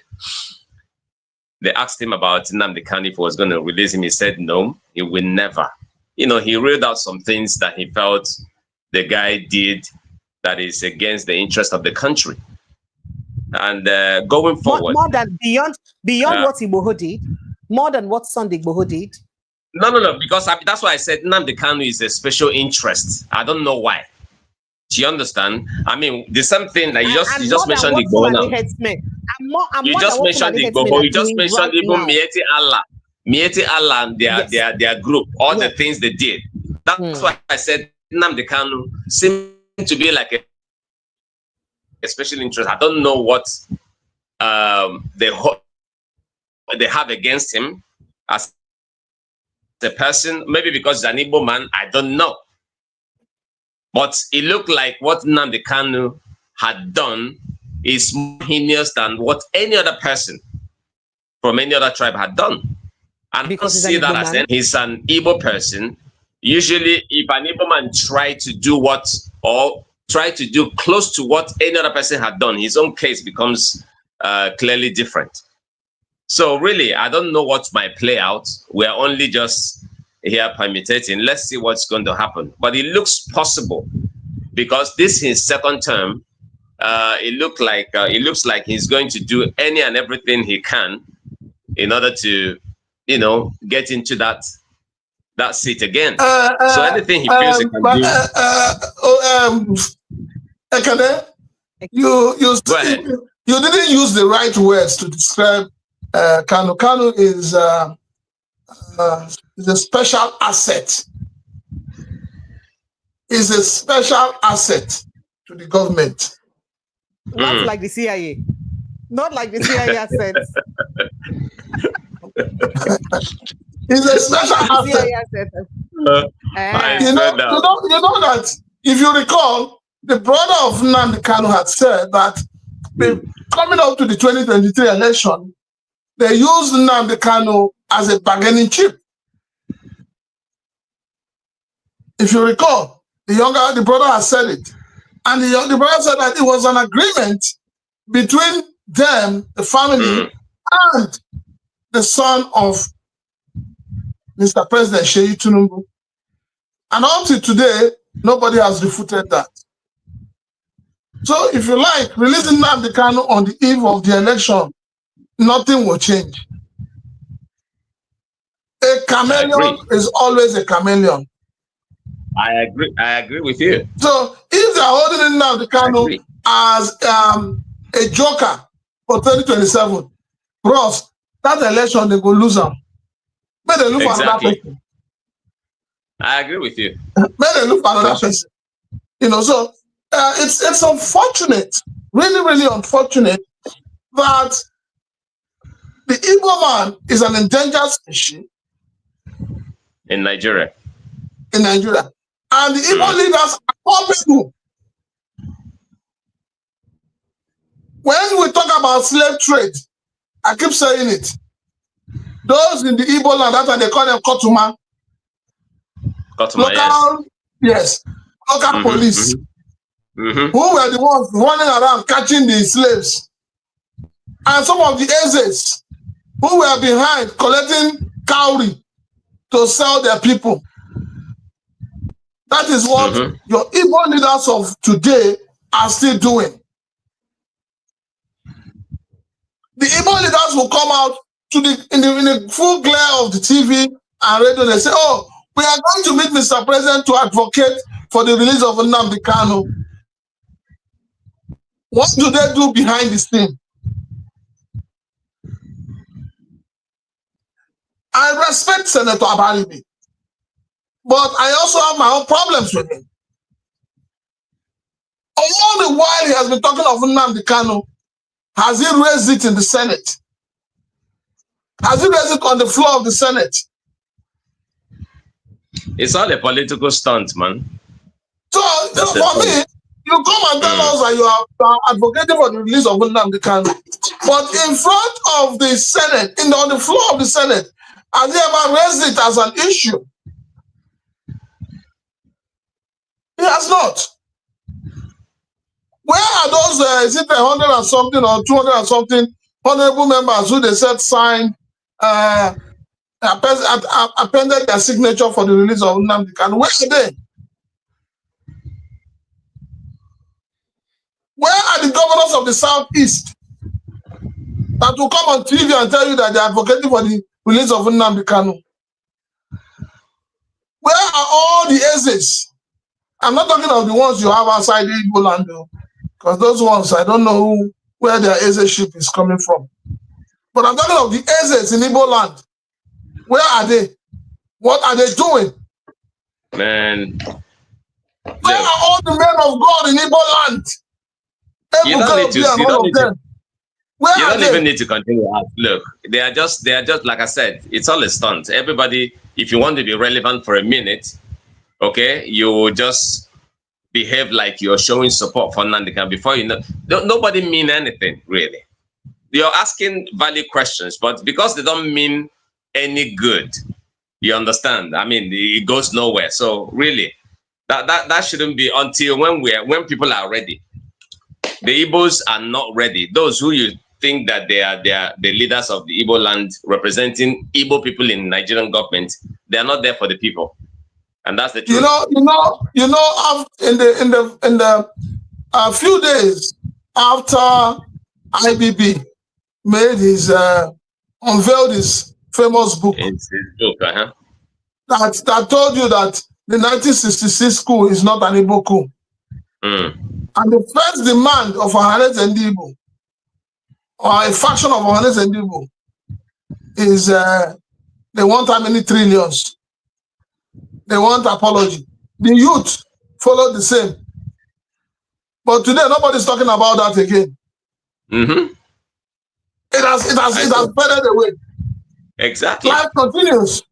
They asked him about Nnamdi Kanu if he was going to release him. He said no, he will never. You know, he reeled out some things that he felt the guy did that is against the interest of the country. And going forward, more than beyond what Igboho did, more than what Sunday Igboho did. No, because that's why I said Nnamdi Kanu is a special interest. I don't know why. Do you understand? I mean, the same thing that you just mentioned Igboho now. You just mentioned Igboho. You just mentioned even Mieti Allah and their group, all the things they did. That's why I said Nnamdi Kanu seemed to be like a special interest. I don't know what they have against him as a person. Maybe because he's an Igbo man, I don't know. But it looked like what Nnamdi Kanu had done is more heinous than what any other person from any other tribe had done. And because see that as he's an Igbo person. Usually, if an Igbo man try to do close to what any other person had done, his own case becomes clearly different. So really, I don't know what might play out. We're only just here permutating. Let's see what's going to happen. But it looks possible because this is his second term. It looks like he's going to do any and everything he can in order to, you know, get into that seat again. So anything he feels he can do. Ekene, you didn't use the right words to describe Kanu. Kanu is a special asset. Is a special asset to the government. Not like the CIA. Not like the CIA assets. He's a special asset. You know that if you recall, the brother of Nnamdi Kanu had said that coming up to the 2023 election, they used Nnamdi Kanu as a bargaining chip. If you recall, the brother has said it. And the brother said that it was an agreement between them, the family, and the son of Mr. President Sheyi Tinubu. And until today, nobody has refuted that. So if you like, releasing Nnamdi Kanu on the eve of the election, nothing will change. A chameleon is always a chameleon. I agree with you. So if they are holding Nnamdi Kanu as a joker for 2027, bros, that election they go lose them. May they look for another person. I agree with you. May they look for another person. You know, so it's unfortunate, really, really unfortunate that the Igbo man is an endangered species in Nigeria. And the Igbo leaders are poor people. When we talk about slave trade, I keep saying it. Those in the Igbo land, that's why they call them Kotuma. Local, yes. Local police. Who were the ones running around catching the slaves. And some of the Ezes who were behind collecting cowrie to sell their people. That is what your Igbo leaders of today are still doing. The The Igbo leaders will come out to in the full glare of the TV and radio. They say, "Oh, we are going to meet Mr. President to advocate for the release of Nnamdi Kanu." What do they do behind the scene? I respect Senator Abaribi, but I also have my own problems with him. All the while he has been talking of Nnamdi Kanu, has he raised it in the Senate? Has he raised it on the floor of the Senate? It's all a political stunt, man. So for me, you come and tell us that you are advocating for the release of Nnamdi Kanu, but in front of the Senate, on the floor of the Senate, has he ever raised it as an issue? He has not. Where are those, is it 100 and something or 200 and something honorable members who they said signed, appended their signature for the release of Nnamdi Kanu? Where are they? Where are the governors of the Southeast that will come on TV and tell you that they are advocating for the release of Nnamdi Kanu? Where are all the Ezes? I'm not talking of the ones you have outside the Igbo land, because those ones, I don't know where their Ezeship is coming from. But I'm talking of the Ezes in Igbo land. Where are they? What are they doing? Man. Where are all the men of God in Igbo land? You don't even need to continue. Look, they are just like I said, it's all a stunt. Everybody, if you want to be relevant for a minute, okay, you just behave like you're showing support for Nnamdi Kanu. Before you know, nobody mean anything really. You're asking valid questions, but because they don't mean any good, you understand? I mean, it goes nowhere. So really, that shouldn't be until when people are ready. The Igbos are not ready. Those who you think that they are the leaders of the Igbo land representing Igbo people in Nigerian government, they are not there for the people, and that's the truth. In the few days after IBB made his unveiled his famous book, it's his book, that told you that the 1966 coup is not an Igbo coup. And the first demand of Ohanes and Igbo, or a faction of Ohanes and Igbo, is they want how many trillions? They want apology. The youth followed the same. But today nobody's talking about that again. It has faded away. Exactly. Life continues.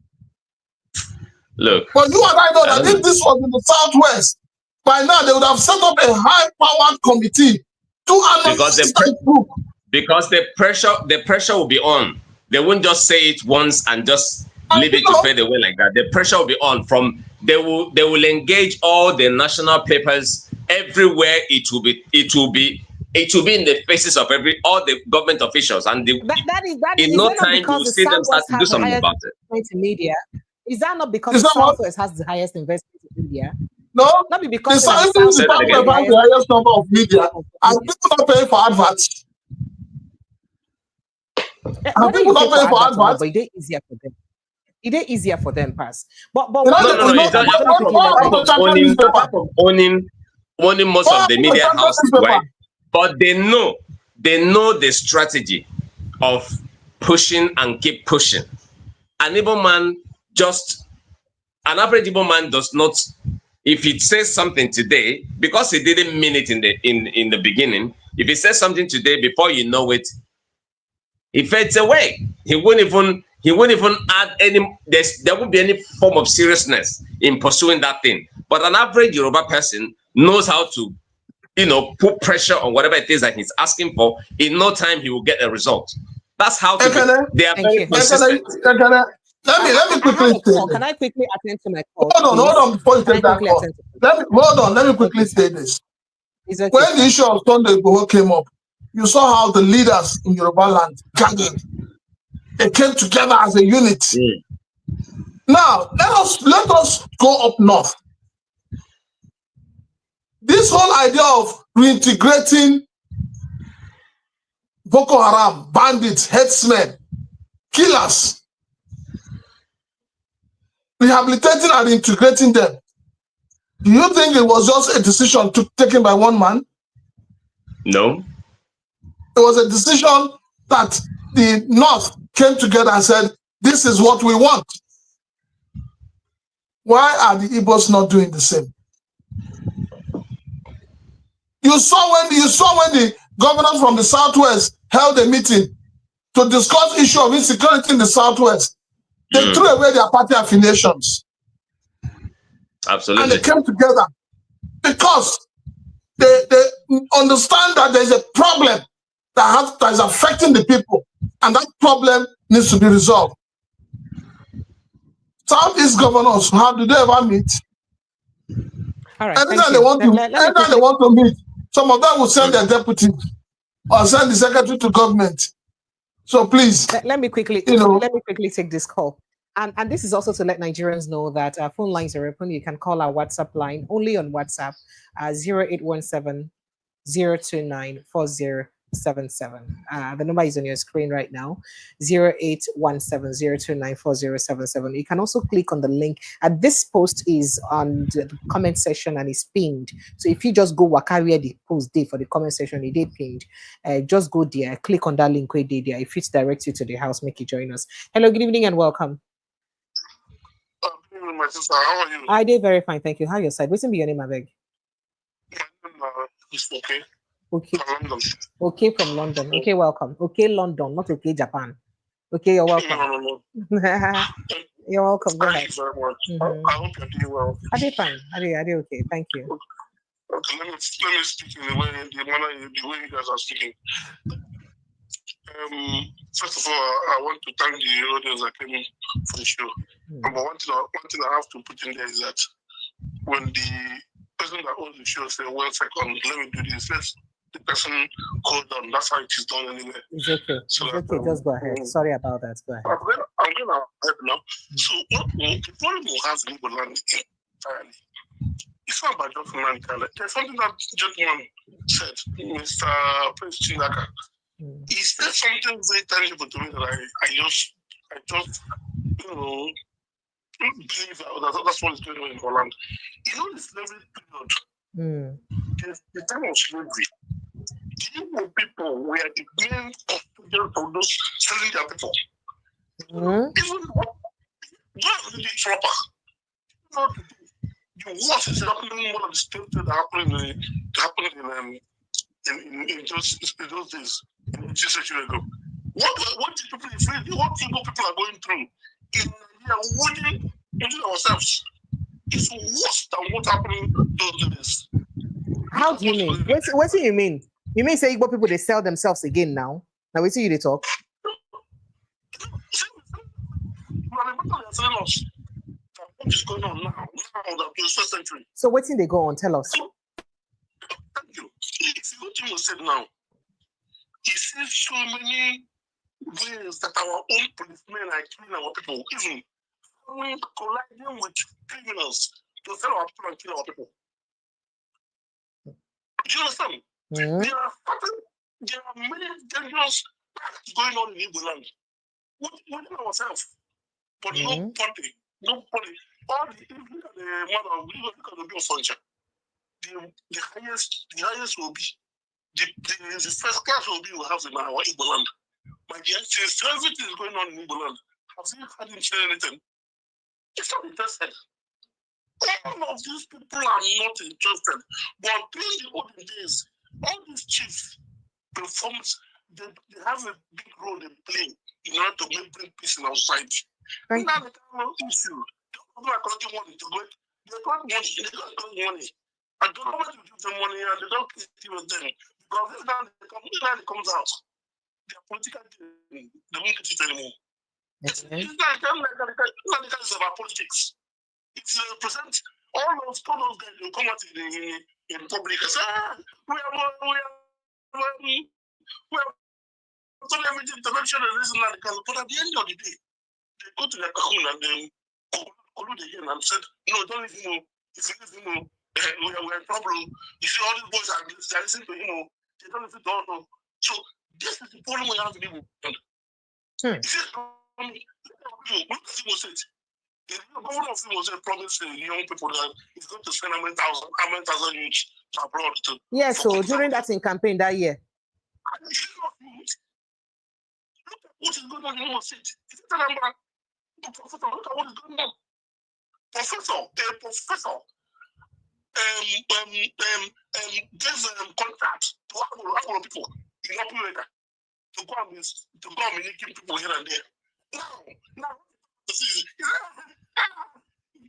Look. But you and I know that if this was in the Southwest, by now they would have set up a high-powered committee to analyze that book. Because the pressure will be on. They won't just say it once and just leave it to fade away like that. The pressure will be on. They will engage all the national papers everywhere. It will be in the faces of all the government officials, and in no time you will see them start to do something about it. Media. Is that not because the Southwest has the highest investment in media? No, not because the Southwest has the highest number of media, and people not paying for adverts. And people not paying for adverts. But it is easier for them. It is easier for them, pass. But owning most of the media houses, right? But they know the strategy of pushing and keep pushing. An average Igbo man does not, if he says something today, because he didn't mean it in the beginning, if he says something today, before you know it, he fades away. He won't even add any, there won't be any form of seriousness in pursuing that thing. But an average Yoruba person knows how to, put pressure on whatever it is that he's asking for. In no time, he will get a result. That's how they are very consistent. Let me quickly say. Can I quickly attend to my call? Hold on, before you take that call. Let me quickly say this. Okay. When the issue of Sunday Igboho came up, you saw how the leaders in Yoruba land gathered. They came together as a unit. Now, let us go up north. This whole idea of reintegrating Boko Haram, bandits, headsmen, killers, rehabilitating and integrating them. Do you think it was just a decision taken by one man? No. It was a decision that the North came together and said, this is what we want. Why are the Igbos not doing the same? You saw when the governors from the Southwest held a meeting to discuss issue of insecurity in the Southwest. They threw away their party affiliations. Absolutely. And they came together because they understand that there's a problem that is affecting the people, and that problem needs to be resolved. Southeast governors, how do they ever meet? All right, Anytime they want to meet, some of them will send their deputy or send the secretary to government. So please, let me quickly take this call. And this is also to let Nigerians know that our phone lines are open. You can call our WhatsApp line only on WhatsApp 0817 029 4077. The number is on your screen right now, 0817 029 4077. You can also click on the link. This post is on the comment section and is pinned. So if you just go where the post day for the comment section, it is pinned. Just go there, click on that link where there. If it directs you to the house, make you join us. Hello, good evening and welcome. Good evening, my sister. How are you? I did very fine, thank you. How are your side? What's your name, Abeg? It's okay. Okay. From London. Okay, from London. Okay, welcome. Okay, London, not okay, Japan. Okay, you're welcome. No. You're welcome. Go ahead. Thank you very much. I hope you're doing well. I did fine. I did okay. Thank you. Okay, let me speak in the way you guys are speaking. First of all, I want to thank the audience that came in for the show. But one thing I have to put in there is that when the person that owns the show said, "1 second, let me do this," let the person hold on. That's how it is done anyway. It's okay. So it's okay. Just go ahead. Sorry about that. Go ahead. I'm going to help now. So the problem we have in Igbo land entirely, it's not about just land. There's something that gentleman said, Mr. Prince Chinaka. He said something very tangible to me that I just believe that's what is going on in Holland. You know, the slavery period, the time of slavery, the Igbo people were the main custodians of those selling their people. Even what really proper. The worst is happening one of the states that happened in those days, in 18 centuries ago. What people afraid, what people are going through in Nigeria, within ourselves, is worse than what happened those days. How do you mean? What do you mean? You mean say Igbo people they sell themselves again now? Now we see you they talk. What is going on now the 21st century? So what's in they go on? Tell us. Thank you. If you what you said now, you see so many ways that our own policemen are killing our people, even colliding with criminals to sell our people and kill our people. Do you understand? There are many dangerous acts going on in Igbo land within ourselves, but nobody. All the look at the mother, look at the bill function. The highest will be the first class will be we have in our Igbo land. My dear, since everything is going on in Igbo land, have you had him say anything? It's not interested. All of these people are not interested. But during the olden days, all these chiefs performs, they have a big role they play in order to bring peace in our society. Now they can't issue. People are collecting money to go. They collect money. And the government will give them money and they don't deal with them. Because every time it comes out, they are political, they won't get it anymore. It's not about politics. It's represent all those guys who come out in public and say, we are done everything to make sure that this is not the case. But at the end of the day, they go to their cocoon and they collude again and said, no, don't leave him. If you leave him, we're in trouble. You see, all these boys are listening to him. They don't listen to us. So This is the problem we have in Igbo. The governor of Imo State promised the young people that he's going to spend how many thousand each abroad to. Yes, so during that in campaign that year. What is going on in Imo State? Is it a number? Professor, look at what is going on. Professor, gives contract to our people in America to go and keep people here and there. Now, this is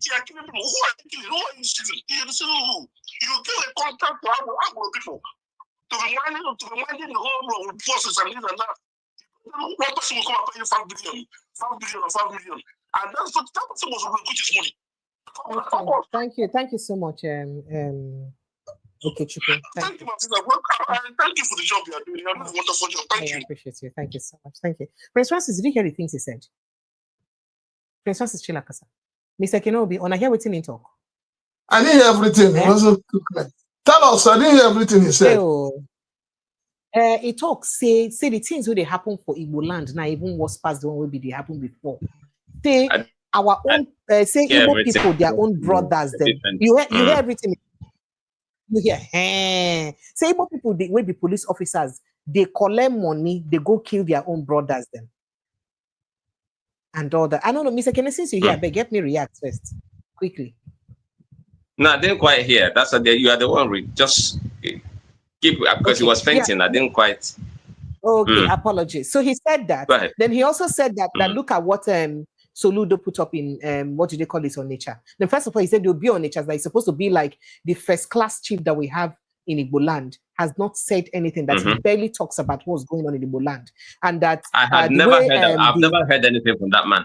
yeah, killing people. Who are you killing? Who are you shooting? You give a contract to our people to remind the whole forces and this and that. One person will come and pay you 5 billion or 5 million. And that person was which is money. Okay. Thank you so much. Okay, Chico. Thank you, Martina. Thank you for the job you are doing. You are doing a wonderful job. Thank you. I appreciate you. Thank you so much. Thank you. Prince Francis, did you hear the things he said? Prince Francis Chilakasa. Mr. Kenobi, on I hear what's in talk. I didn't hear everything. Tell us, I didn't hear everything he said. He talks, say the things where they happen for Igbo land now, even worse past the one where they happened before. Say our own, say Igbo people, their own brothers. Then you hear everything. You hear, say Igbo people, they will be police officers. They collect money, they go kill their own brothers. Then and all that. I don't know, Mr. Kenneth, since you hear, but get me react first, quickly. No, I didn't quite hear. That's what you are the one. Just keep because he was fainting. Yeah. I didn't quite. Okay, apologies. So he said that. Then he also said that look at what Soludo put up in what do they call this on Nature? Then first of all, he said they'll be on Nature. That it's supposed to be like the first class chief that we have in Igbo land has not said anything. That he barely talks about what's going on in Igbo land, and that I have never heard. I've never heard anything from that man.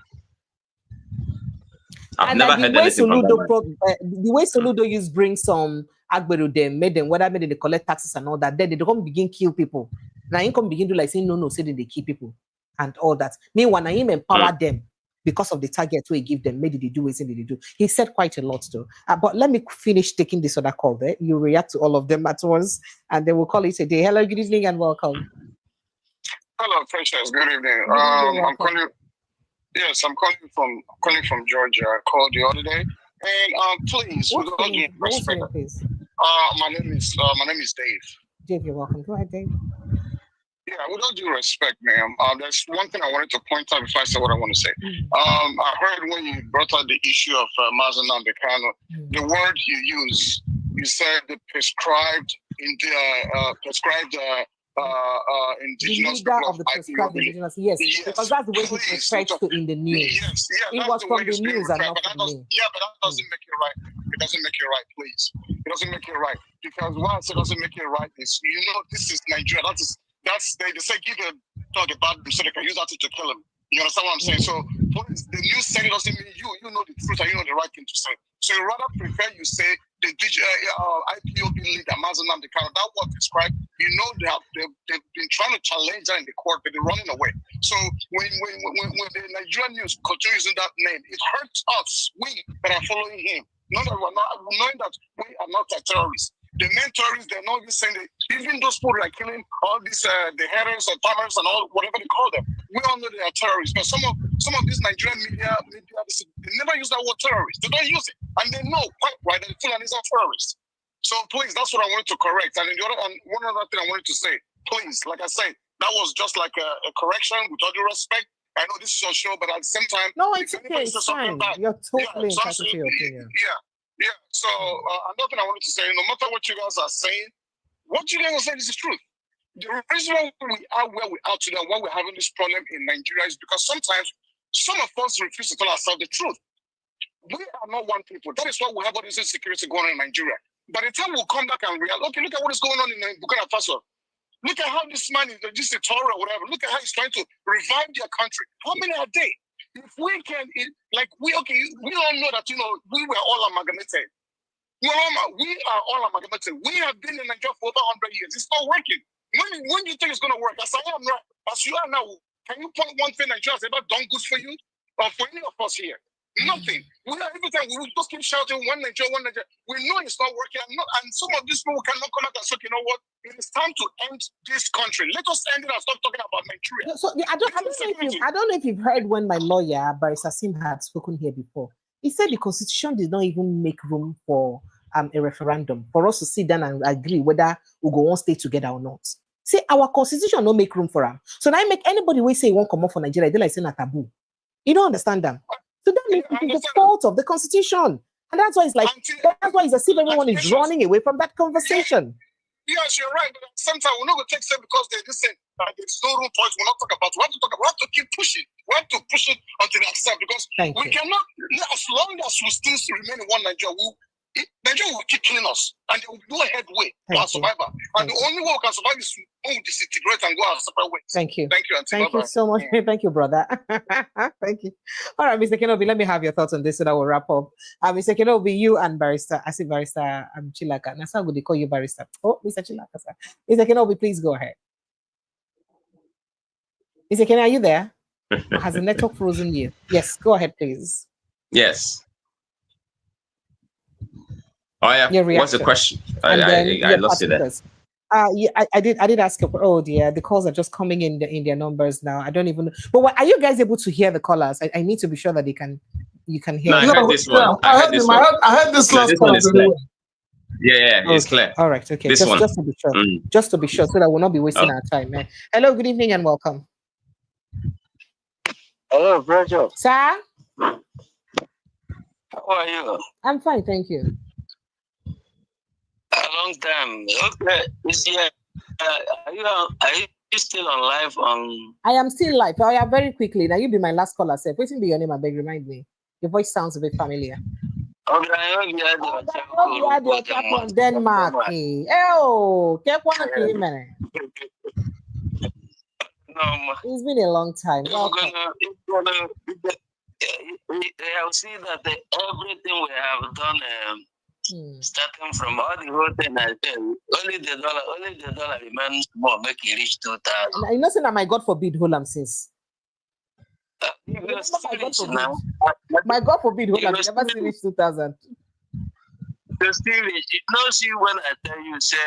I've never heard anything from that man. The way Soludo used bring some Agberu them, made them whether they collect taxes and all that. Then they don't begin kill people. Now you can begin to like say no, say that they kill people and all that. Meanwhile, now him empower them because of the target we give them. Maybe they do what they do. He said quite a lot too. But let me finish taking this other call there. You react to all of them at once, and then we'll call it a day. Hello, good evening, and welcome. Hello, Precious. Good evening. I'm calling. Yes, I'm calling from Georgia. I called the other day, and please, with all due respect, my name is Dave. Dave, you're welcome. Go ahead, Dave. Yeah, with all due respect, ma'am, there's one thing I wanted to point out before I say what I want to say. I heard when you brought out the issue of Nnamdi Kanu, the word you used, you said the prescribed indigenous leader of the prescribed indigenous, yes, because that's the way he refers to in the news. Yes, it was from the news and not from me. Yeah, but that doesn't make it right. It doesn't make it right, please. It doesn't make it right because once it doesn't make it right, is this is Nigeria. They say give a dog a bad name so they can use that to kill him. You understand what I'm saying? So please, the news saying doesn't mean you know the truth and you know the right thing to say. So you rather prefer you say the IPOB leader Nnamdi Kanu, that was described. You know they've been trying to challenge that in the court, but they're running away. So when the Nigerian news continue using that name, it hurts us, we that are following him, knowing that we are not terrorists. The main terrorists, they're not even saying that even those people that are killing all these the headers and farmers and all whatever they call them, we all know they are terrorists. But some of these Nigerian media they never use that word terrorist. They don't use it, and they know quite right that Fulanis are terrorists. So please, that's what I wanted to correct. And one other thing I wanted to say, please, like I said, that was just like a correction with all due respect. I know this is your show, but at the same time, no, it's okay. It's fine. You're totally entitled to your opinion. Yeah. So another thing I wanted to say, no matter what you guys are saying, what you guys are saying is the truth. The reason why we are where we are today, why we're having this problem in Nigeria is because sometimes some of us refuse to tell ourselves the truth. We are not one people. That is why we have all this insecurity going on in Nigeria. By the time we'll come back and realize, okay, look at what is going on in Burkina Faso. Look at how this man is just a terror or whatever. Look at how he's trying to revive their country. How many are they? If we can, we all know that, we were all amalgamated. We are all amalgamated. We have been in Nigeria for over 100 years. It's not working. When do you think it's going to work? As you are now, can you point one thing Nigeria has ever done good for you or for any of us here? Nothing. Every time we just keep shouting one Nigeria, one Nigeria. We know it's not working, and some of these people cannot come out and say, you know what? It is time to end this country. Let us end it and stop talking about Nigeria. So I don't know if you've heard when my lawyer Barrister Sim had spoken here before. He said the constitution did not even make room for a referendum for us to sit down and agree whether we go on stay together or not. Say our constitution no make room for them. So now I make anybody we say won't come up for Nigeria, they like saying a taboo. You don't understand them. So that means it is the fault of the constitution. And that's why it's like that's why it's as if everyone is running away from that conversation. Yes, you're right. But at the same time, we're not going to take steps because they just say there's no room for it. We're not talking about it. We have to talk about it. We have to keep pushing. We have to push it until they accept because we cannot, as long as we still remain in one Nigeria, Nigeria will keep killing us and they will do a headway to our survival. And the only way we can survive is to disintegrate and go our separate ways. Thank you. Thank you, Auntie. Thank you so much. Thank you, brother. Thank you. All right, Mr. Kenobi, let me have your thoughts on this so that we'll wrap up. Mr. Kenobi, you and Barrister, I see Barrister Chilaka. That's how they call you Barrister. Oh, Mr. Chilaka, sir. Mr. Kenobi, please go ahead. Mr. Kenobi, are you there? Has the network frozen you? Yes, go ahead, please. Yes. Oh yeah. What's the question? I lost it there. I did ask. Oh dear, the calls are just coming in their numbers now. I don't even know. But are you guys able to hear the callers? I need to be sure that you can hear. No, I heard this one. I heard this one. I heard this last one. Is clear. Yeah, it's clear. All right, okay. Just to be sure. Just to be sure, so that we'll not be wasting our time. Hello, good evening and welcome. Hello, Bridget. Sir? How are you? I'm fine, thank you. A long time. Okay. Are you still on live on? I am still live. Oh, yeah, very quickly. Now you be my last caller, sir. Wait till be your name, I beg, remind me. Your voice sounds a bit familiar. Okay, I hope you had your from Denmark. Oh, keep one minute. It's been a long time. I'll see that everything we have done, starting from all the whole thing, only the dollar remains more, make it reach 2,000. You know, saying that my God forbid, hold on, since. My God forbid, hold on, never see reach 2,000. Still, it knows you when I tell you, say,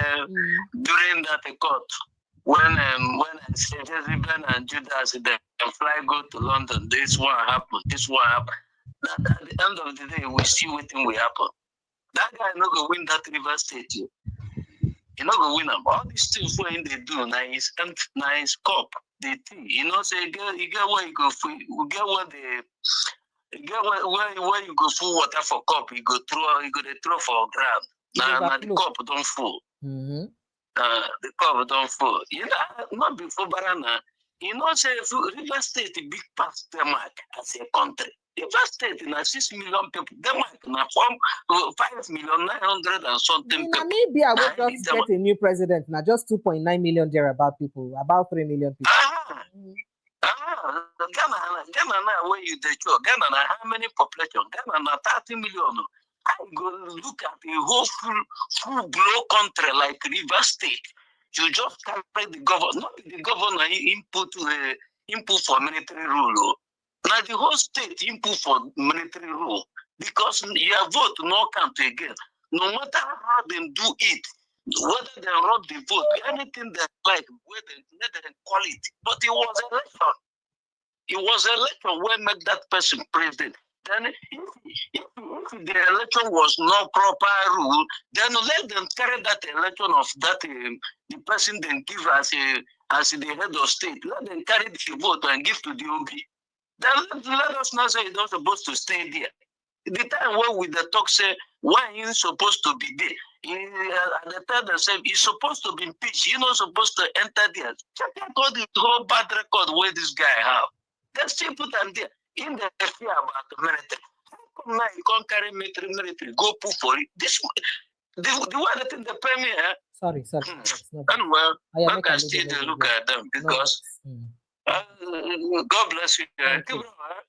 during that court. When I say Jezebel and Judas, they fly go to London, this one happened. At the end of the day, we see what thing will happen. That guy not going to win that River State. He not going to win them. All these things when they do, nice cup, they think. You know, say you get where you go for, you get where where you go full water for cup, you go throw for ground. Now the cup don't full. The cover don't fall. You know, not before Barana. You know, say River State is big past Denmark as a country. River State is 6 million people. Denmark is 5,900,000 and something people. Namibia will just get a new president now, just 2.9 million there about people, about 3 million people. Ghana now where you the show. Ghana now how many population? Ghana now 30 million. I go look at the whole full blow country like River State. You just carry the governor, not the governor input for military rule. Now the whole state input for military rule because your vote no count again. No matter how they do it, whether they rob the vote, anything they like, whether they call it. But it was election. It was election where make that person president. Then if the election was not proper rule, then let them carry that election of that the person then give as the head of state. Let them carry the vote and give to the OB. Then let us not say you're not supposed to stay there. The time when we the talk say why you supposed to be there. At the time they say he's supposed to be impeached. You're not supposed to enter there. Check out all the whole bad record where this guy have. Let's still put them there. In the fear about the military. How come now you can't carry military, go put for it? The one that in the pay me, Sorry. Anyway, I can still look at them because God bless you.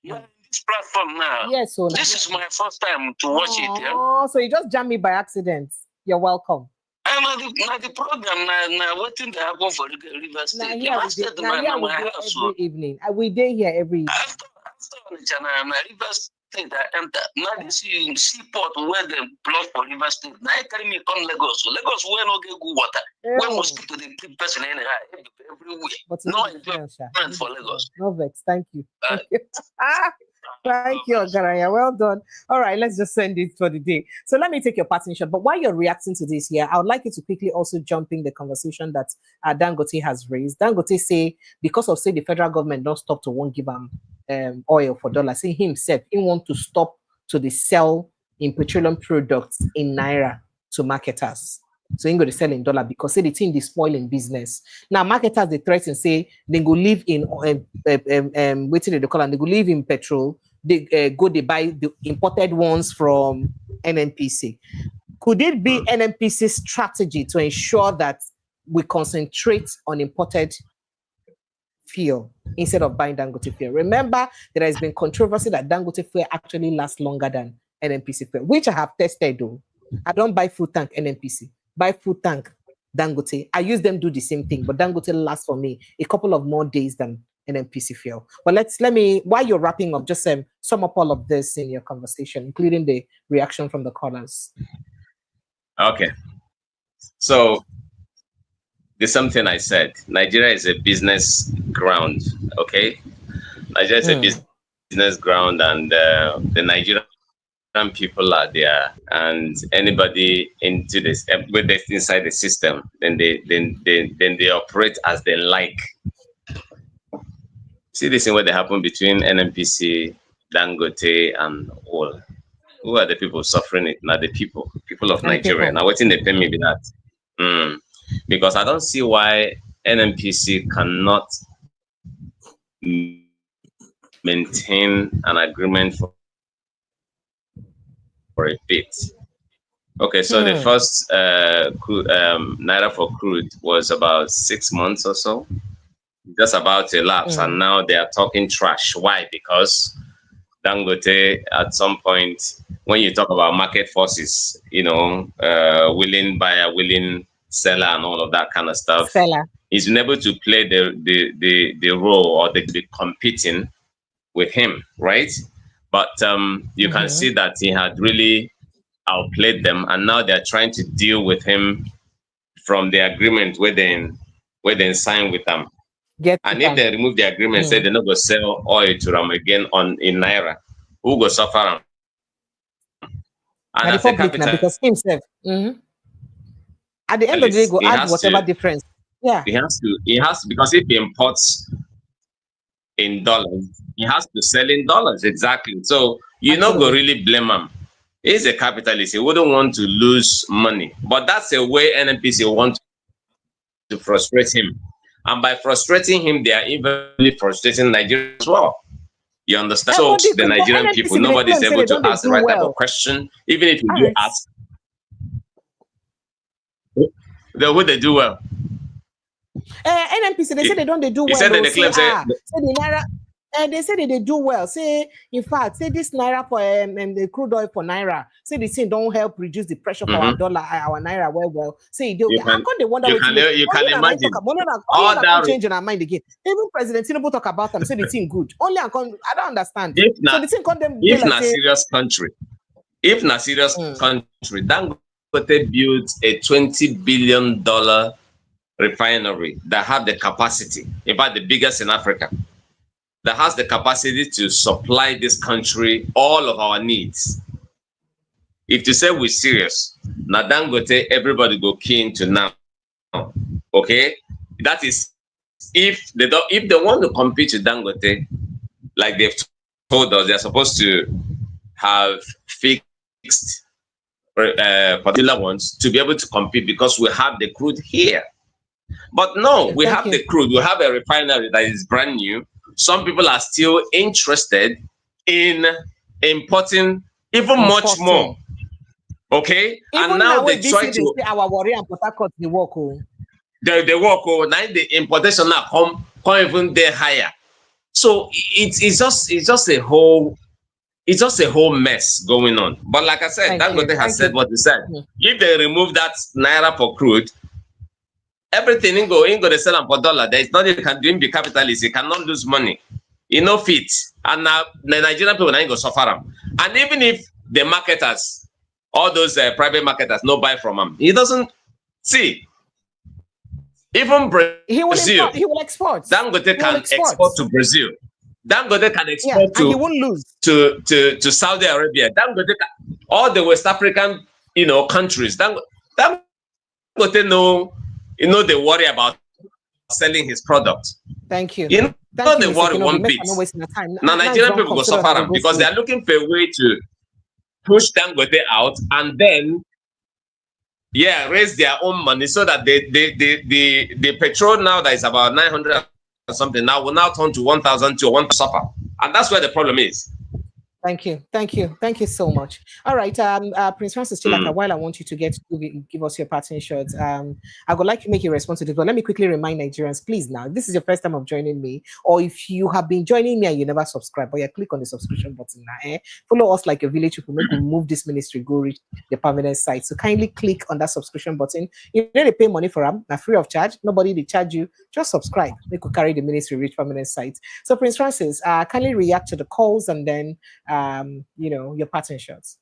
You're in this platform now. Yes, so this is my first time to watch it. Oh, so you just jammed me by accident. You're welcome. I'm at the program now. What thing that happen for the River State? Every evening. We day here every evening. After on the channel, River State I enter. Now this seaport where they block for River State. Now I carry me come Lagos. Lagos where no get good water. Where mosquito the person anyhow everywhere. No enjoyment for Lagos. No vex. Thank you. Thank you, Ogaraya. Well done. All right, let's just send it for the day. So let me take your parting shot. But while you're reacting to this here, I would like you to quickly also jump in the conversation that Dangote has raised. Dangote say, because of say the federal government don't stop to won't give him oil for dollars. Say himself, he want to stop to the sell in petroleum products in Naira to marketers. So he go to sell in dollar because say the thing is spoiling business. Now marketers they threaten say they go live in waiting they call and they go live in petrol. They go they buy the imported ones from NNPC. Could it be NNPC's strategy to ensure that we concentrate on imported fuel instead of buying Dangote fuel? Remember, there has been controversy that Dangote fuel actually lasts longer than NNPC fuel, which I have tested though. I don't buy full tank NNPC. Buy full tank Dangote. I use them do the same thing, but Dangote lasts for me a couple of more days than NNPC fuel. But let me while you're wrapping up, just sum up all of this in your conversation, including the reaction from the callers. Okay. So there's something I said. Nigeria is a business ground. Okay. Nigeria is a business ground, and the Nigerian people are there, and anybody into this with this inside the system, then they operate as they like. See this thing where they happen between NNPC, Dangote, and all. Who are the people suffering it? Now the people of Nigeria. Now waiting they pay me with that. Because I don't see why NNPC cannot maintain an agreement for a bit. Okay, so the first Naira for crude was about 6 months or so, just about to elapse, and now they are talking trash. Why? Because Dangote, at some point, when you talk about market forces, willing buyer, willing seller, and all of that kind of stuff, he's been able to play the role, or the competing with him, right? But you can see that he had really outplayed them, and now they're trying to deal with him from the agreement where they sign with them. And if they remove the agreement, say they're not going to sell oil to them again in Naira, who go suffer them? And as a capital, because himself, at the end of the day, go add whatever difference. Yeah, he has to, because if he imports in dollars, he has to sell in dollars. Exactly. So you not go really blame him. He's a capitalist. He wouldn't want to lose money. But that's a way NNPC wants to frustrate him. And by frustrating him, they are even frustrating Nigeria as well. You understand? So the Nigerian people, nobody is able to ask the right type of question. Even if you do ask, would they do well? NNPC, they say they don't do well. He said that the claim they say that they do well. Say, in fact, say this Naira for the crude oil for Naira. Say the thing don't help reduce the pressure for our dollar, our Naira well. Say how come they wonder you can imagine all that change in our mind again. Even President Tinubu talk about them, say the thing good. Only I don't understand. If the thing condemn. If not serious country, Dangote built a $20 billion refinery that have the capacity, in fact, the biggest in Africa, that has the capacity to supply this country all of our needs. If you say we're serious, now Dangote, everybody go key into now. Okay, that is if they want to compete with Dangote, like they've told us, they're supposed to have fixed particular ones to be able to compete, because we have the crude here. But no, we have the crude. We have a refinery that is brand new. Some people are still interested in importing even much more. Okay, even and now they try to say our worry and Port Harcourt they work. They work. Now the importation now come even there higher. So it's just a whole mess going on. But like I said, Dangote has said what he said. If they remove that Naira for crude, everything ain't go to sell them for dollar. There is nothing you can do. Be capitalist, you cannot lose money. You know fit. And now the Nigerian people ain't go suffer them. And even if the marketers, all those private marketers, no buy from him, he doesn't see. Even Brazil, he will export. Dangote can export to Brazil. Dangote can export and he won't lose to Saudi Arabia. Dangote can, all the West African countries. Dangote they worry about selling his product. Thank you. You know they worry one bit. Now Nigerian people go suffer them because they are looking for a way to push Dangote out and then raise their own money so that the petrol now that is about 900 or something now will now turn to 1,000 to 1 suffer. And that's where the problem is. Thank you so much. All right, Prince Francis Chilaka, while I want you to give us your parting shots, I would like to make a response to this, but let me quickly remind Nigerians, please now, this is your first time of joining me, or if you have been joining me and you never subscribe, but click on the subscription button now, follow us like a village people, make we move this ministry, go reach the permanent site. So kindly click on that subscription button. You need to pay money for them, not free of charge, nobody they charge you, just subscribe, make we carry the ministry reach permanent site. So Prince Francis, kindly react to the calls and then your pattern shots.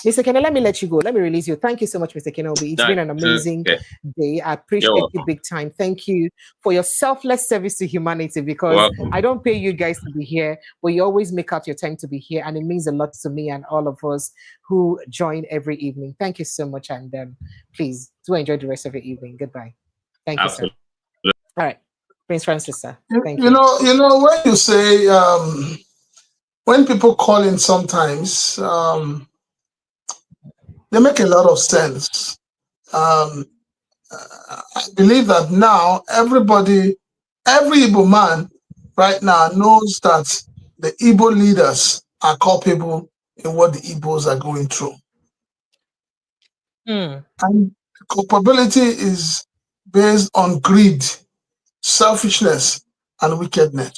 Mr. Keno, let me let you go. Let me release you. Thank you so much, Mr. Kenobi. It's been an amazing day. I appreciate you big time. Thank you for your selfless service to humanity, because I don't pay you guys to be here, but you always make out your time to be here, and it means a lot to me and all of us who join every evening. Thank you so much, and please do enjoy the rest of your evening. Goodbye. Thank you, sir. All right, Prince Francis, sir. Thank you. You know when you say when people call in sometimes, they make a lot of sense. I believe that now every Igbo man right now knows that the Igbo leaders are culpable in what the Igbos are going through. And culpability is based on greed, selfishness, and wickedness.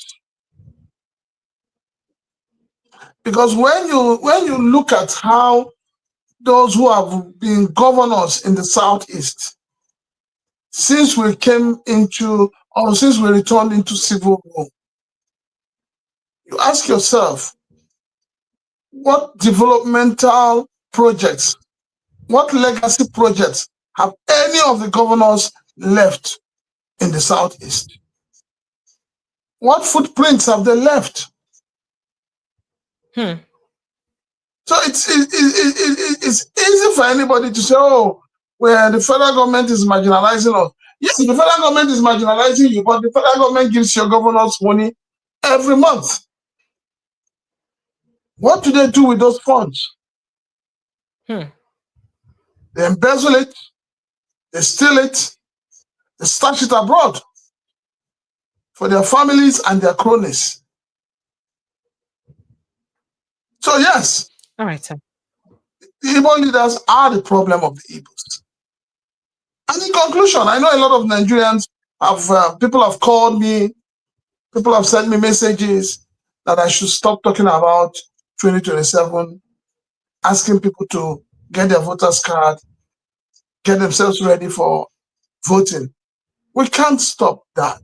Because when you look at how those who have been governors in the Southeast, since we returned into civil rule, you ask yourself, what developmental projects, what legacy projects have any of the governors left in the Southeast? What footprints have they left? So it's easy for anybody to say, oh, well, the federal government is marginalizing us. Yes, the federal government is marginalizing you, but the federal government gives your governors money every month. What do they do with those funds? They embezzle it, they steal it, they stash it abroad for their families and their cronies. So yes, all right, sir. The Igbo leaders are the problem of the Igbos. And in conclusion, I know a lot of Nigerians people have called me, people have sent me messages that I should stop talking about 2027, asking people to get their voters card, get themselves ready for voting. We can't stop that.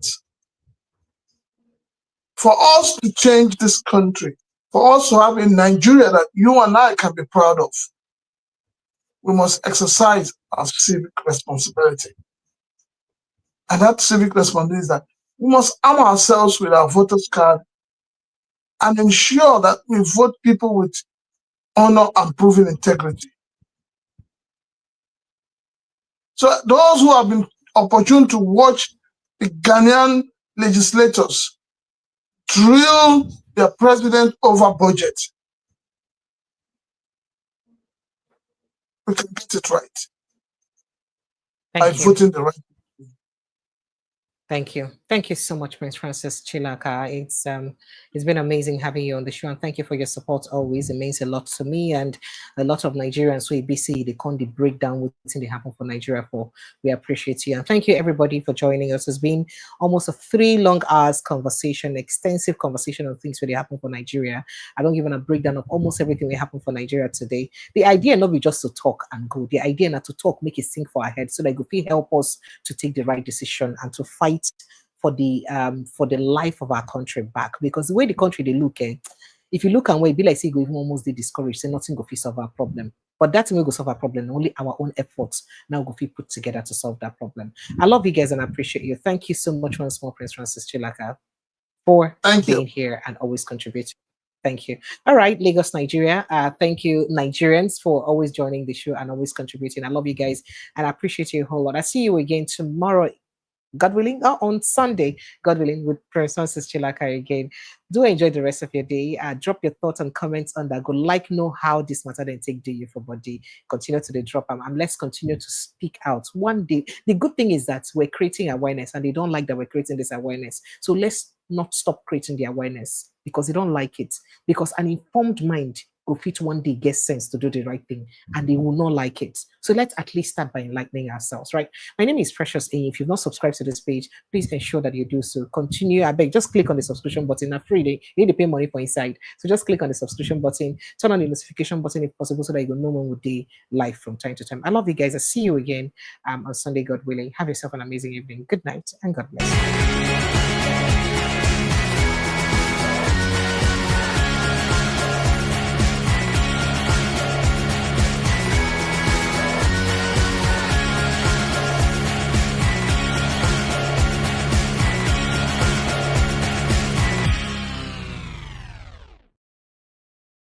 For us to change this country, for us to have a Nigeria that you and I can be proud of, we must exercise our civic responsibility. And that civic responsibility is that we must arm ourselves with our voters card and ensure that we vote people with honor and proven integrity. So those who have been opportune to watch the Ghanaian legislators drill their president over budget, we can get it right by voting the right. Thank you. Thank you so much, Prince Francis Chilaka. It's been amazing having you on the show, and thank you for your support always. It means a lot to me and a lot of Nigerians. So ABC, they can't break down what's in the happen for Nigeria for. We appreciate you. And thank you everybody for joining us. It's been almost a 3 long hours conversation, extensive conversation on things that happen for Nigeria. I don't give a breakdown of almost everything that happened for Nigeria today. The idea not be just to talk and go. The idea not to talk, make it sink for our head so that it will help us to take the right decision and to fight for the life of our country back. Because the way the country they look at, if you look and way, be like say go even almost discouraged, say nothing go fit solve our problem. But that's when we go solve our problem. Only our own efforts now go be put together to solve that problem. I love you guys and I appreciate you. Thank you so much once more, Prince Francis Chilaka, for being here and always contributing. Thank you. All right, Lagos, Nigeria. Thank you, Nigerians, for always joining the show and always contributing. I love you guys and I appreciate you a whole lot. I see you again tomorrow, God willing, on Sunday, God willing, with Prince Francis Chilaka again. Do enjoy the rest of your day. Drop your thoughts and comments on that. Go know how this matter then take do you for body. Continue to the drop them and let's continue to speak out. One day, the good thing is that we're creating awareness and they don't like that we're creating this awareness. So let's not stop creating the awareness because they don't like it. Because an informed mind will fit one day get sense to do the right thing and they will not like it. So let's at least start by enlightening ourselves, right? My name is Precious A. If you've not subscribed to this page, please ensure that you do so. Continue. I beg, just click on the subscription button. Not free. You need to pay money for inside. So just click on the subscription button, turn on the notification button if possible so that you will know when we do live from time to time. I love you guys. I'll see you again on Sunday, God willing. Have yourself an amazing evening. Good night and God bless.